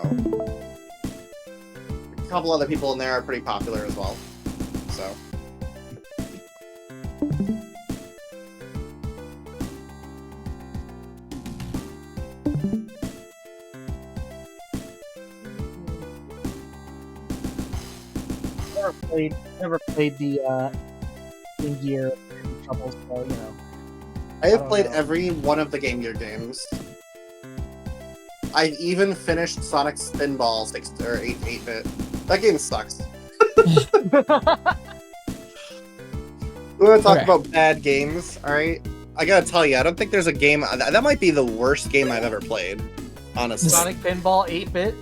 couple other people in there are pretty popular as well. So. Never played the Game Gear Trouble, so I have don't played know. every one of the Game Gear games. I even finished Sonic Spinball 8-bit. That game sucks. We want to talk Okay. about bad games, alright? I gotta tell you, I don't think there's a game... That might be the worst game I've ever played, honestly. Sonic Pinball 8-bit.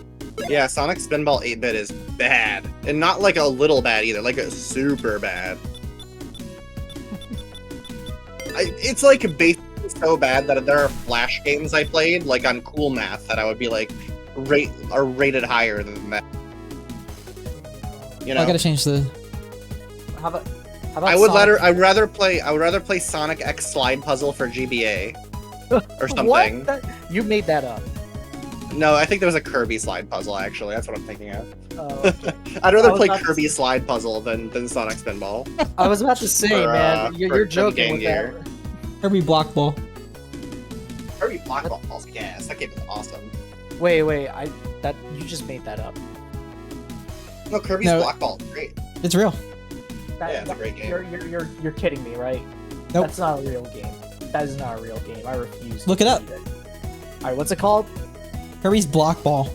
Yeah, Sonic Spinball 8-bit is bad. And not like a little bad either, like a super bad. It's like basically so bad that there are Flash games I played, like on Cool Math, that I would be like, are rated higher than that. You know? I gotta change the. How about I would Sonic- rather play Sonic X Slide Puzzle for GBA or something. What? You made that up. No, I think there was a Kirby Slide Puzzle actually. That's what I'm thinking of. Oh, okay. I'd rather I was play about to Kirby Slide Puzzle than Sonic Spinball. I was about to say, For, man, you're for joking Game with Gear. that. Kirby Block Ball. Kirby Block Ball's gas. That game is awesome. Wait, you just made that up. No, Kirby's No. Block Ball is great. It's real. Yeah, it's a great game. You're kidding me, right? Nope. That's not a real game. That is not a real game. I refuse. Look it up. All right, what's it called? Kirby's Block Ball.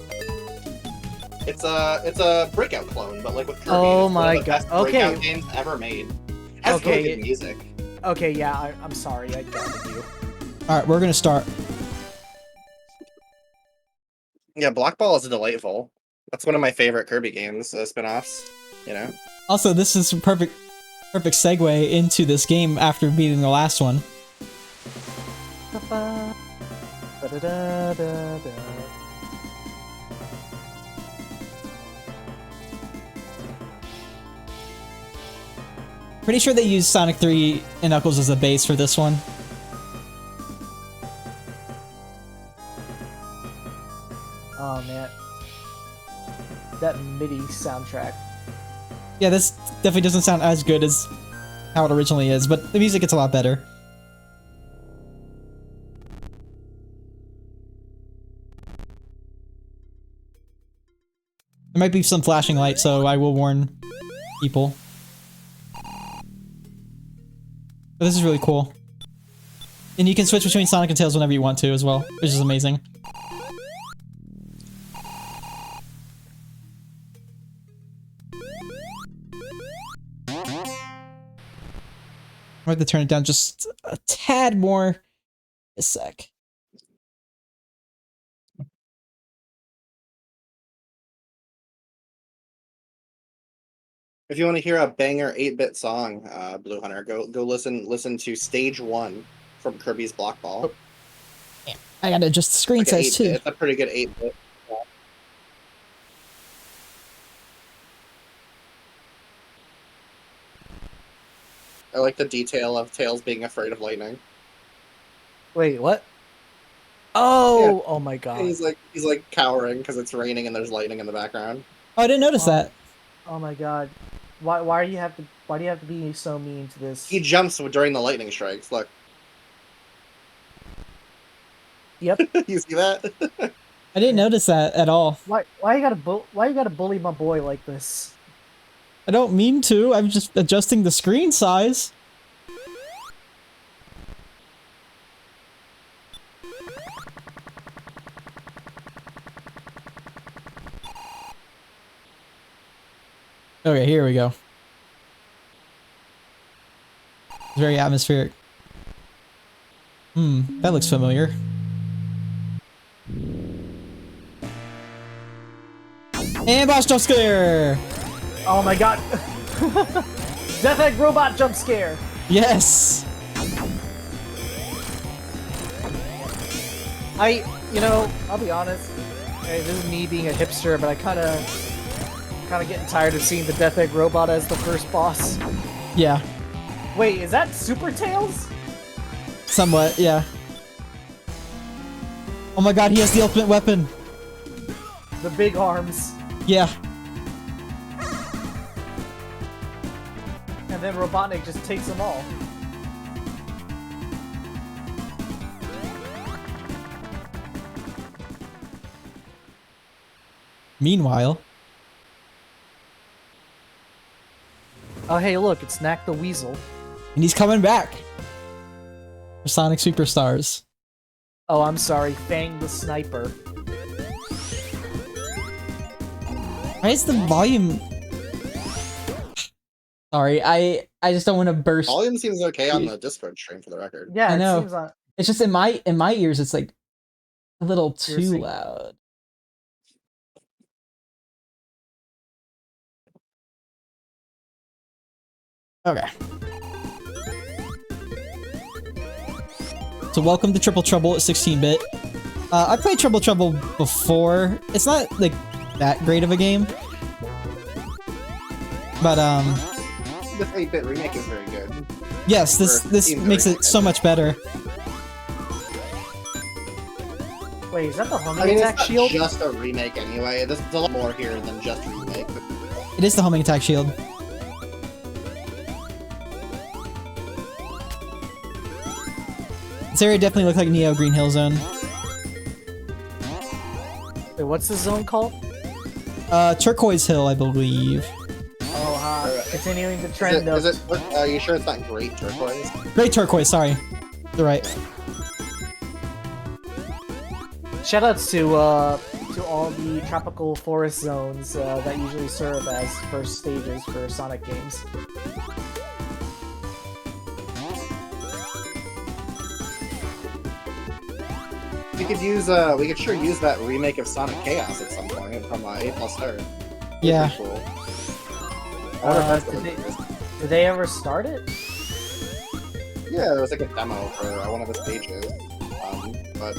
It's a Breakout clone, but like with Kirby. Oh It's one my of the best God. Okay. Breakout games ever made. It has Okay. really good music. Okay, yeah, I'm sorry, I doubted you. All right, we're gonna start. Yeah, Block Ball is delightful. That's one of my favorite Kirby games, spin-offs. You know. Also, this is a perfect segue into this game after beating the last one. Ba-da-da-da-da. Pretty sure they used Sonic 3 and Knuckles as a base for this one. Oh man, that MIDI soundtrack. Yeah, this definitely doesn't sound as good as how it originally is, but the music gets a lot better. There might be some flashing light, so I will warn people. But this is really cool. And you can switch between Sonic and Tails whenever you want to as well, which is amazing. I have to turn it down just a tad more. A sec. If you want to hear a banger 8-bit song, Blue Hunter, go listen to Stage 1 from Kirby's Block Ball. Oh. I gotta adjust the screen size too. It's a pretty good 8-bit. I like the detail of Tails being afraid of lightning. Wait, what? Oh, Yeah. oh my god. He's like cowering because it's raining and there's lightning in the background. Oh, I didn't notice that. Oh my god. Why do you have to be so mean to this? He jumps during the lightning strikes. Look. Yep. You see that? I didn't notice that at all. Why you gotta bully my boy like this? I don't mean to. I'm just adjusting the screen size. Okay, here we go. It's very atmospheric. That looks familiar. And boss jump scare! Oh my god. Death Egg Robot jump scare! Yes! I'll be honest. This is me being a hipster, but I kinda getting tired of seeing the Death Egg Robot as the first boss. Yeah. Wait, is that Super Tails? Somewhat, yeah. Oh my god, he has the ultimate weapon! The big arms. Yeah. And then Robotnik just takes them all. Meanwhile... Oh hey, look, it's Knack the Weasel. And he's coming back! For Sonic Superstars. Oh, I'm sorry, Fang the Sniper. Why is the volume... Sorry, I just don't want to burst. Volume seems okay on the Discord stream, for the record. Yeah, I know. It seems like... It's just in my ears, it's like a little too Piercing. loud. Okay. So welcome to Triple Trouble at 16-bit. I played Triple Trouble before. It's not like that great of a game. But This 8-bit remake is very good. yes, this makes it so much better. Wait, is that the homing I mean, attack it's not shield? just a remake anyway. There's a lot more here than just a remake. It is the homing attack shield. This area definitely looked like Neo Green Hill Zone. Wait, what's this zone called? Turquoise Hill, I believe. Oh, continuing the trend of... Are you sure it's not Great Turquoise? Great Turquoise, sorry. You're right. Shoutouts to all the tropical forest zones that usually serve as first stages for Sonic games. We could sure use that remake of Sonic Chaos at some point from A Plus Earth. Yeah. Cool. I wonder if that's the Did they ever start it? Yeah, there was like a demo for one of the stages, but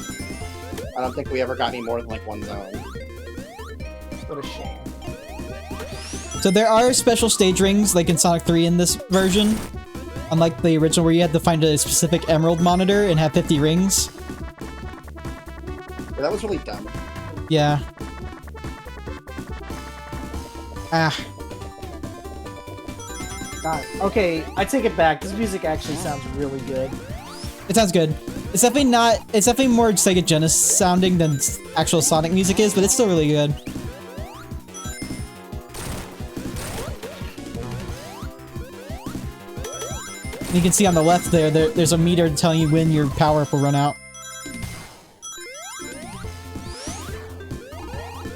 I don't think we ever got any more than like one zone. What a shame. So there are special stage rings, like in Sonic 3 in this version. Unlike the original where you had to find a specific emerald monitor and have 50 rings. Yeah, that was really dumb. Yeah. Ah. God. Okay, I take it back. This music actually sounds really good. It sounds good. It's definitely more Sega Genesis sounding than actual Sonic music is, but it's still really good. You can see on the left there's a meter telling you when your power-up will run out.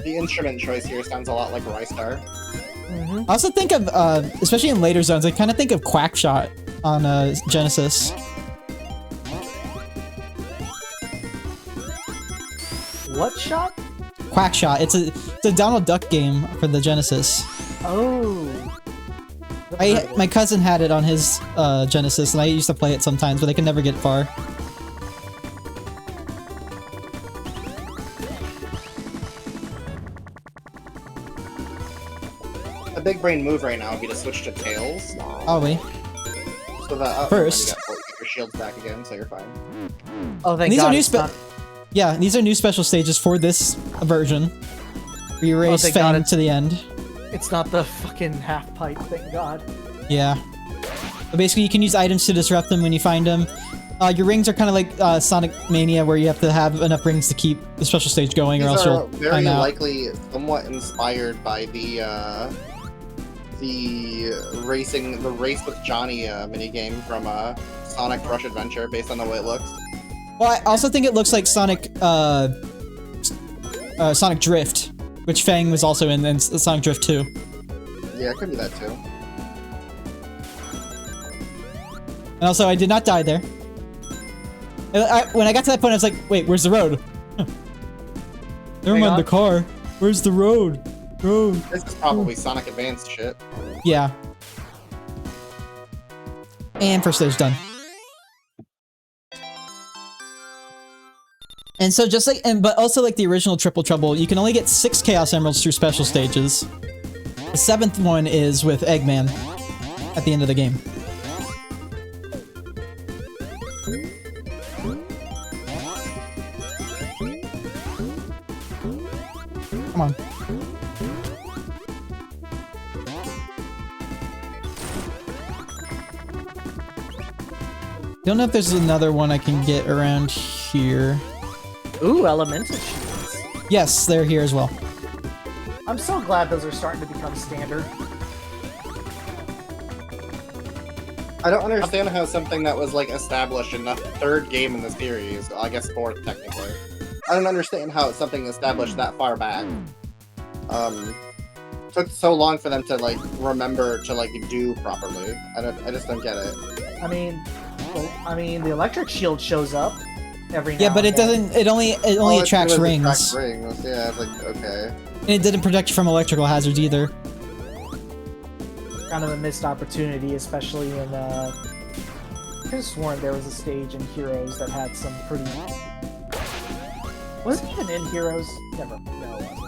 The instrument choice here sounds a lot like Rystar. I also think of, especially in later zones, I kind of think of Quackshot on Genesis. What shot? Quackshot. It's a Donald Duck game for the Genesis. Oh. My cousin had it on his Genesis, and I used to play it sometimes, but I could never get far. A big brain move right now would be to switch to Tails. Probably. So that First. you get your shields back again, so you're fine. Oh, thank These God. are new it's not- Yeah, these are new special stages for this version. Where you race thank God Fang it's- to the end. It's not the fucking half pipe, thank God. Yeah. But basically, you can use items to disrupt them when you find them. Your rings are kind of like Sonic Mania, where you have to have enough rings to keep the special stage going, or These else are you'll very time out. likely somewhat inspired by the race with Johnny minigame from Sonic Rush Adventure, based on the way it looks. Well, I also think it looks like Sonic Sonic Drift, which Fang was also in, and Sonic Drift 2. Yeah, it could be that too. And also, I did not die there. When I got to that point, I was like, wait, where's the road? Huh. Never Hang mind on. the car. Where's the road? Road. This is probably Sonic Advance shit. Yeah. And first stage done. And so just like, but also like the original Triple Trouble, you can only get 6 Chaos Emeralds through special stages. The 7th one is with Eggman at the end of the game. Come on. Don't know if there's another one I can get around here. Ooh, elemental shields. Yes, they're here as well. I'm so glad those are starting to become standard. I don't understand how something that was like established in the 3rd game in the series, I guess 4th technically. I don't understand how it's something established that far back. Took so long for them to like remember to like do properly. I just don't get it. I mean, the electric shield shows up every now Yeah, but and it then. doesn't. It only All it attracts did was rings, attract rings. Yeah, it's like okay. and it didn't protect you from electrical hazards either. Kind of a missed opportunity, especially in I could have sworn there was a stage in Heroes that had some pretty. Was it even in Heroes? Never. No, it wasn't.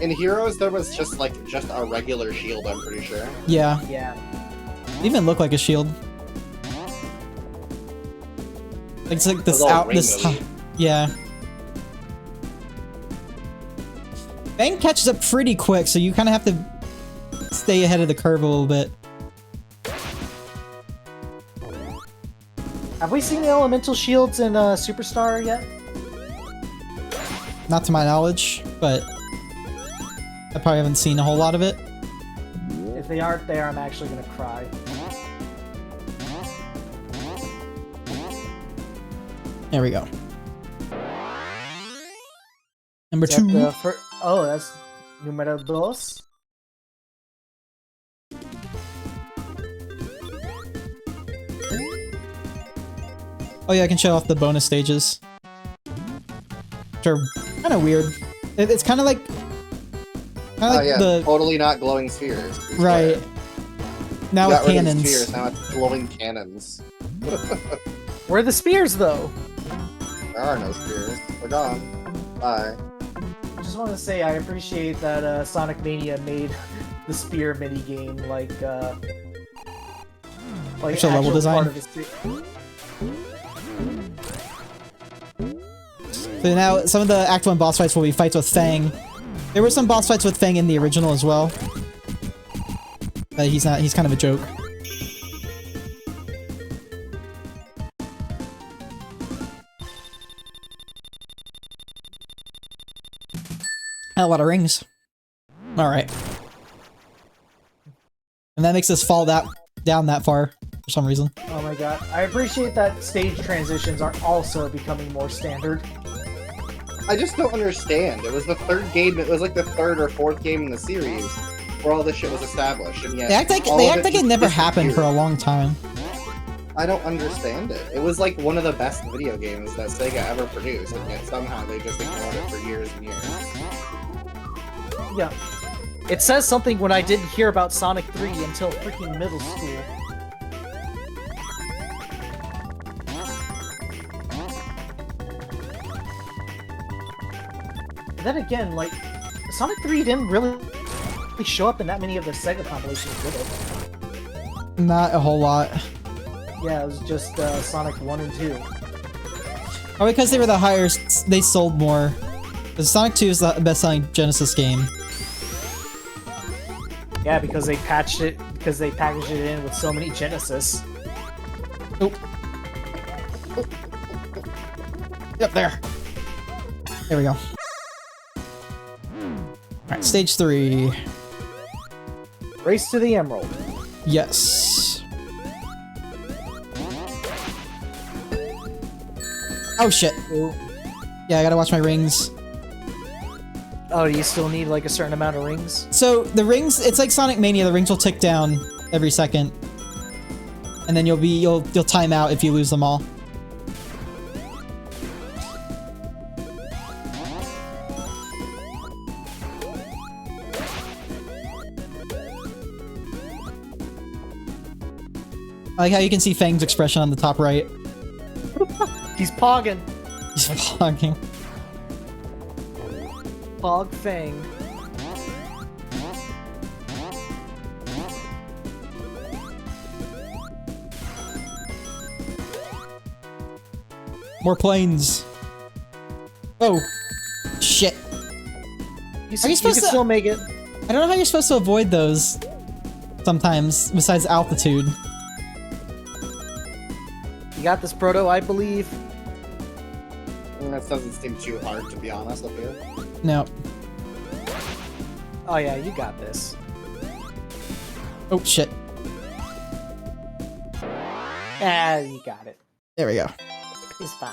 In Heroes, there was just a regular shield. I'm pretty sure. Yeah, Yeah. it even looked like a shield. Like, it's like this It was all out this. rainbowy. Yeah. Fang catches up pretty quick, so you kind of have to stay ahead of the curve a little bit. Have we seen the elemental shields in Superstar yet? Not to my knowledge, but I probably haven't seen a whole lot of it. If they aren't there, I'm actually gonna cry. There we go. Number Is that 2. the oh, that's numero dos. Oh yeah, I can show off the bonus stages. Which are kind of weird. It's kind of like... Oh yeah, the... totally not glowing spheres. I Right. swear. Now Got with rid of the cannons. spheres, now it's glowing cannons. Where are the spears, though? There are no spheres. They're gone. Bye. I just want to say I appreciate that Sonic Mania made the spear minigame like Actual level design. part of the So now some of the Act 1 boss fights will be fights with Fang. There were some boss fights with Fang in the original as well. But he's kind of a joke. A lot of rings. Alright. And that makes us fall down that far for some reason. Oh my god. I appreciate that stage transitions are also becoming more standard. I just don't understand. It was the 3rd game. It was like the 3rd or 4th game in the series where all this shit was established, and yet They act like it never happened for a long time. I don't understand it. It was like one of the best video games that Sega ever produced, and yet somehow they just ignored it for years and years. Yeah. It says something when I didn't hear about Sonic 3 until freaking middle school. And then again, like, Sonic 3 didn't really show up in that many of the Sega compilations, did it? Not a whole lot. Yeah, it was just Sonic 1 and 2. Oh, because they were the highest, they sold more. Because Sonic 2 is the best-selling Genesis game. Yeah, because they packaged it in with so many Genesis. Oh. Yep, there. There we go. Alright, stage 3. Race to the Emerald. Yes. Oh shit. Ooh. Yeah, I gotta watch my rings. Oh, do you still need like a certain amount of rings? So the rings, it's like Sonic Mania. The rings will tick down every second, and then you'll time out if you lose them all. I like how you can see Fang's expression on the top right. He's pogging. He's vlogging. Pog Fang. More planes. Oh, shit. You Are you supposed can to- still make it. I don't know how you're supposed to avoid those sometimes, besides altitude. You got this, Proto, I believe. That doesn't seem too hard, to be honest with you. No. Oh yeah, you got this. Oh, shit. Ah, you got it. There we go. It's fine.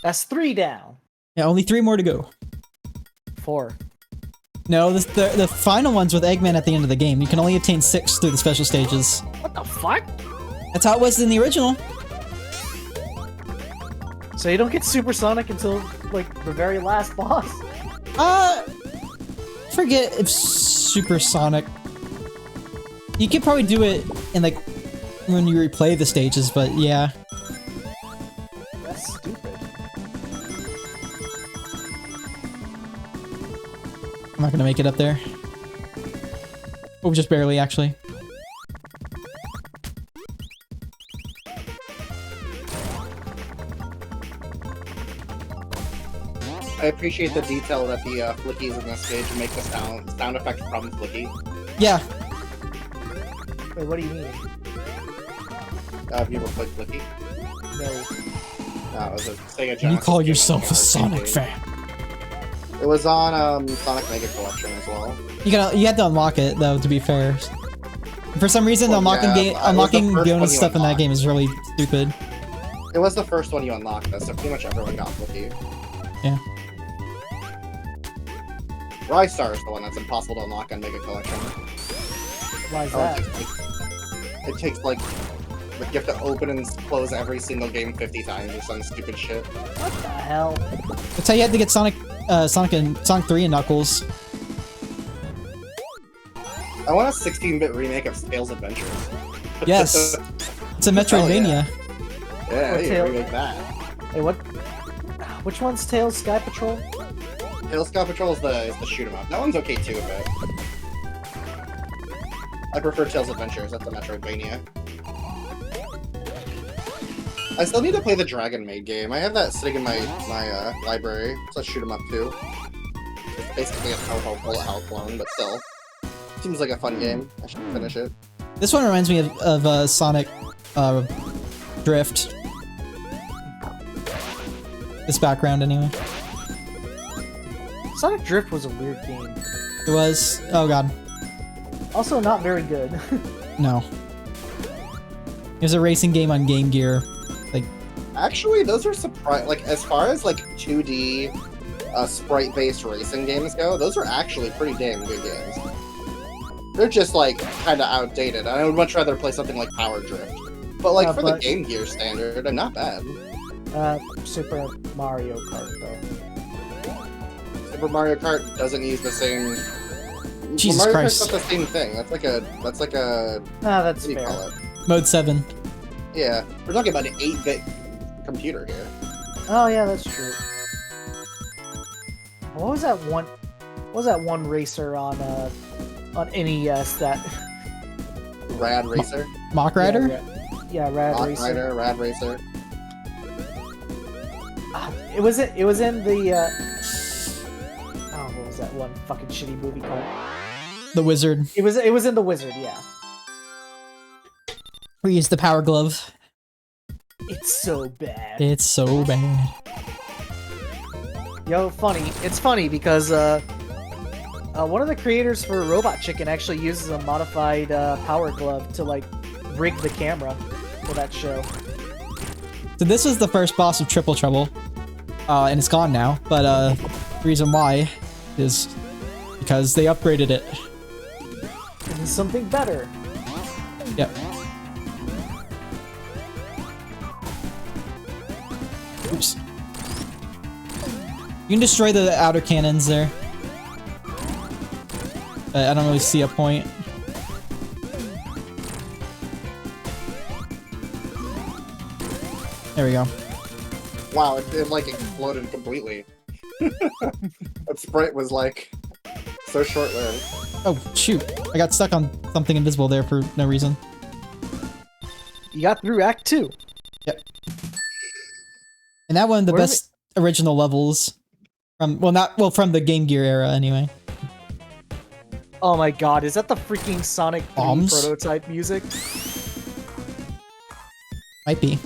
That's 3 down. Yeah, only 3 more to go. 4. No, the final one's with Eggman at the end of the game. You can only obtain 6 through the special stages. What the fuck? That's how it was in the original. So you don't get Supersonic until, like, the very last boss? Forget if Supersonic. You could probably do it in, like, when you replay the stages, but yeah. That's stupid. I'm not gonna make it up there. Oh, just barely, actually. I appreciate the detail that the flickies in this stage make the sound effect from Flicky. Yeah. Wait, what do you mean? Have you ever played Flicky? No. No, it was a Sega Genesis You call game yourself a arcade Sonic game. fan. It was on Sonic Mega Collection as well. You had to unlock it though, to be fair. For some reason, Well, unlocking yeah, it was the unlocking first bonus one you stuff in that unlocked. game is really stupid. It was the first one you unlocked, though, so pretty much everyone got Flicky. Yeah. Rystar is the one that's impossible to unlock on Mega Collection. Why is Oh, that? it takes like you have to open and close every single game 50 times or some stupid shit. What the hell? That's how you had to get Sonic 3 and Knuckles. I want a 16-bit remake of Tails Adventures. Yes. It's a Metroidvania. Yeah, Or you Tail- remake that. Hey, what? Which one's Tails Sky Patrol? Tails Sky Patrol is the shoot 'em up. That one's okay too, but I prefer Tails Adventures. That's the Metroidvania. I still need to play the Dragon Maid game. I have that sitting in my library. It's a shoot 'em up too. It's basically a bullet hell clone, but still. Seems like a fun game. I should finish it. This one reminds me of Sonic Drift. This background, anyway. Sonic Drift was a weird game. It was. Oh god, Also not very good. no. It was a racing game on Game Gear. Like, Actually, those are like as far as like 2D sprite-based racing games go, those are actually pretty damn good games. They're just like kind of outdated. I would much rather play something like Power Drift. But like for the but- Game Gear standard, they're not bad. Super Mario Kart, though. Super Mario Kart doesn't use the same. Jesus Mario Christ. Kart's not the same thing. That's like a. That's What do you fair. call it? Mode 7. Yeah, we're talking about an 8-bit computer here. Oh yeah, that's true. What was that one? What was that one racer on NES that? Rad Racer. Mock Rider? Yeah, Rad Rock Racer. Rider, Rad Racer. It was in the. Oh, what was that one fucking shitty movie called? The Wizard. It was in The Wizard. Yeah. We use the Power Glove. It's so bad. It's so bad. Yo, funny. It's funny because one of the creators for Robot Chicken actually uses a modified Power Glove to like rig the camera for that show. So this was the first boss of Triple Trouble. And it's gone now, but the reason why is because they upgraded it. It is something better. Yep. Oops. You can destroy the outer cannons there. But I don't really see a point. There we go. Wow, it like exploded completely. That sprite was like so short-lived. Oh, shoot. I got stuck on something invisible there for no reason. You got through Act 2. Yep. And that one of the Where are best original levels from, from the Game Gear era anyway. Oh my god, is that the freaking Sonic 3 Bombs? prototype music? Might be.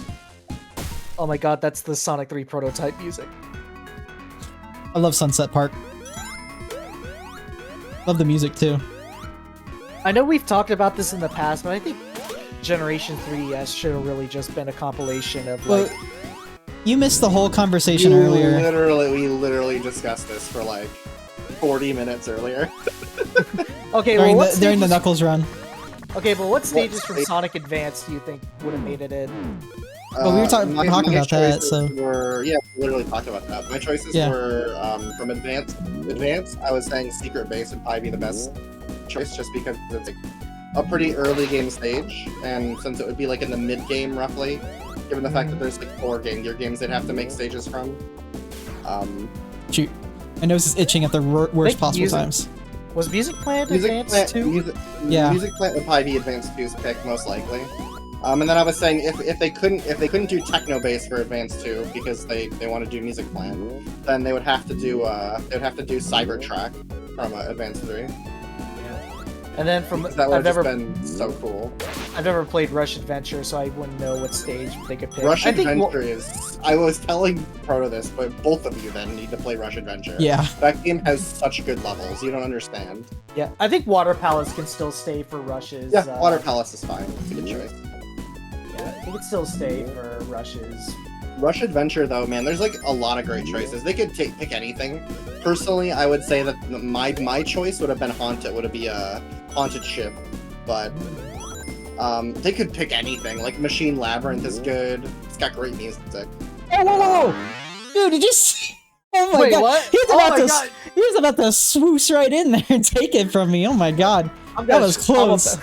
Oh my god, that's the Sonic 3 prototype music. I love Sunset Park. Love the music too. I know we've talked about this in the past, but I think Generation 3DS should have really just been a compilation of like... Well, you missed the whole conversation earlier. We literally discussed this for like 40 minutes earlier. Okay, During, well, during the Knuckles run. Okay, but what stages from stage? Sonic Advance do you think would have made it in? Well, we were talking My about that, choices so... yeah, we literally talked about that. My choices were from Advance. I was saying Secret Base would probably be the best choice, just because it's like a pretty early game stage, and since it would be like in the mid game roughly, given the fact that there's like 4 Game Gear games they'd have to make stages from. Shoot. My nose is itching at the worst possible music- times. Was Music Plant Music Advance Plant, 2? Yeah. Music Plant would probably be Advance 2's pick most likely. And then I was saying if they couldn't do Techno Base for Advance 2 because they want to do Music Plant, then they would have to do Cybertrack from Advance 3. And then from That would have just been so cool. I've never played Rush Adventure, so I wouldn't know what stage they could pick. Rush I think Adventure is. I was telling Proto this, but both of you then need to play Rush Adventure. Yeah. That game has such good levels. You don't understand. Yeah, I think Water Palace can still stay for Rush's. Yeah, Water Palace is fine. It's a good choice. Yeah, it could still stay for Rush's. Rush Adventure, though, man, there's like a lot of great choices. They could pick anything. Personally, I would say that my choice would have been Haunted. Would be a Haunted Ship, but they could pick anything. Like Machine Labyrinth is good. It's got great music. Oh, dude, did you see? Oh my Wait, god. what? He was about to swoosh right in there and take it from me. Oh my god. That was close.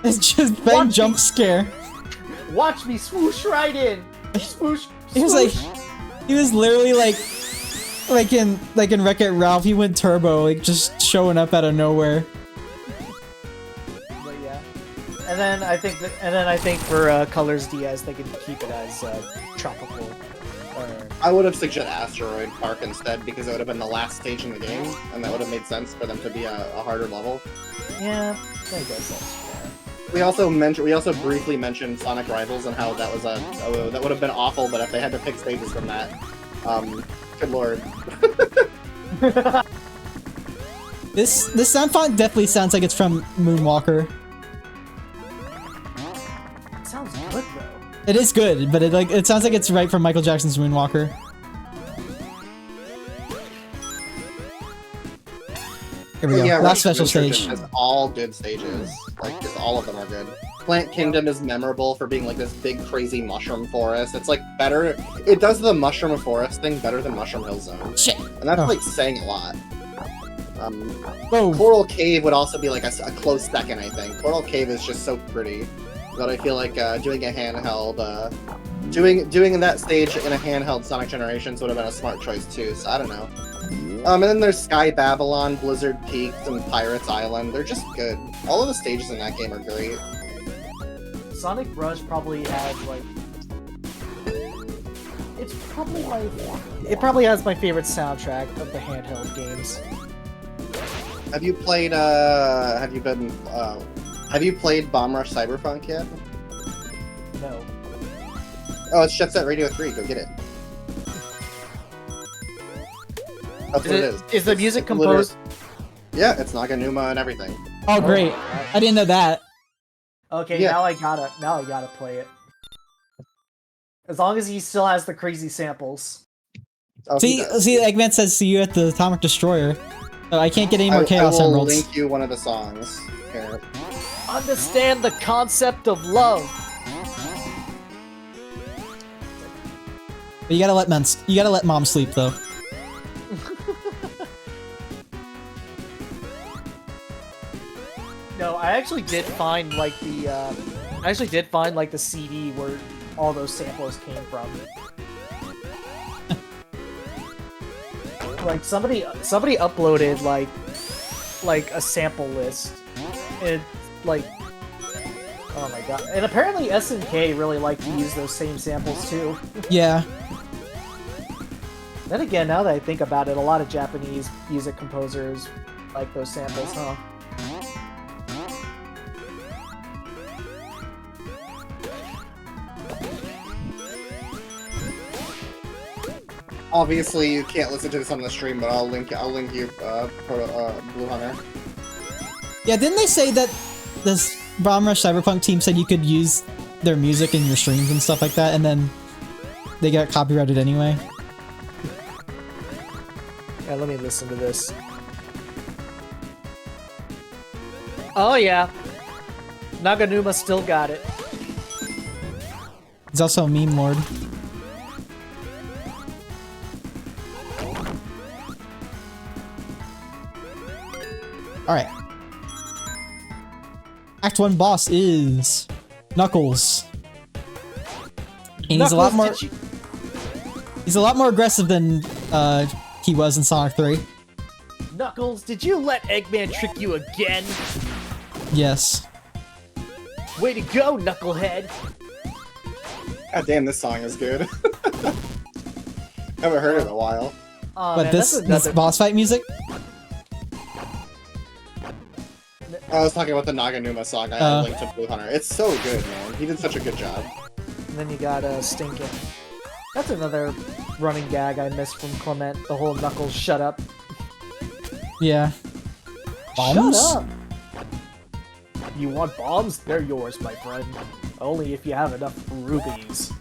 It's just bang jump scare. Watch me swoosh right in. Swoosh. He was like, he was literally like in Wreck-It Ralph, he went turbo, like just showing up out of nowhere. But yeah. And then I think for Colors DS they could keep it as tropical. I would have suggested Asteroid Park instead because it would have been the last stage in the game, and that would have made sense for them to be a harder level. Yeah, I guess that's fair. We also briefly mentioned Sonic Rivals and how that was that would have been awful, but if they had to pick stages from that, good lord. This sound font definitely sounds like it's from Moonwalker. It sounds good though. It is good, but it sounds like it's right from Michael Jackson's Moonwalker. Here we go. Yeah, Last Rush special Adventure stage. just has all good stages. Like, just all of them are good. Plant Kingdom is memorable for being like this big crazy mushroom forest. It's like better. It does the mushroom forest thing better than Mushroom Hill Zone, Shit. and that's like saying a lot. Oh, Coral Cave would also be like a close second, I think. Coral Cave is just so pretty that I feel like doing a handheld, doing that stage in a handheld Sonic Generations would have been a smart choice too. So I don't know. And then there's Sky Babylon, Blizzard Peaks, and Pirates Island. They're just good. All of the stages in that game are great. Sonic Rush probably has like it probably has my favorite soundtrack of the handheld games. Have you played Bomb Rush Cyberpunk yet? No. Oh, it's Jet Set Radio 3. Go get it. That's what it is. Is the music composed? Yeah, it's Naganuma and everything. oh, great! I didn't know that. Okay, Yeah. now I gotta play it. As long as he still has the crazy samples. Oh, he See, does. Eggman says, "See you at the Atomic Destroyer." So I can't get any more Chaos I will Emeralds. link you one of the songs. Here. Understand the concept of love. But you gotta let Mom sleep though. No, I actually did find like the CD where all those samples came from. Like somebody uploaded like a sample list. It like oh my god. And apparently SNK really like to use those same samples too. Yeah. Then again, now that I think about it, a lot of Japanese music composers like those samples, huh? Obviously, you can't listen to this on the stream, but I'll link you Blue Hunter. Yeah, didn't they say that this Bomb Rush Cyberpunk team said you could use their music in your streams and stuff like that, and then they got copyrighted anyway? Yeah, let me listen to this. Oh yeah. Naganuma still got it. He's also a meme lord. Alright. Act 1 boss is Knuckles. And he's a lot more aggressive than he was in Sonic 3. Knuckles, did you let Eggman trick you again? Yes. Way to go, Knucklehead! God damn, this song is good. Haven't heard it in a while. Oh, But man, this boss fight music? I was talking about the Naganuma song I linked to Blue Hunter. It's so good, man. He did such a good job. And then you got Stinkin'. That's another running gag I missed from Clement. The whole Knuckles shut up. Yeah. Bombs? Shut up! You want bombs? They're yours, my friend. Only if you have enough rubies.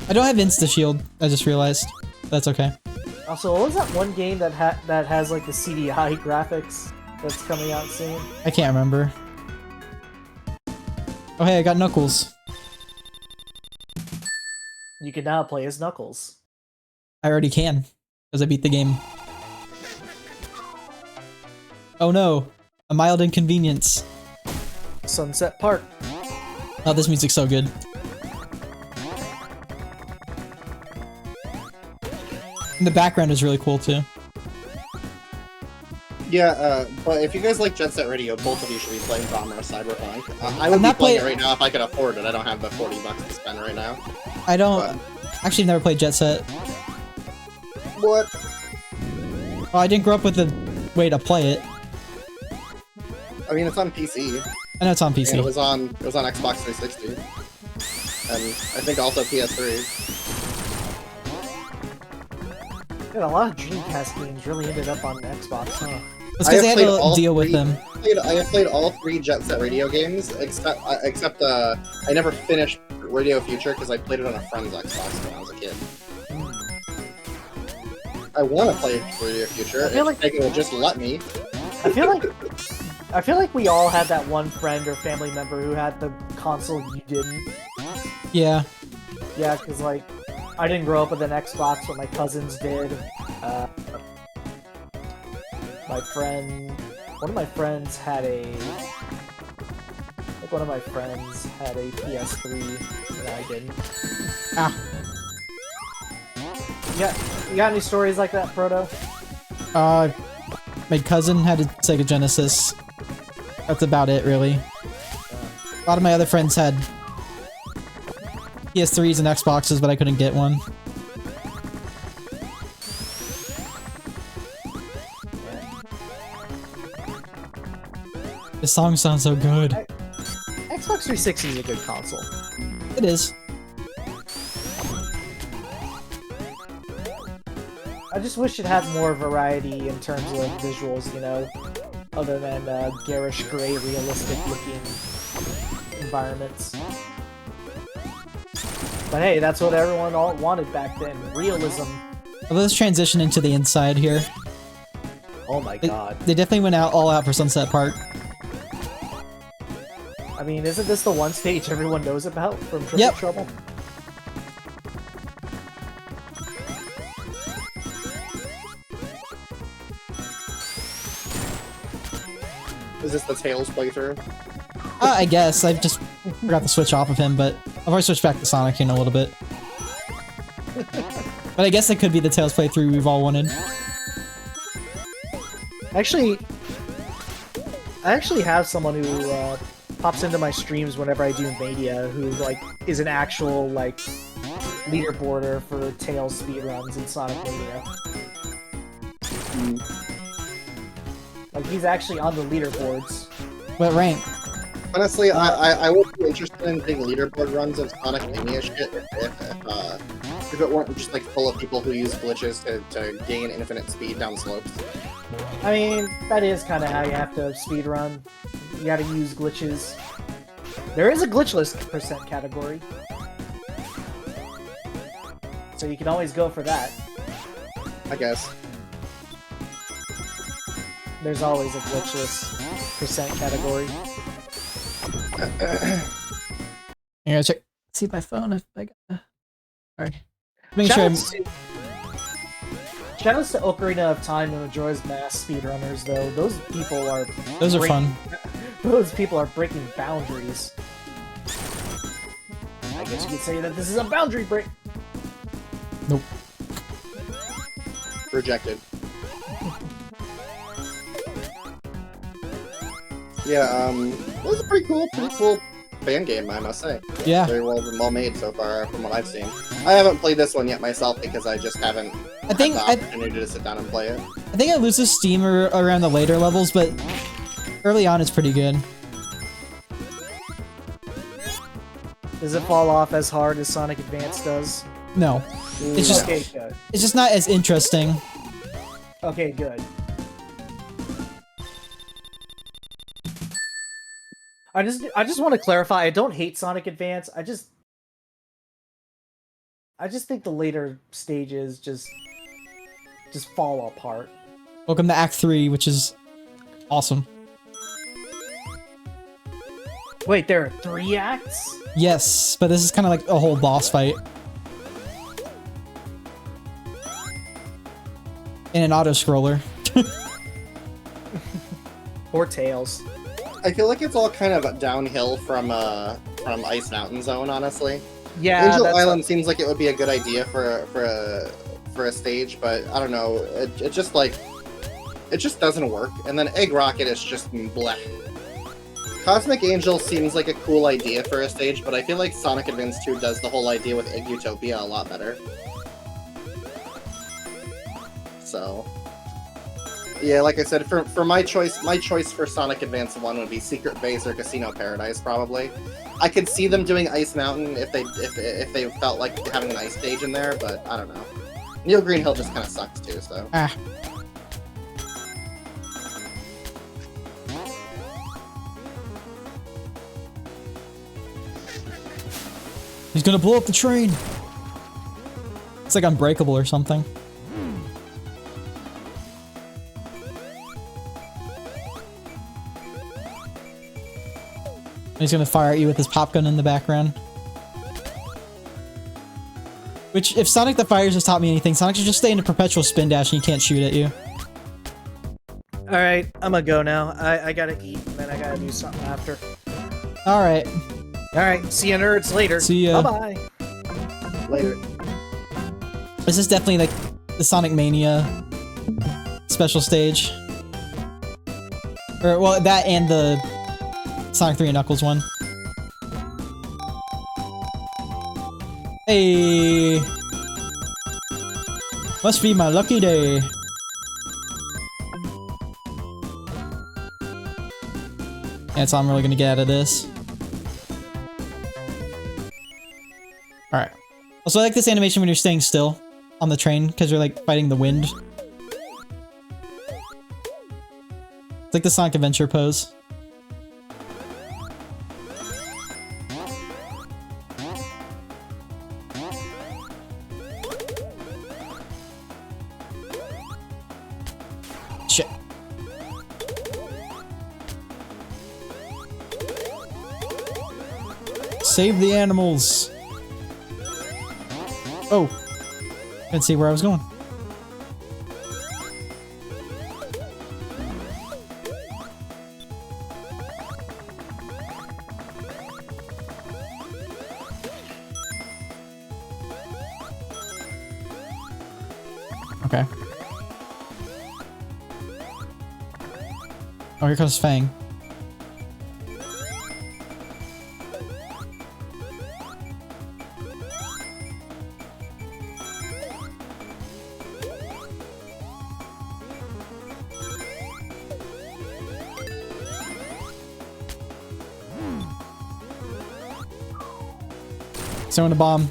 I don't have Insta Shield, I just realized. That's okay. Also, what was that one game that has like the CDI graphics that's coming out soon? I can't remember. Oh hey, I got Knuckles. You can now play as Knuckles. I already can, because I beat the game. Oh no, a mild inconvenience. Sunset Park. Oh, this music's so good. And the background is really cool too. Yeah, but if you guys like Jet Set Radio, both of you should be playing Bomb Rush Cyberpunk. I would I'm be not playing it playing- right now if I could afford it. I don't have the $40 to spend right now. I don't... But- Actually, never played Jet Set. What? Oh, I didn't grow up with the way to play it. I mean, it's on PC. I know it's on PC. And it was on Xbox 360. And I think also PS3. Yeah, a lot of Dreamcast games really ended up on Xbox, huh? It's I because they have had played a all deal with three- them. I have played all 3 Jet Set Radio games, except I never finished Radio Future because I played it on a friend's Xbox when I was a kid. I want to play Radio Future. I feel If Megan will just let me. I feel like we all had that one friend or family member who had the console you didn't. Yeah. Yeah, because like I didn't grow up with an Xbox, but my cousins did. my friends had a PS3 and I didn't. Ah. You got any stories like that, Proto? My cousin had a Sega Genesis. That's about it, really. A lot of my other friends had PS3s and Xboxes, but I couldn't get one. This song sounds so good. Xbox 360 is a good console. It is. I just wish it had more variety in terms of visuals, you know, other than garish, gray, realistic-looking environments. But hey, that's what everyone all wanted back then, realism. Well, let's transition into the inside here. Oh my god. They definitely went all out for Sunset Park. I mean, isn't this the one stage everyone knows about from Triple Trouble? Is this the Tails playthrough? I guess. I just forgot to switch off of him, but I've already switched back to Sonic in a little bit. But I guess it could be the Tails playthrough we've all wanted. Actually, I actually have someone who pops into my streams whenever I do Mania, who like is an actual like leaderboarder for Tails speedruns in Sonic Mania. Like he's actually on the leaderboards. What rank? Honestly, I would be interested in big leaderboard runs of Sonic Mania shit if it weren't just like full of people who use glitches to gain infinite speed down slopes. I mean, that is kind of how you have to speedrun. You gotta use glitches. There is a glitchless % category. So you can always go for that. I guess. There's always a glitchless % category. I gotta check. See my phone if I got. Alright. Make sure I'm. Shoutouts to Ocarina of Time and Majora's Mask speedrunners, though. Those people are. Those are fun. Those people are breaking boundaries. I guess you could say that this is a boundary break. Nope. Rejected. Yeah, it was a pretty cool fan game, I must say. Yeah. Very well made so far, from what I've seen. I haven't played this one yet myself because I just haven't had the opportunity to sit down and play it. I think it loses steam around the later levels, but early on it's pretty good. Does it fall off as hard as Sonic Advance does? No. It's just okay, good. It's just not as interesting. Okay, good. I just want to clarify, I don't hate Sonic Advance, I just think the later stages just fall apart. Welcome to Act 3, which is awesome. Wait, there are 3 acts? Yes, but this is kind of like a whole boss fight. In an auto-scroller. Or Tails. I feel like it's all kind of downhill from Ice Mountain Zone, honestly. Yeah, Angel Island seems like it would be a good idea for a stage, but I don't know. It just doesn't work. And then Egg Rocket is just bleh. Cosmic Angel seems like a cool idea for a stage, but I feel like Sonic Advance 2 does the whole idea with Egg Utopia a lot better. So, yeah, like I said, for my choice for Sonic Advance 1 would be Secret Base or Casino Paradise, probably. I could see them doing Ice Mountain if they felt like having an ice stage in there, but I don't know. Neil Green Hill just kind of sucks too, so. Ah. He's gonna blow up the train! It's like Unbreakable or something. He's gonna fire at you with his pop gun in the background. Which, if Sonic the Fires has taught me anything, Sonic should just stay in a perpetual spin dash and he can't shoot at you. All right, I'm gonna go now. I gotta eat, and then I gotta do something after. All right. All right, see you nerds later. See ya. Bye bye. Later. This is definitely like the Sonic Mania special stage. Or, well, that and the Sonic 3 and Knuckles one. Hey! Must be my lucky day. That's all I'm really gonna get out of this. Alright. Also, I like this animation when you're staying still on the train, because you're like fighting the wind. It's like the Sonic Adventure pose. Shit. Save the animals. Oh. Can't see where I was going. Okay. Oh, here comes Fang. Throwing a bomb.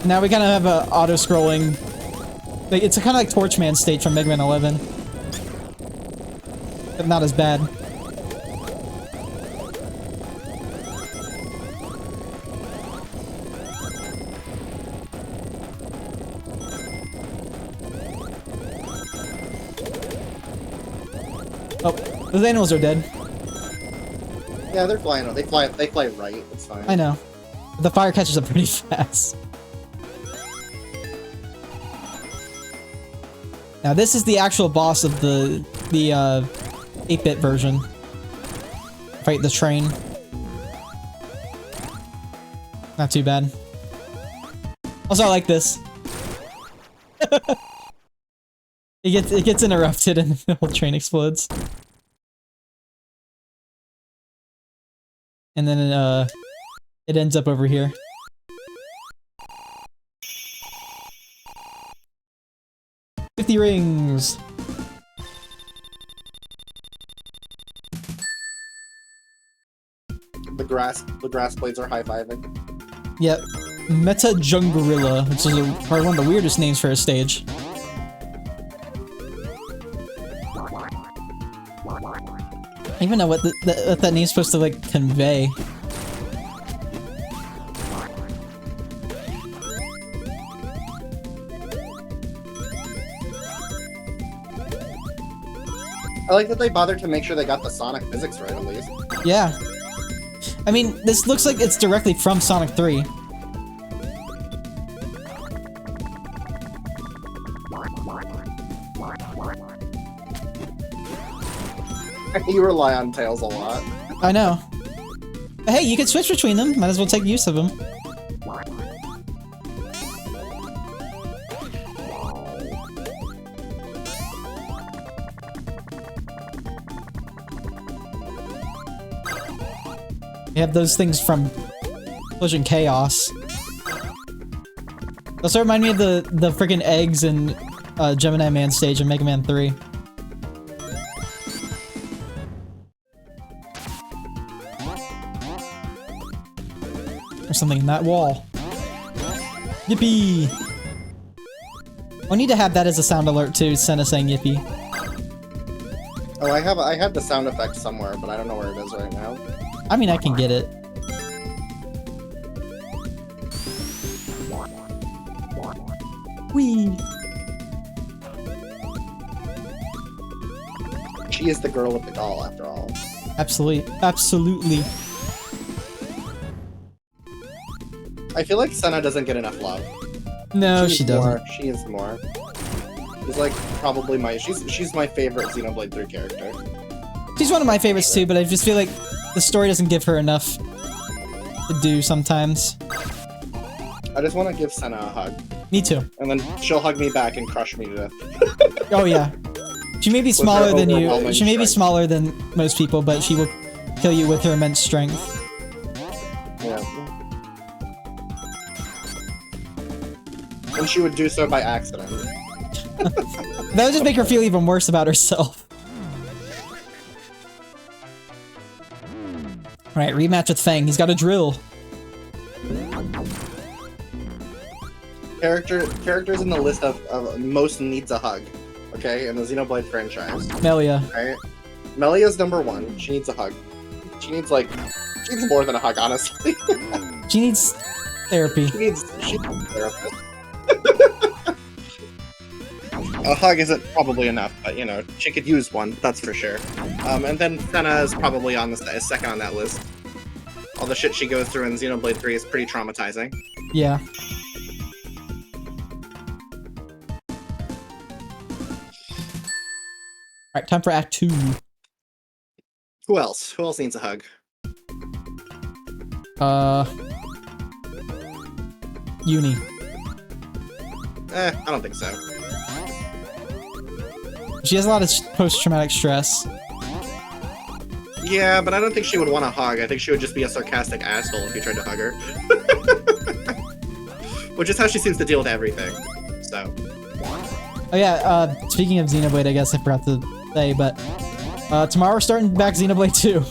Now we kind of have a auto-scrolling. Like, it's kind of like Torchman stage from Mega Man 11, but not as bad. Oh, those animals are dead. Yeah, they're flying. They fly right. It's fine. I know. The fire catches up pretty fast. Now this is the actual boss of the 8-bit version. Fight the train. Not too bad. Also, I like this. It gets interrupted and the whole train explodes. And then it ends up over here. $50 rings. The grass blades are high-fiving. Yep. Meta Jungorilla, which is probably one of the weirdest names for a stage. I don't even know what that name's supposed to like convey. I like that they bothered to make sure they got the Sonic physics right, at least. Yeah. I mean, this looks like it's directly from Sonic 3. You rely on Tails a lot. I know. But hey, you can switch between them. Might as well take use of them. You have those things from Collision Chaos. Those remind me of the freaking eggs in Gemini Man stage in Mega Man 3. There's something in that wall. Yippee! I need to have that as a sound alert too, Senna saying yippee. Oh, I had the sound effect somewhere, but I don't know where it is right now. I mean, I can get it. Whee! She is the girl with the doll, after all. Absolutely. Absolutely. I feel like Senna doesn't get enough love. No, She she needs more. doesn't. She needs more. She's like probably she's my favorite Xenoblade 3 character. She's one of my favorites too, but I just feel like the story doesn't give her enough to do sometimes. I just want to give Senna a hug. Me too. And then she'll hug me back and crush me to death. Oh yeah. She may be smaller than you. overwhelming She may be strength. smaller than most people, but she will kill you with her immense strength. Yeah. And she would do so by accident. That would just make her feel even worse about herself. Alright, rematch with Fang. He's got a drill. Characters in the list of most needs a hug. Okay, in the Xenoblade franchise. Melia. Right? Melia's number 1. She needs a hug. She needs more than a hug, honestly. She needs therapy. She needs a therapist. A hug isn't probably enough, but you know, she could use one, that's for sure. And then Senna is probably is second on that list. All the shit she goes through in Xenoblade 3 is pretty traumatizing. Yeah. Alright, time for Act 2. Who else? Who else needs a hug? Uni. I don't think so. She has a lot of post-traumatic stress. Yeah, but I don't think she would want a hug. I think she would just be a sarcastic asshole if you tried to hug her. Which is how she seems to deal with everything. So. Oh yeah, speaking of Xenoblade, I guess I forgot to say, but tomorrow we're starting back Xenoblade 2.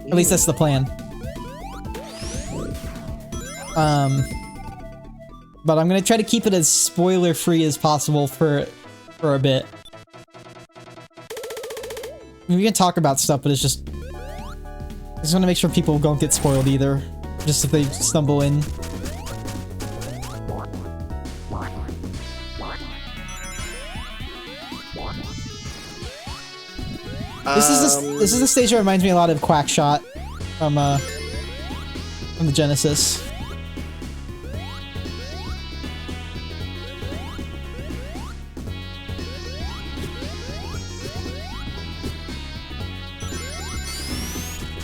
At least that's the plan. But I'm gonna try to keep it as spoiler-free as possible for a bit. I mean, we can talk about stuff, but it's just... I just want to make sure people don't get spoiled either. Just if they stumble in. This is the stage that reminds me a lot of Quackshot from the Genesis.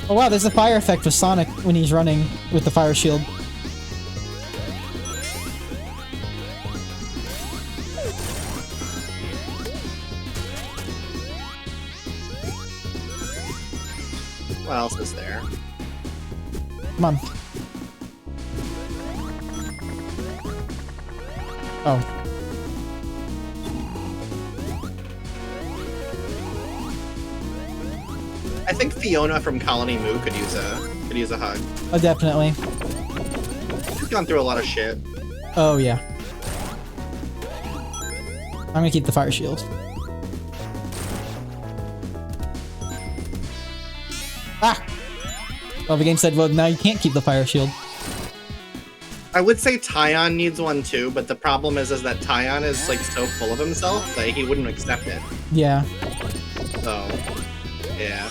Oh wow, there's a fire effect with Sonic when he's running with the fire shield. What else is there? Come on. Oh. I think Fiona from Colony Moo could use a hug. Oh, definitely. She's gone through a lot of shit. Oh, yeah. I'm gonna keep the fire shield. Ah! Well, the game said, well, now you can't keep the fire shield. I would say Tyon needs one too, but the problem is that Tyon is like so full of himself that he wouldn't accept it. Yeah. So, yeah.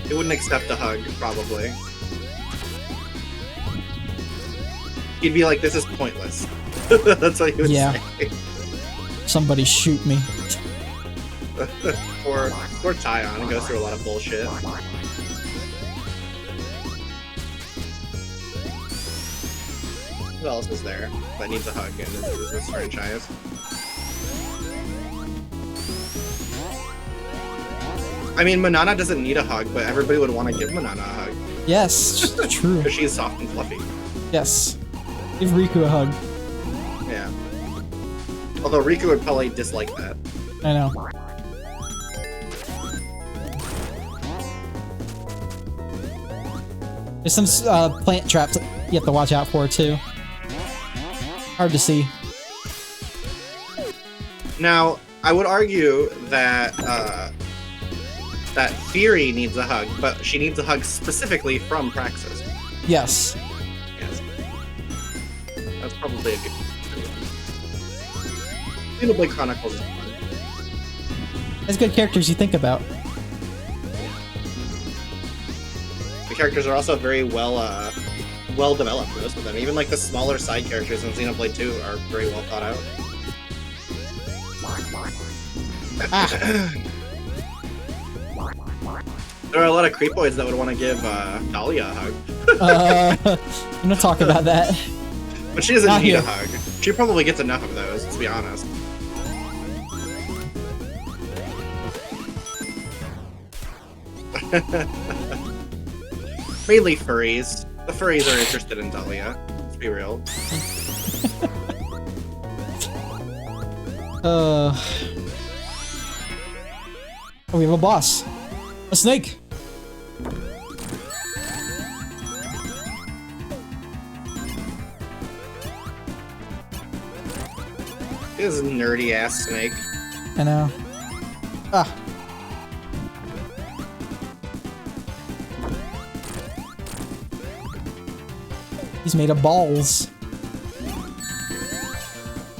He wouldn't accept a hug, probably. He'd be like, this is pointless. That's what he would say. Somebody shoot me. Poor Tyon goes through a lot of bullshit. Who else is there that needs a hug in this franchise? I mean, Manana doesn't need a hug, but everybody would want to give Manana a hug. Yes, true. Because she's soft and fluffy. Yes. Give Riku a hug. Yeah. Although Riku would probably dislike that. I know. There's some plant traps you have to watch out for, too. Hard to see. Now, I would argue that that Theory needs a hug, but she needs a hug specifically from Praxis. Yes. Yes. That's probably a good Xenoblade Chronicles is fun. There's good characters you think about. The characters are also very well well developed, most of them. Even like the smaller side characters in Xenoblade 2 are very well thought out. Ah. There are a lot of creepoids that would want to give Dahlia a hug. I'm gonna talk about that. But she doesn't Not need here. a hug. She probably gets enough of those, to be honest. Mainly furries. The furries are interested in Dahlia. Let's be real. Oh, we have a boss. A snake. This nerdy ass snake. I know. Ah. He's made of balls.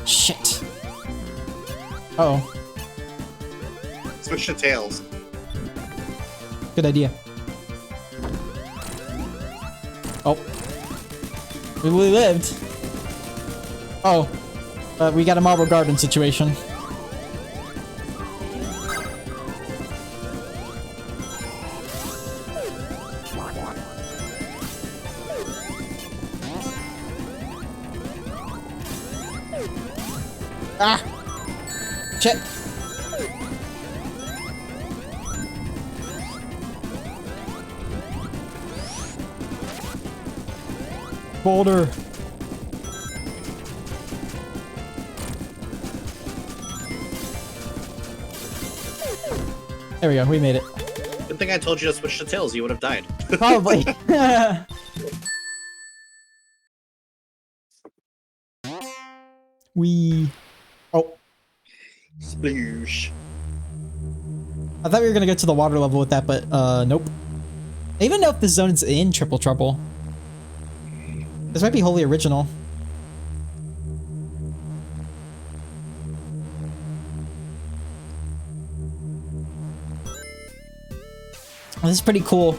Shit. Uh oh. Switch to tails. Good idea. Oh. We lived. Oh. We got a Marble Garden situation. Ah! Shit! Boulder! There we go, we made it. Good thing I told you to switch to tails, you would have died. Probably. We... Oh. Sploosh. I thought we were gonna go to the water level with that, but nope. I even know if this zone's in Triple Trouble. This might be wholly original. Oh, this is pretty cool.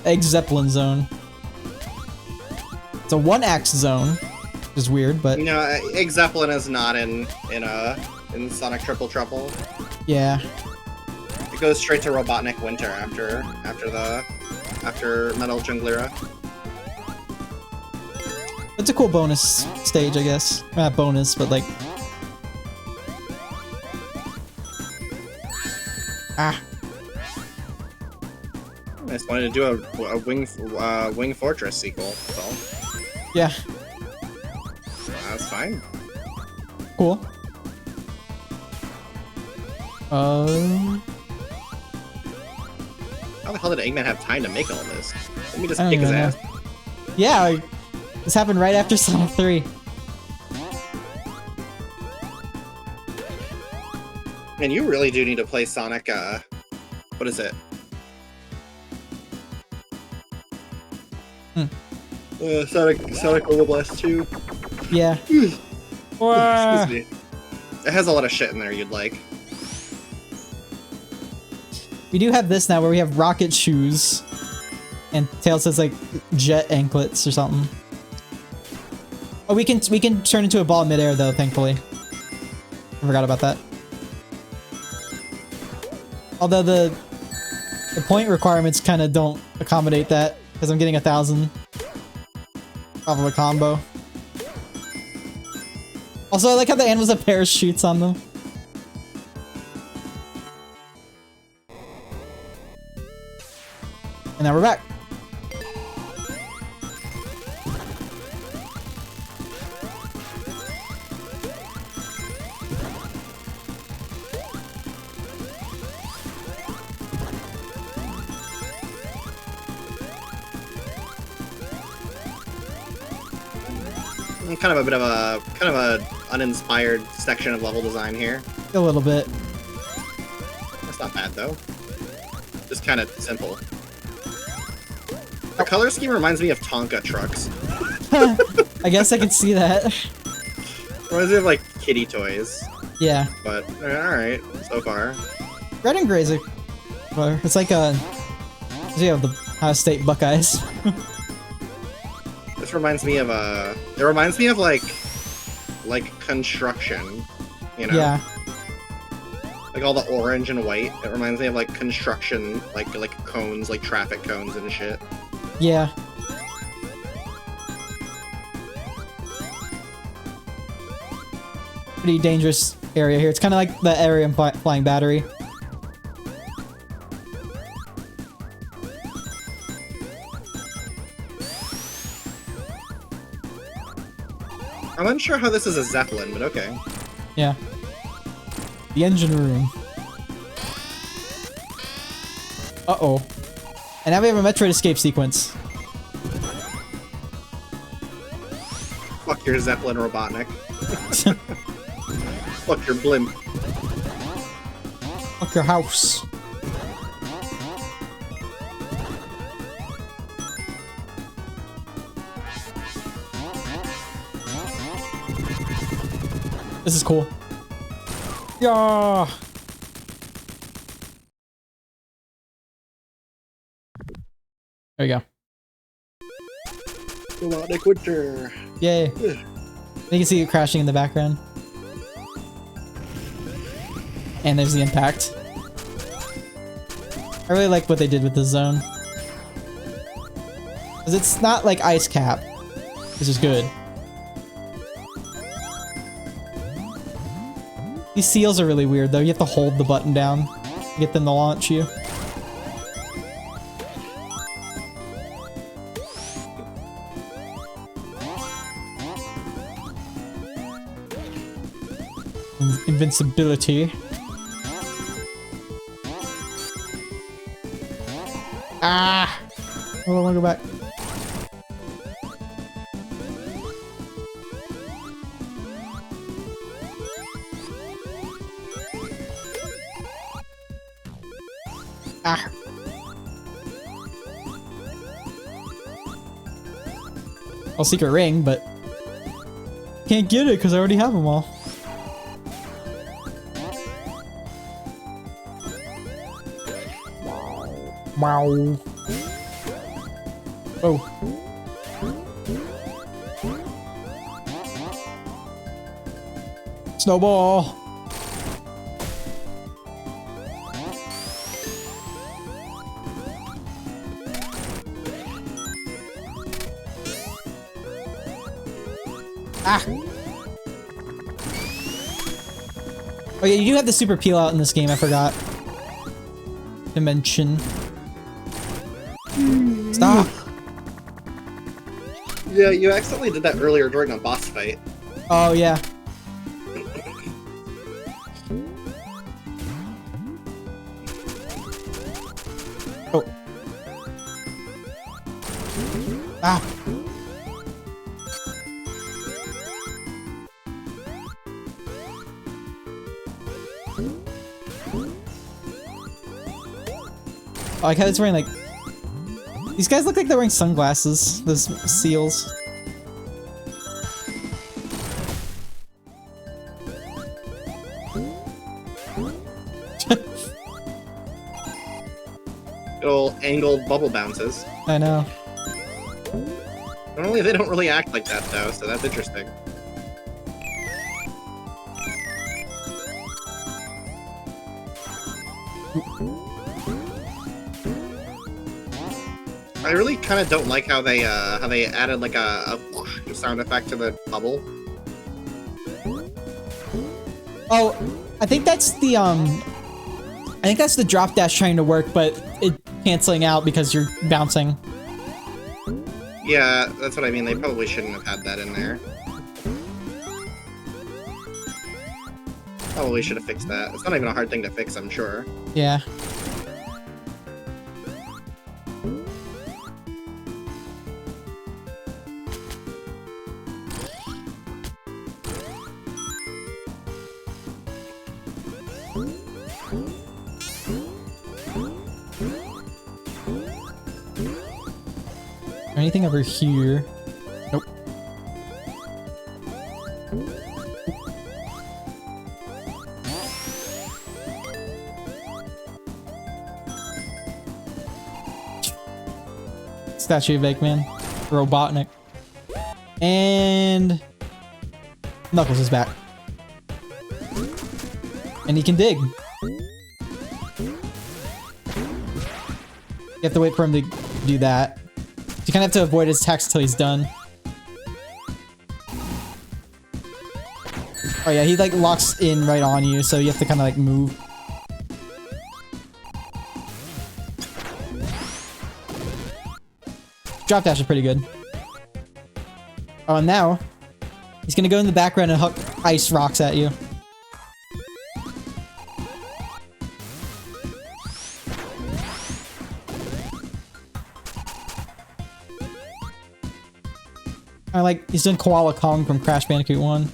Egg Zeppelin zone. It's a one-axe zone, which is weird, but You know, Egg Zeppelin is not in Sonic Triple Trouble. yeah. It goes straight to Robotnik Winter after Metal Junglera. It's a cool bonus stage, I guess. Not bonus, but like... Ah. I just wanted to do a Wing Fortress sequel, that's all. Yeah. That's fine. Cool. How the hell did Eggman have time to make all this? Let me just I don't kick his even know. ass. Yeah, like, this happened right after Sonic 3. And you really do need to play Sonic, what is it? Sonic Mobile Blast 2. Yeah. Excuse me. It has a lot of shit in there you'd like. We do have this now where we have rocket shoes. And Tails says like jet anklets or something. Oh, we can turn into a ball midair though, thankfully. I forgot about that. Although the point requirements kind of don't accommodate that because I'm getting 1,000 off of a combo. Also, I like how the animals have parachutes on them. And now we're back. Kind of a bit of a uninspired section of level design here. A little bit. That's not bad though. Just kind of simple. The color scheme reminds me of Tonka trucks. I guess I can see that. Reminds me of like kitty toys. Yeah. But alright, so far. Red and gray is a... It's like a... You know, the Ohio State Buckeyes. This reminds me of it reminds me of like construction, you know? Yeah. Like all the orange and white. It reminds me of like construction, like cones, like traffic cones and shit. Yeah. Pretty dangerous area here. It's kind of like the area in Flying Battery. I'm unsure how this is a Zeppelin, but okay. Yeah. The engine room. Uh-oh. And now we have a Metroid escape sequence. Fuck your Zeppelin, Robotnik. Fuck your blimp. Fuck your house. This is cool. Yeah. There you go. Robotnik Winter. Yay. You can see it crashing in the background. And there's the impact. I really like what they did with the zone. Because it's not like Ice Cap, which is good. These seals are really weird though. You have to hold the button down to get them to launch you. Invincibility. Ah! Oh, I wanna go back. Ah! Well, secret ring, but can't get it because I already have them all. Wow. Oh. Snowball. Ah. Oh yeah, you do have the super peel out in this game, I forgot to mention. Stop! Yeah, you accidentally did that earlier during a boss fight. Oh, yeah. Oh. Ah! I like how it's wearing like... These guys look like they're wearing sunglasses, those seals. Good old angled bubble bounces. I know. Normally they don't really act like that though, so that's interesting. I really kind of don't like how they added like a whoosh sound effect to the bubble. Oh, I think that's the drop dash trying to work, but it canceling out because you're bouncing. Yeah, that's what I mean. They probably shouldn't have had that in there. Probably should have fixed that. It's not even a hard thing to fix, I'm sure. Yeah. Anything over here? Nope. statue of Eggman. Robotnik. And Knuckles is back. And he can dig. You have to wait for him to do that. You kind of have to avoid his attacks until he's done. Oh yeah, he like locks in right on you, so you have to kind of like move. Drop dash is pretty good. Oh, and now he's gonna go in the background and huck ice rocks at you. I like he's doing Koala Kong from Crash Bandicoot 1.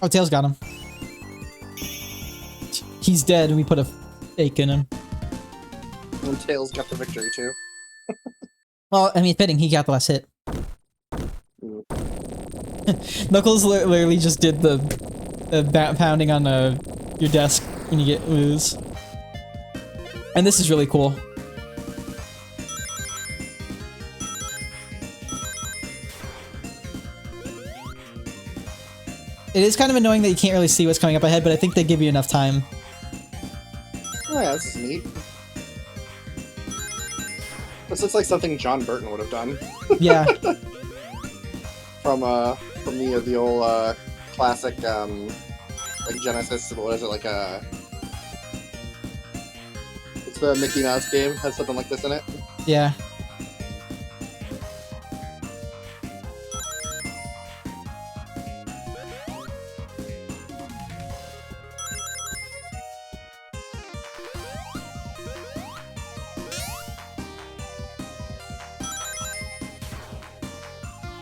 Oh, Tails got him. He's dead and we put a fake in him. And Tails got the victory too. Well, I mean, fitting, he got the last hit. Knuckles literally just did the pounding on your desk when you get lose. And this is really cool. It is kind of annoying that you can't really see what's coming up ahead, but I think they give you enough time. Oh yeah, this is neat. This looks like something John Burton would have done. Yeah. from the old classic like Genesis. What is it like a? It's the Mickey Mouse game. Has something like this in it. Yeah.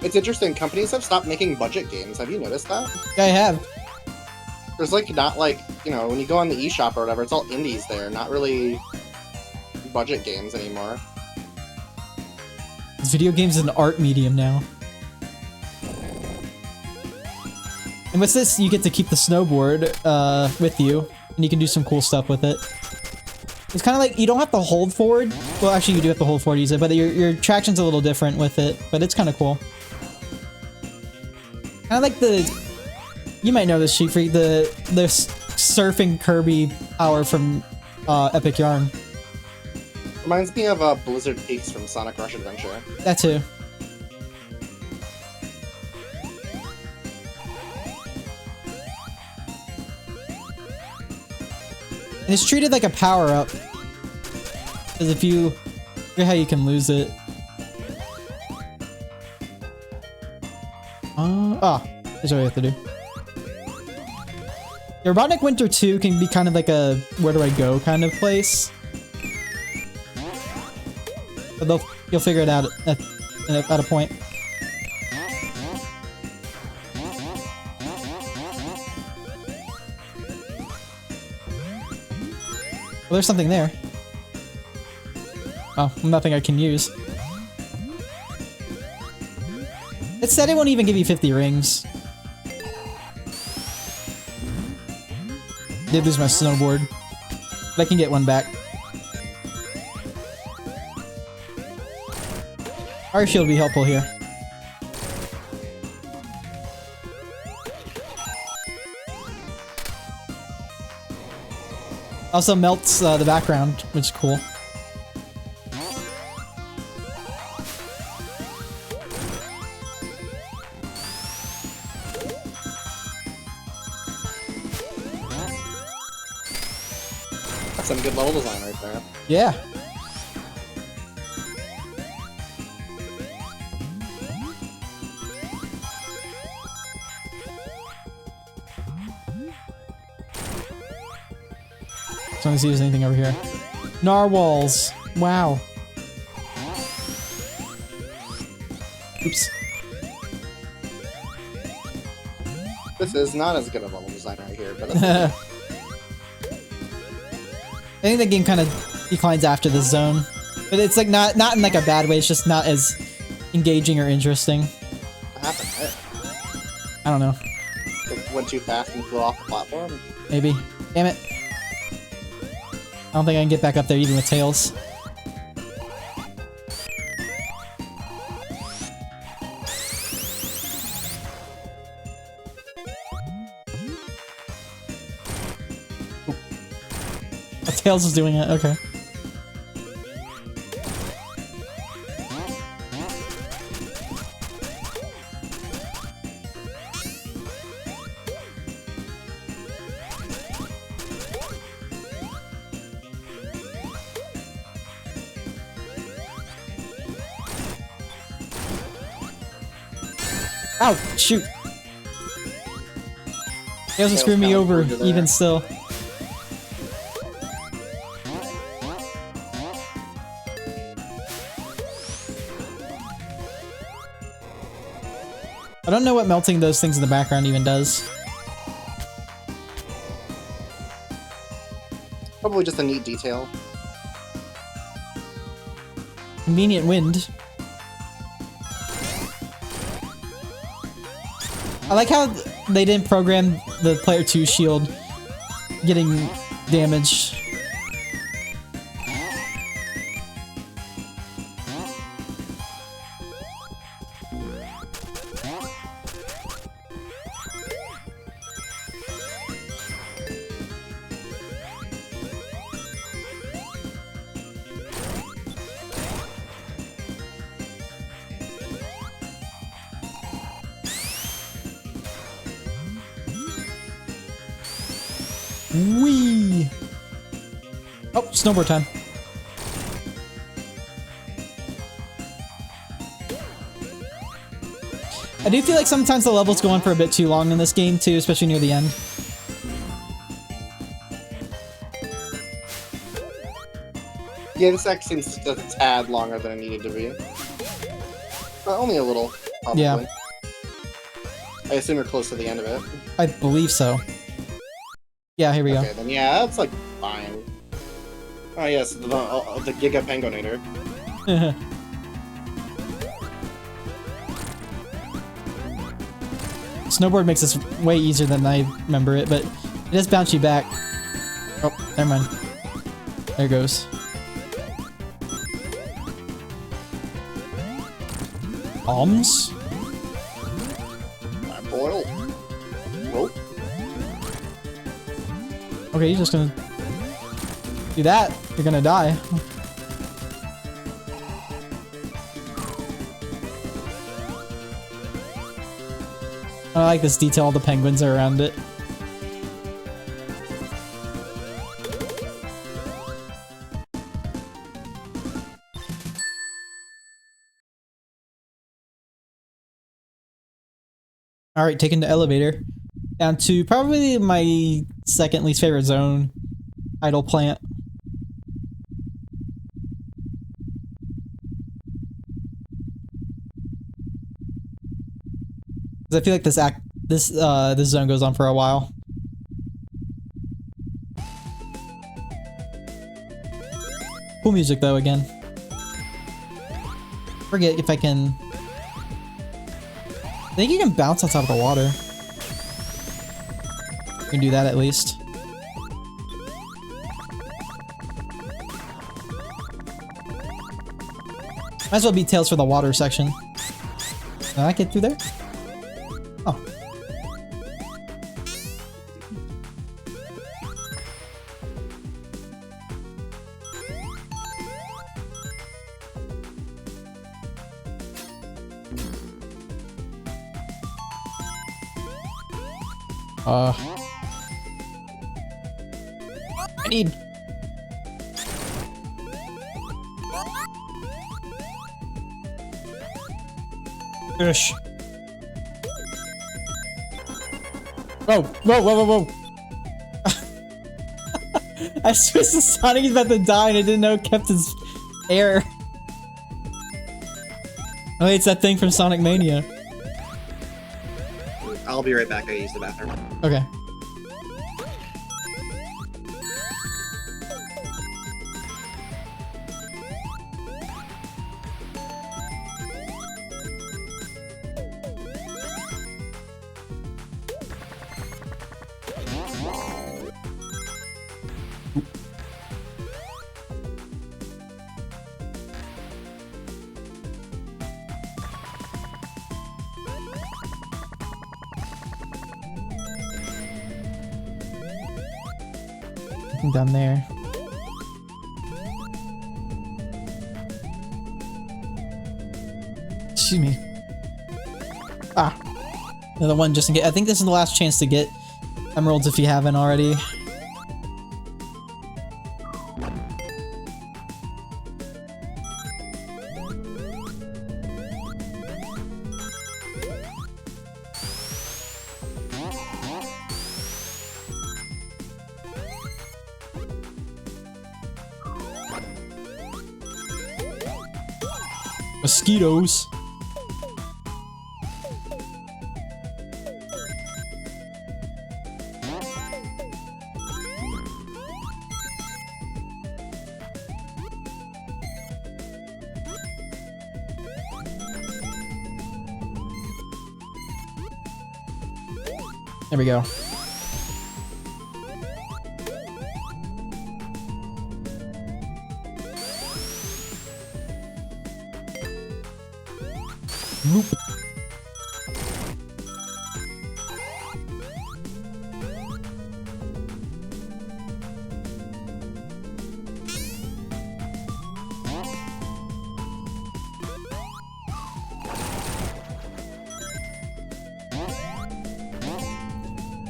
It's interesting. Companies have stopped making budget games. Have you noticed that? Yeah, I have. There's like not like, you know, when you go on the eShop or whatever, it's all indies there, not really budget games anymore. Video games is an art medium now. And with this, you get to keep the snowboard with you, and you can do some cool stuff with it. It's kind of like, you don't have to hold forward. Well, actually, you do have to hold forward to use it, but your traction's a little different with it, but it's kind of cool. Kind of like you might know this, Sheep Freak, the surfing Kirby power from Epic Yarn. Reminds me of Blizzard Peaks from Sonic Rush Adventure. That too. And it's treated like a power-up. Because if you... Look at how you can lose it. Here's what we have to do. The Robotnik Winter 2 can be kind of like a where do I go kind of place. But you'll figure it out at a point. Well, there's something there. Oh, nothing I can use. It said it won't even give you 50 rings. Did lose my snowboard. But I can get one back. Our shield will be helpful here. Also melts the background, which is cool. That's some good level design right there. Yeah. Just want to see if there's anything over here. Narwhals. Wow. Oops. This is not as good a level design right here, but I that's think the game kind of declines after this zone, but it's like not in like a bad way. It's just not as engaging or interesting. what happened there. I don't know. It went too fast and flew off the platform. Maybe. Damn it. I don't think I can get back up there even with tails. Oh, Tails is doing it, okay. Ow! Shoot! Tails will screw me over, even still. I don't know what melting those things in the background even does. Probably just a neat detail. Convenient wind. I like how they didn't program the player 2 shield getting damaged. Whee! Oh, snowboard time. I do feel like sometimes the levels go on for a bit too long in this game too, especially near the end. Yeah, this actually seems just a tad longer than it needed to be. But only a little, probably. Yeah. I assume you're close to the end of it. I believe so. Yeah, here we Okay, then yeah, that's like fine. Oh yes, the Giga Penguinator. go. Snowboard makes this way easier than I remember it, but it does bounce you back. Oh, never mind. There it goes. Bombs? My boil. Rope. Okay, you're just gonna do that. You're gonna die. I like this detail, all the penguins are around it. Alright, taking the elevator down to probably my second least favorite zone, Idle Plant. Because I feel like this zone goes on for a while. Cool music though again. Forget if I can. I think you can bounce on top of the water. You can do that at least. Might as well be Tails for the water section. Can I get through there? Oh. I need... Fish. Whoa, whoa, whoa, whoa, whoa. I switched to Sonic, he's about to die and I didn't know it kept his air. Oh, it's that thing from Sonic Mania. I'll I'll be right back. I use the bathroom. Okay. Down there. Excuse me. Ah. Another one just in case. I think this is the last chance to get emeralds if you haven't already. Mosquitoes. There we go. Nope.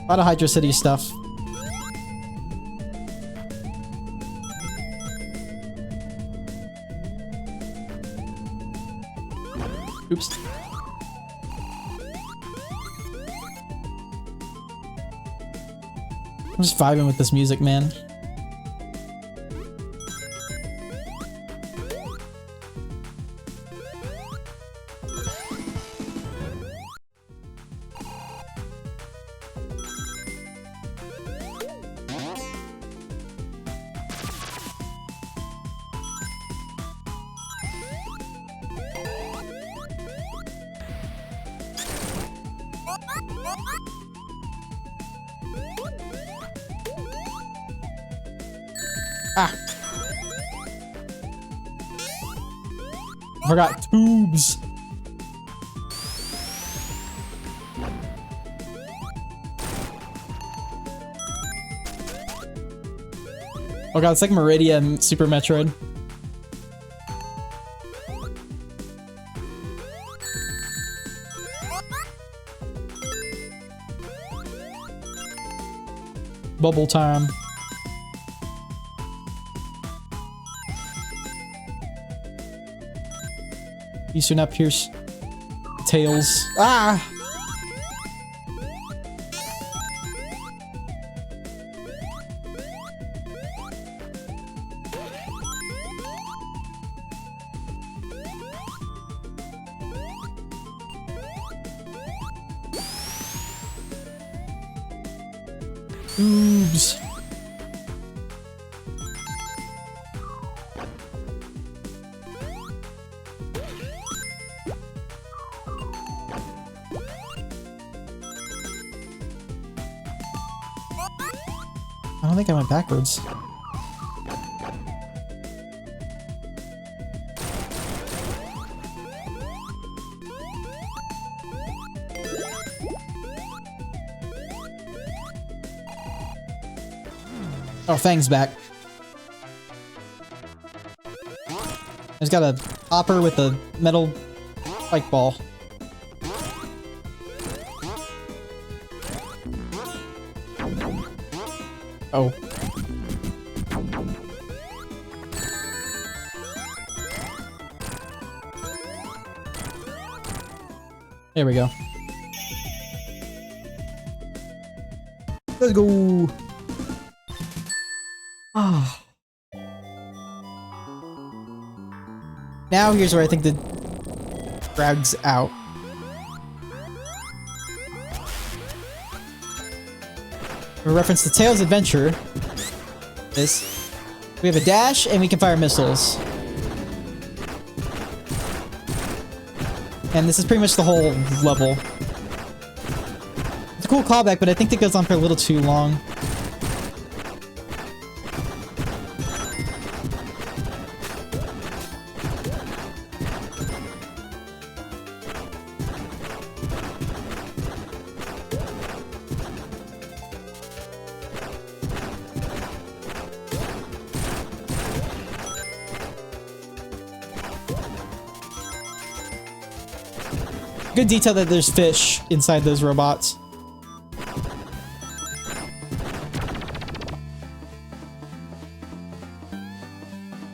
A lot of Hydra City stuff. Oops. I'm just vibing with this music, man. Ah! I forgot tubes. Oh god, it's like Meridia and Super Metroid. Bubble time. Eastern up here's tails. Ah! Oops. I don't think I went backwards. Oh, Fang's back. He's got a hopper with a metal spike ball. Oh. There we go. Let's go. Ah. Now here's where I think the drags out. A reference to Tails' Adventure. This. We have a dash, and we can fire missiles. And this is pretty much the whole level. It's a cool callback, but I think it goes on for a little too long. Good detail that there's fish inside those robots.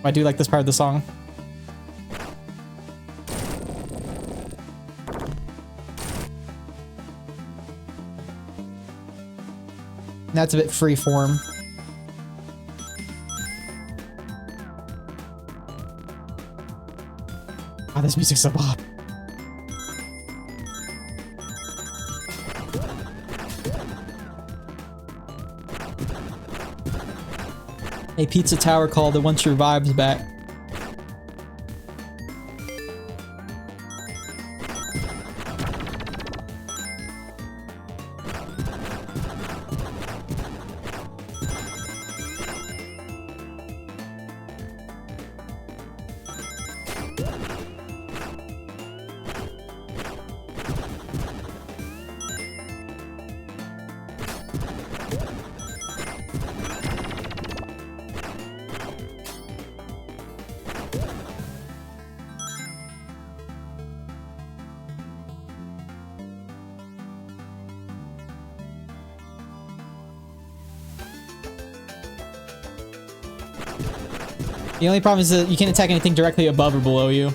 I do like this part of the song. That's a bit freeform. Oh, this music's so pop. A pizza tower call that wants your vibes back. The only problem is that you can't attack anything directly above or below you.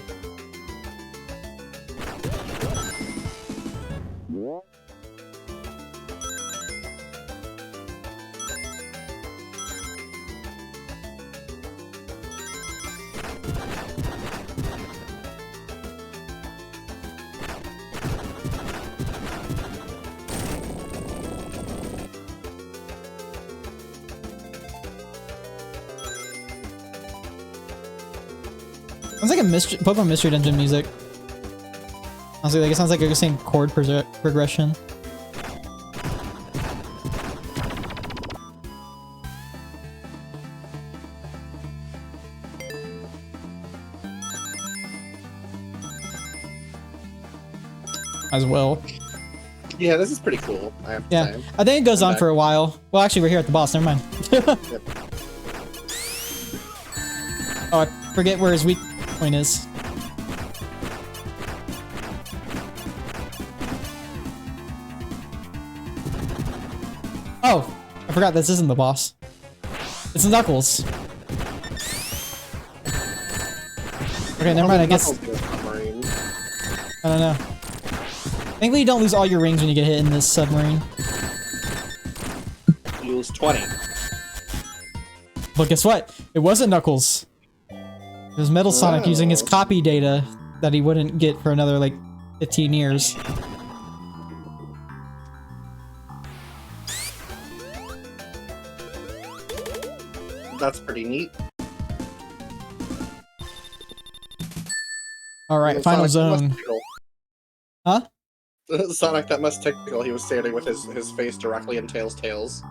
Sounds like a Pokemon Mystery Dungeon music. Honestly, like it sounds like the same chord progression. As well. Yeah, this is pretty cool. I have to say. I think it goes on for a while. Well, actually, we're here at the boss. Never mind. Yep. Oh, I forget where his weak point is. Oh, I forgot this isn't the boss. It's Knuckles. Okay, never mind. I guess I don't know. Thankfully, you don't lose all your rings when you get hit in this submarine. You lose 20. But guess what? It wasn't Knuckles. It was Metal Sonic using his copy data that he wouldn't get for another, like, 15 years. That's pretty neat. Alright, final zone. Huh? Sonic, that must tickle. He was standing with his face directly in Tails' tails.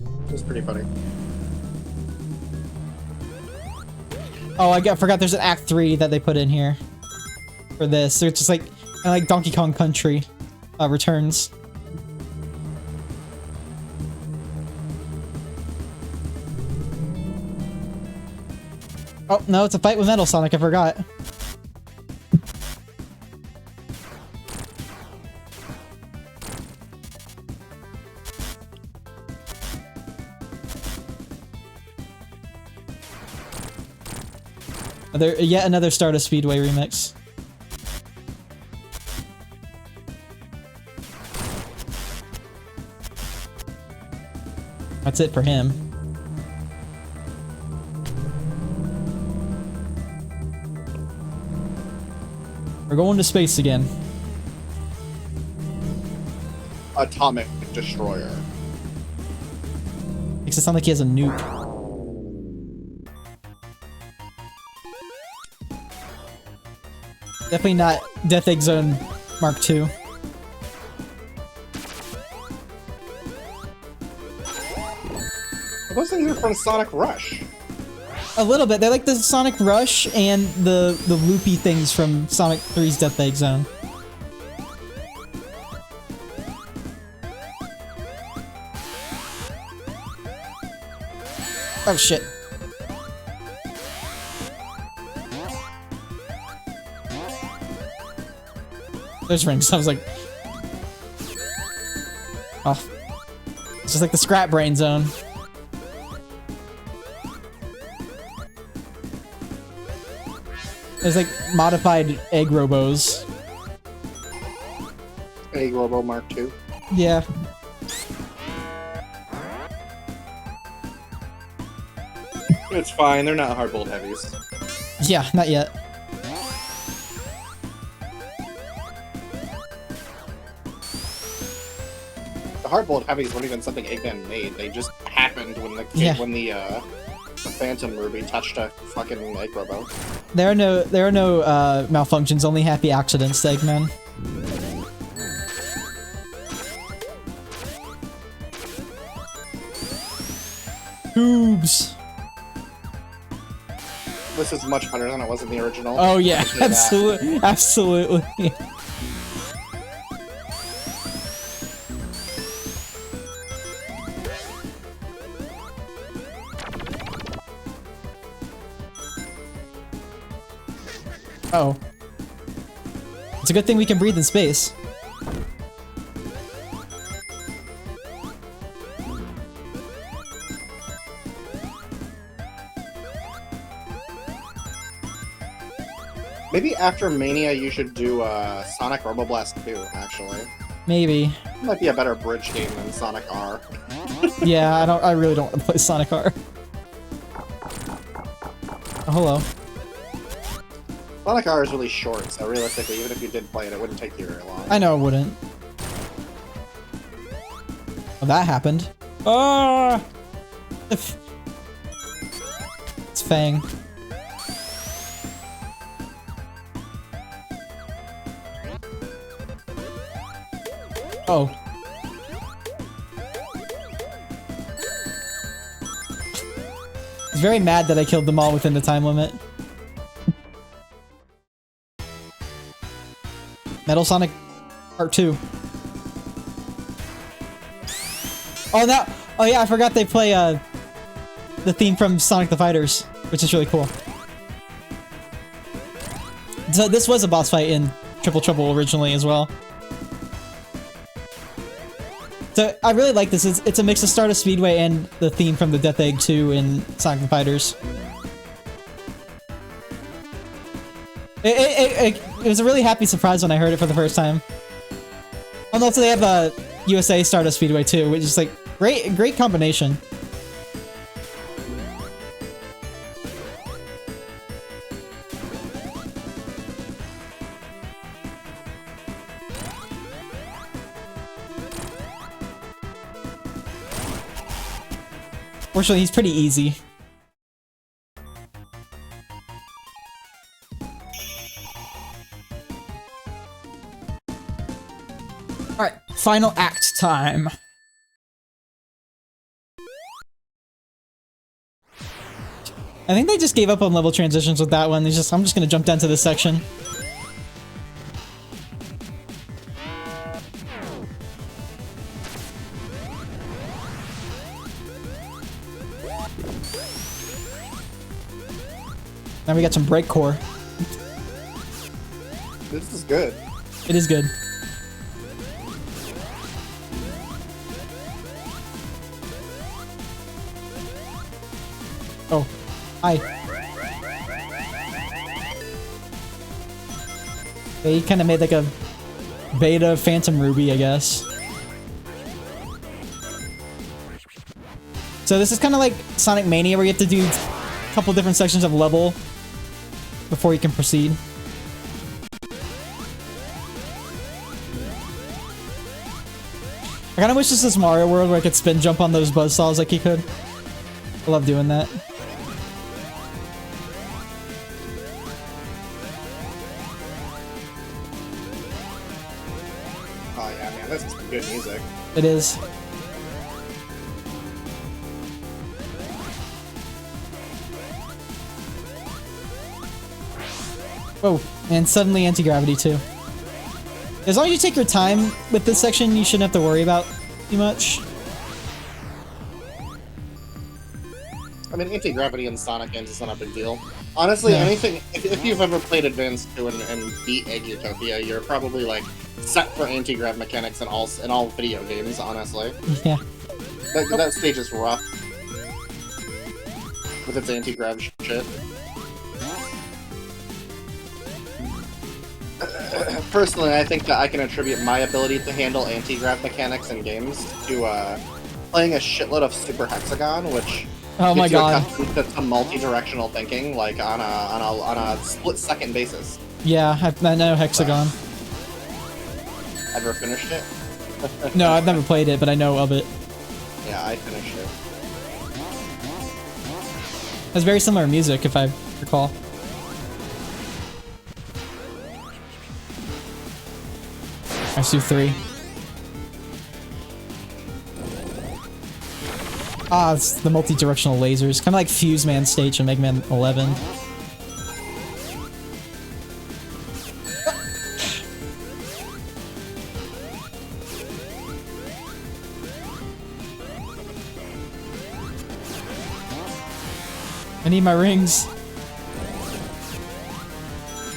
It was pretty funny. Oh, I forgot there's an Act 3 that they put in here. For this. So it's just like, kinda like Donkey Kong Country Returns. Oh, no, it's a fight with Metal Sonic, I forgot. Yet another Stardust Speedway remix. That's it for him. We're going to space again. atomic destroyer. Makes it sound like he has a nuke. Definitely not Death Egg Zone Mark II. Those things are from Sonic Rush. A little bit. They're like the Sonic Rush and the loopy things from Sonic 3's Death Egg Zone. Oh shit. There's rings. I was like, oh, it's just like the Scrap Brain Zone. There's like modified egg robos. Egg Robo Mark II. Yeah. It's fine. They're not hard-boiled heavies. Yeah, not yet. The hard-boiled heavies weren't even something Eggman made. They just happened when the Phantom Ruby touched a fucking Egg Robo. There are no malfunctions, only happy accidents, Eggman. Tubes. This is much better than it was in the original. Oh yeah, I'll say that. absolutely. Oh. It's a good thing we can breathe in space. Maybe after Mania you should do Sonic Roboblast 2, actually. Maybe. It might be a better bridge game than Sonic R. Yeah, I really don't want to play Sonic R. Oh, hello. Sonic R is really short, so realistically, even if you did play it, it wouldn't take you very long. I know it wouldn't. Oh, that happened. Ah! It's Fang. Oh. He's very mad that I killed them all within the time limit. Metal Sonic Part 2. Oh, no! Oh yeah, I forgot they play the theme from Sonic the Fighters, which is really cool. So this was a boss fight in Triple Trouble originally as well. So I really like this. It's a mix of Stardust Speedway and the theme from the Death Egg 2 in Sonic the Fighters. It was a really happy surprise when I heard it for the first time. And also they have a USA Stardust Speedway too, which is like great combination. Fortunately, he's pretty easy. Alright, final act time. I think they just gave up on level transitions with that one. I'm just gonna jump down to this section. Now we got some break core. This is good. It is good. Oh, hi. They kind of made like a beta Phantom Ruby, I guess. So this is kind of like Sonic Mania, where you have to do a couple different sections of level before you can proceed. I kind of wish this was Mario World where I could spin jump on those buzzsaws like you could. I love doing that. Oh yeah, man, that's some good music. It is. Whoa, and suddenly anti-gravity too. As long as you take your time with this section, you shouldn't have to worry about too much. I mean, anti-gravity in Sonic games is not a big deal. Honestly, Yeah. anything, if you've ever played Advance 2 and beat Egg Utopia, you're probably, like, set for anti-grav mechanics in all video games, honestly. Yeah. That stage is rough. With its anti-grav shit. Personally, I think that I can attribute my ability to handle anti-grav mechanics in games to, playing a shitload of Super Hexagon, which... Oh my god. That's a multi-directional thinking, like on a split-second basis. Yeah, I know Hexagon. Ever finished it? No, I've never played it, but I know of it. Yeah, I finished it. It has very similar music, if I recall. Su 3. Ah, it's the multi-directional lasers. Kind of like Fuse Man stage in Mega Man 11. I need my rings.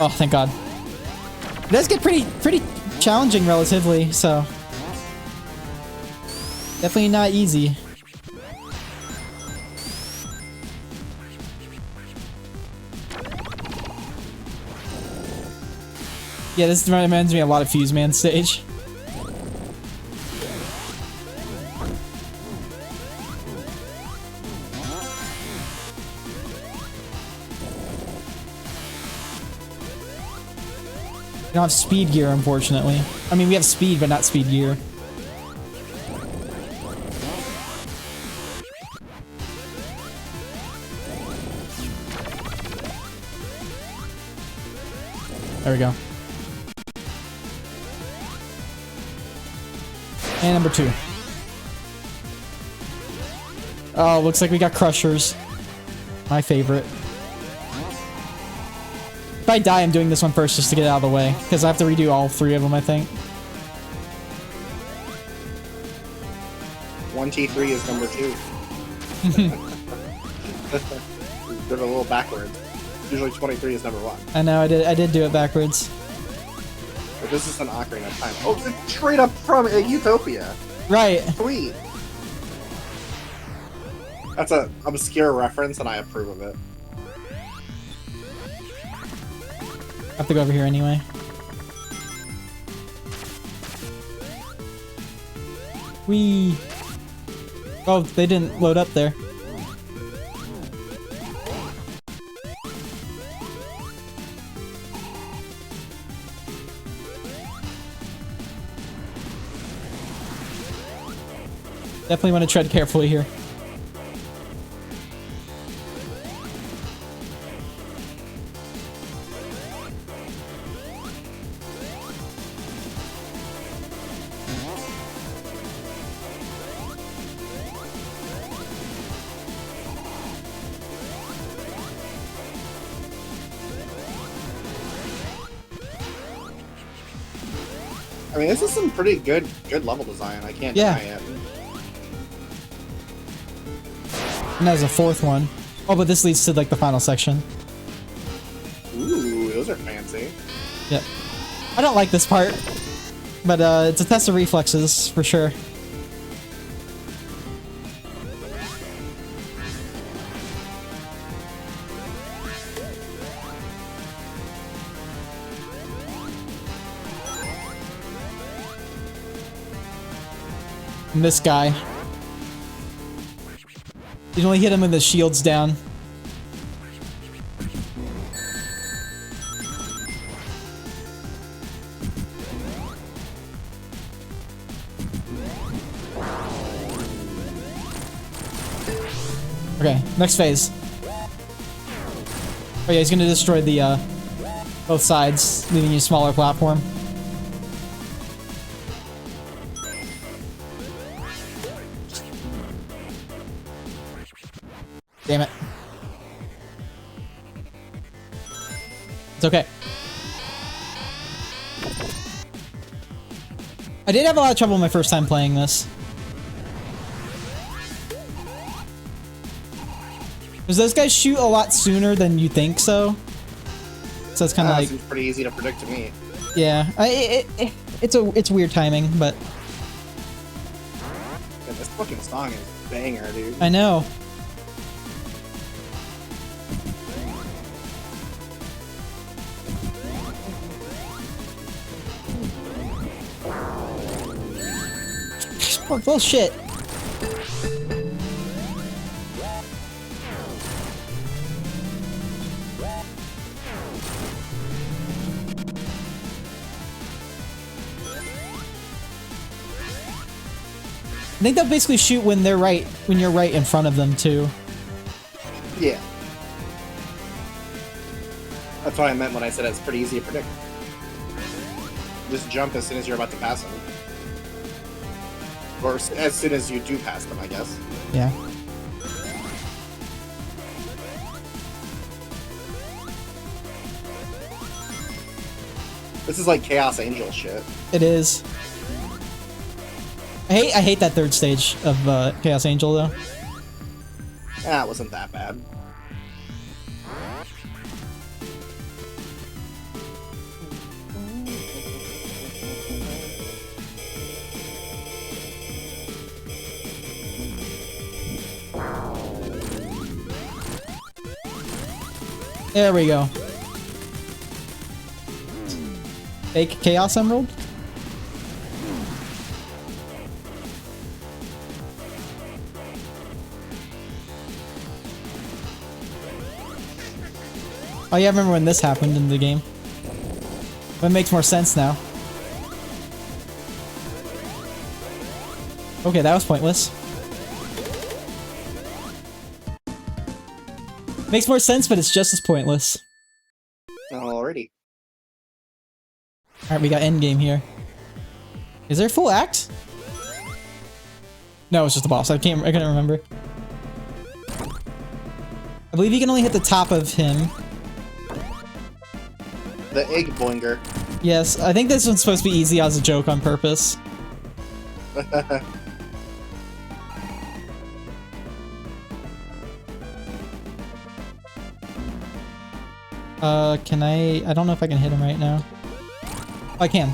Oh, thank God. It does get pretty challenging relatively, so definitely not easy. Yeah, this reminds me a lot of Fuse Man stage. We don't have speed gear, unfortunately. I mean, we have speed, but not speed gear. There we go. And number 2. Oh, looks like we got crushers. My favorite. If I die, I'm doing this one first just to get it out of the way, because I have to redo all 3 of them, I think. 1T3 is number 2. Did a little backwards. Usually 23 is number 1. I know, I did do it backwards. But this is an Ocarina of Time. Oh, it's straight up from Utopia. Right. Sweet. That's an obscure reference, and I approve of it. I have to go over here anyway. Whee! Oh, they didn't load up there. Definitely want to tread carefully here. I mean, this is some pretty good level design. I can't Yeah. deny it. And that was a 4th one. Oh, but this leads to like the final section. Ooh, those are fancy. Yep. I don't like this part, but it's a test of reflexes for sure. And this guy. You can only hit him with his shields down. Okay, next phase. Oh yeah, he's gonna destroy the, both sides, leaving you a smaller platform. Damn it. It's okay. I did have a lot of trouble my first time playing this. Because those guys shoot a lot sooner than you think so. So it's kind of like... Seems pretty easy to predict to me. Yeah, it's weird timing, but... Yeah, this fucking song is a banger, dude. I know. Oh, bullshit. I think they'll basically shoot when they're right, when you're right in front of them too. Yeah. That's what I meant when I said it's pretty easy to predict. Just jump as soon as you're about to pass them. Or as soon as you do pass them, I guess. Yeah. This is like Chaos Angel shit. It is. I hate that third stage of Chaos Angel though. Ah, it wasn't that bad. There we go. Fake Chaos Emerald? Oh yeah, I remember when this happened in the game. But it makes more sense now. Okay, that was pointless. Makes more sense, but it's just as pointless. Alrighty. Alright, we got endgame here. Is there a full act? No, it's just a boss. I couldn't remember. I believe you can only hit the top of him. The egg boinger. Yes, I think this one's supposed to be easy as a joke on purpose. Can I don't know if I can hit him right now. Oh, I can.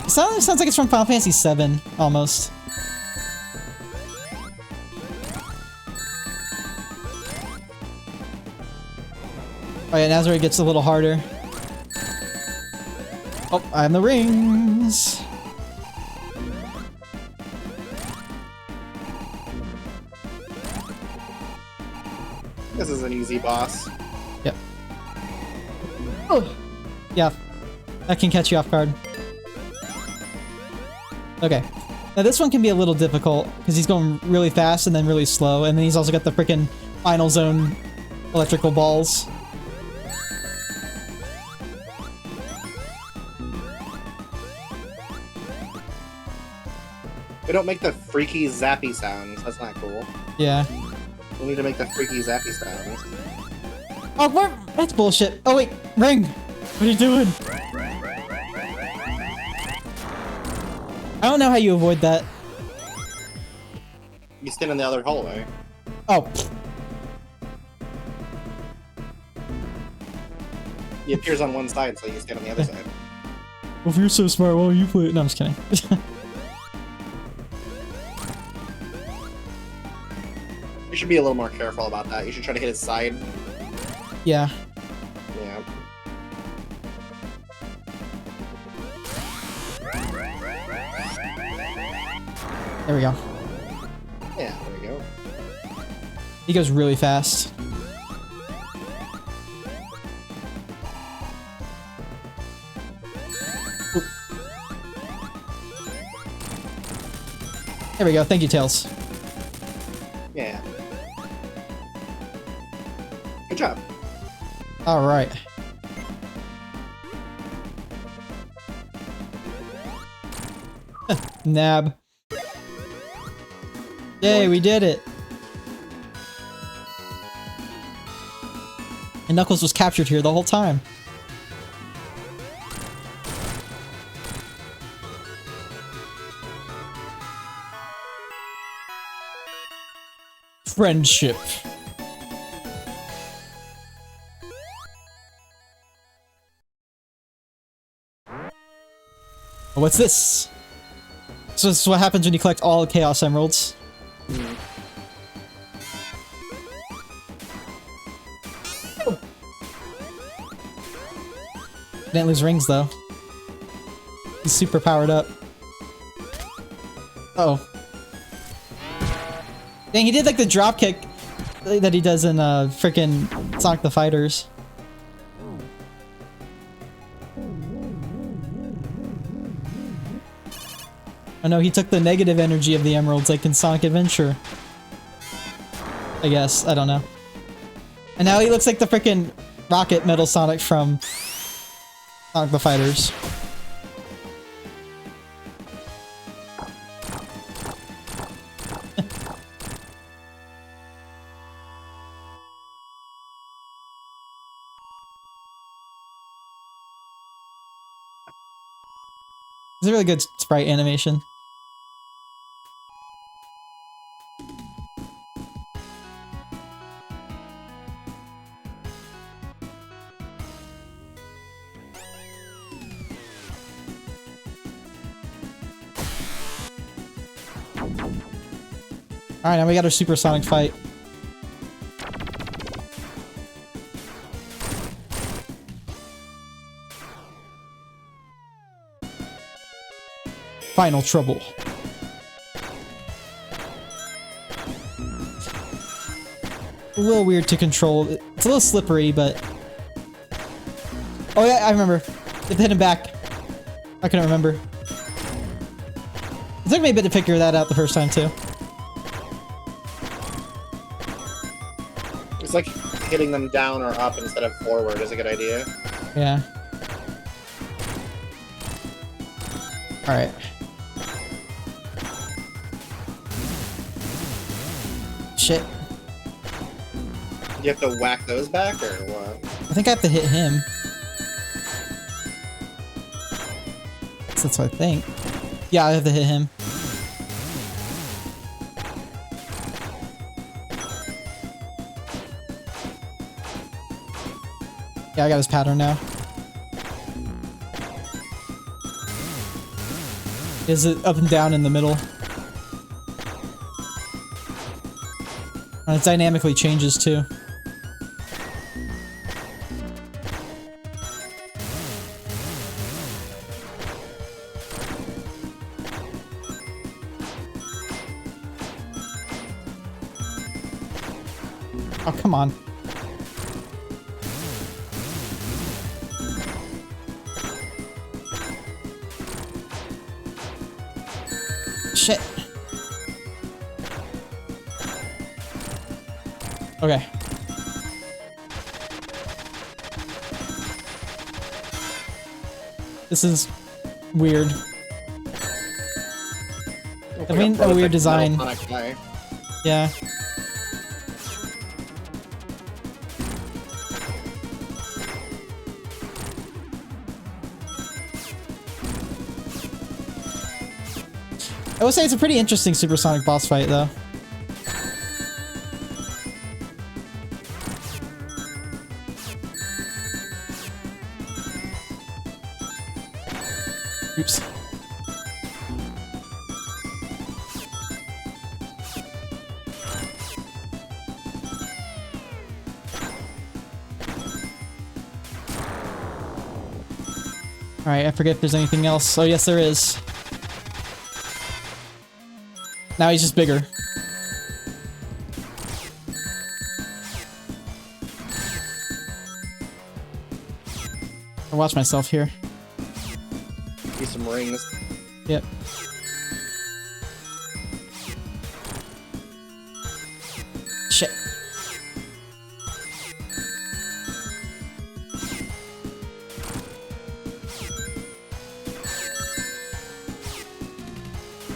It sounds like it's from Final Fantasy VII, almost. Oh yeah, now's where it gets a little harder. Oh, I have the rings! This is an easy boss. Yep. Oh! Yeah, that can catch you off guard. Okay. Now this one can be a little difficult, because he's going really fast and then really slow, and then he's also got the frickin' final zone electrical balls. They don't make the freaky zappy sounds. That's not cool. Yeah. We need to make the freaky zappy sounds. Oh, what? That's bullshit. Oh wait, ring! What are you doing? I don't know how you avoid that. You stand in the other hallway. Oh. He appears on one side, so you stand on the other side. Well, if you're so smart, why don't you play it? No, I'm just kidding. You should be a little more careful about that. You should try to hit his side. Yeah. Yeah. There we go. Yeah, there we go. He goes really fast. Oop. There we go. Thank you, Tails. Yeah. Good job. All right. Nab. Yay, we did it. And Knuckles was captured here the whole time. Friendship. What's this? So this is what happens when you collect all the Chaos Emeralds. Didn't lose rings though. He's super powered up. Uh-oh. Dang, he did like the drop kick that he does in frickin' Sonic the Fighters. Oh no, he took the negative energy of the emeralds like in Sonic Adventure. I guess, I don't know. And now he looks like the frickin' Rocket Metal Sonic from Sonic the Fighters. It's a really good sprite animation. Alright, now we got our supersonic fight. Final trouble. A little weird to control. It's a little slippery, but... Oh yeah, I remember. You have to hit him back. I couldn't remember. It took me a bit to figure that out the first time, too. It's like hitting them down or up instead of forward is a good idea. Yeah. Alright. Shit. You have to whack those back, or what? I think I have to hit him. That's what I think. Yeah, I have to hit him. Yeah, I got his pattern now. Is it up and down in the middle? And it dynamically changes too. Oh, come on. Shit. Okay. This is weird. I mean, a weird design. Yeah. I would say it's a pretty interesting supersonic boss fight, though. Oops. Alright, I forget if there's anything else. Oh, yes, there is. Now he's just bigger. I'll watch myself here. Need some rings. Yep. shit.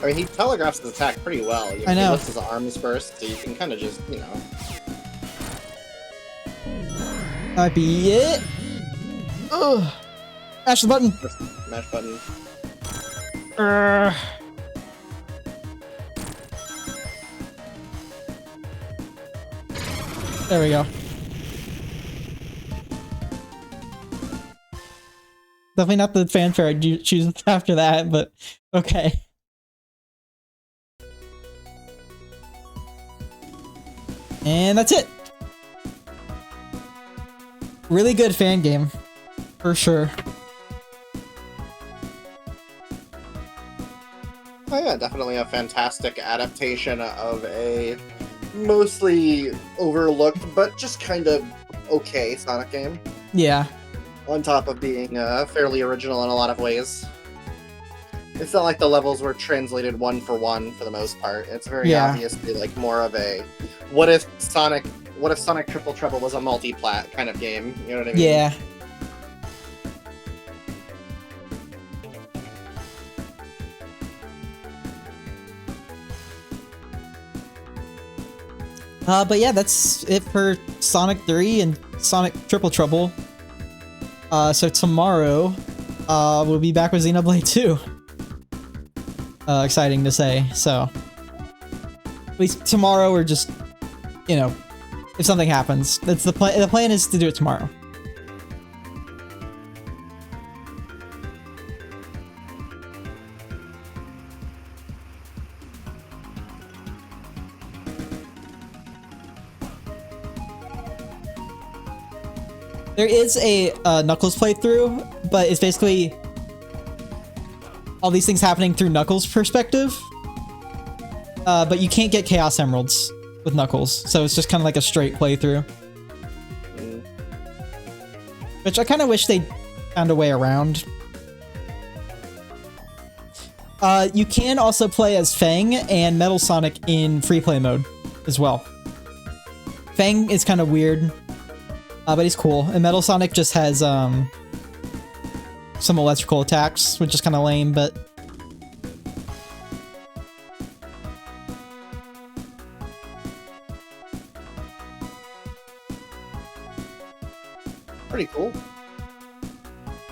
I mean, he telegraphs his attack pretty well. I know. He lifts his arms first, so you can kind of just, you know. Might be it. Ugh. Mash the button. Mash button. There we go. Definitely not the fanfare I'd choose after that, but okay. And that's it. Really good fan game, for sure. Oh yeah, definitely a fantastic adaptation of a mostly overlooked, but just kind of okay Sonic game. Yeah. On top of being fairly original in a lot of ways. It's not like the levels were translated one for one for the most part. It's very obviously like more of a what if Sonic Triple Trouble was a multi-plat kind of game. You know what I mean? Yeah. But yeah, that's it for Sonic 3 and Sonic Triple Trouble. So tomorrow, we'll be back with Xenoblade 2. Exciting to say, so. At least tomorrow, or just, you know, if something happens. That's the plan. The plan is to do it tomorrow. There is a Knuckles playthrough, but it's basically all these things happening through Knuckles' perspective. But you can't get Chaos Emeralds with Knuckles, so it's just kind of like a straight playthrough. Which I kind of wish they found a way around. You can also play as Fang and Metal Sonic in free play mode as well. Fang is kind of weird. But he's cool. And Metal Sonic just has some electrical attacks, which is kind of lame, but... Pretty cool.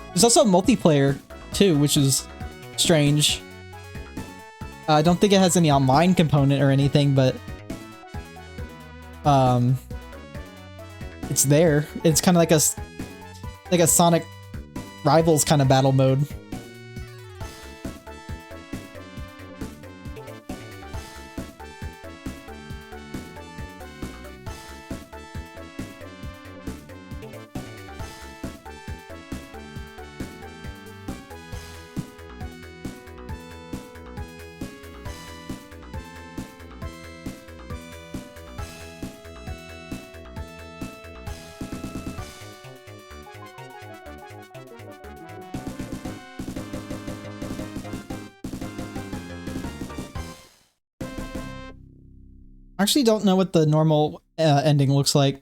There's also multiplayer, too, which is strange. I don't think it has any online component or anything, but... it's there. It's kind of like a Sonic Rivals kind of battle mode. I actually don't know what the normal ending looks like,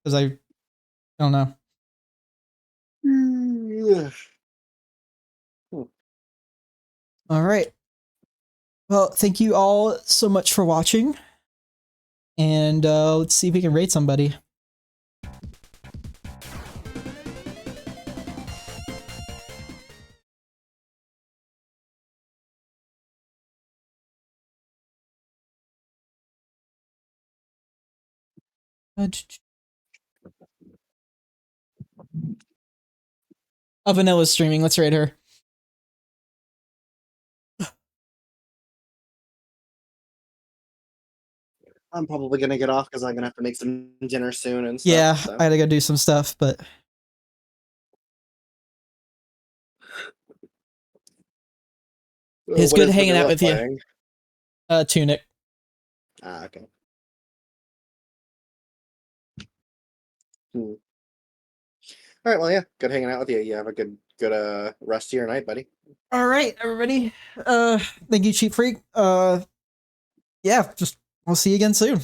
because I don't know. All right. Well, thank you all so much for watching, and let's see if we can rate somebody. Oh, Vanilla's streaming. Let's rate her. I'm probably gonna get off because I'm gonna have to make some dinner soon and stuff. Yeah, so. I gotta go do some stuff, but... It's What good is hanging out Vanilla with you. playing? Tunic. Ah, okay. All right, well, yeah, good hanging out with you. You have a good rest of your night, buddy. All right, everybody. Thank you, Cheap Freak. Yeah, just we'll see you again soon.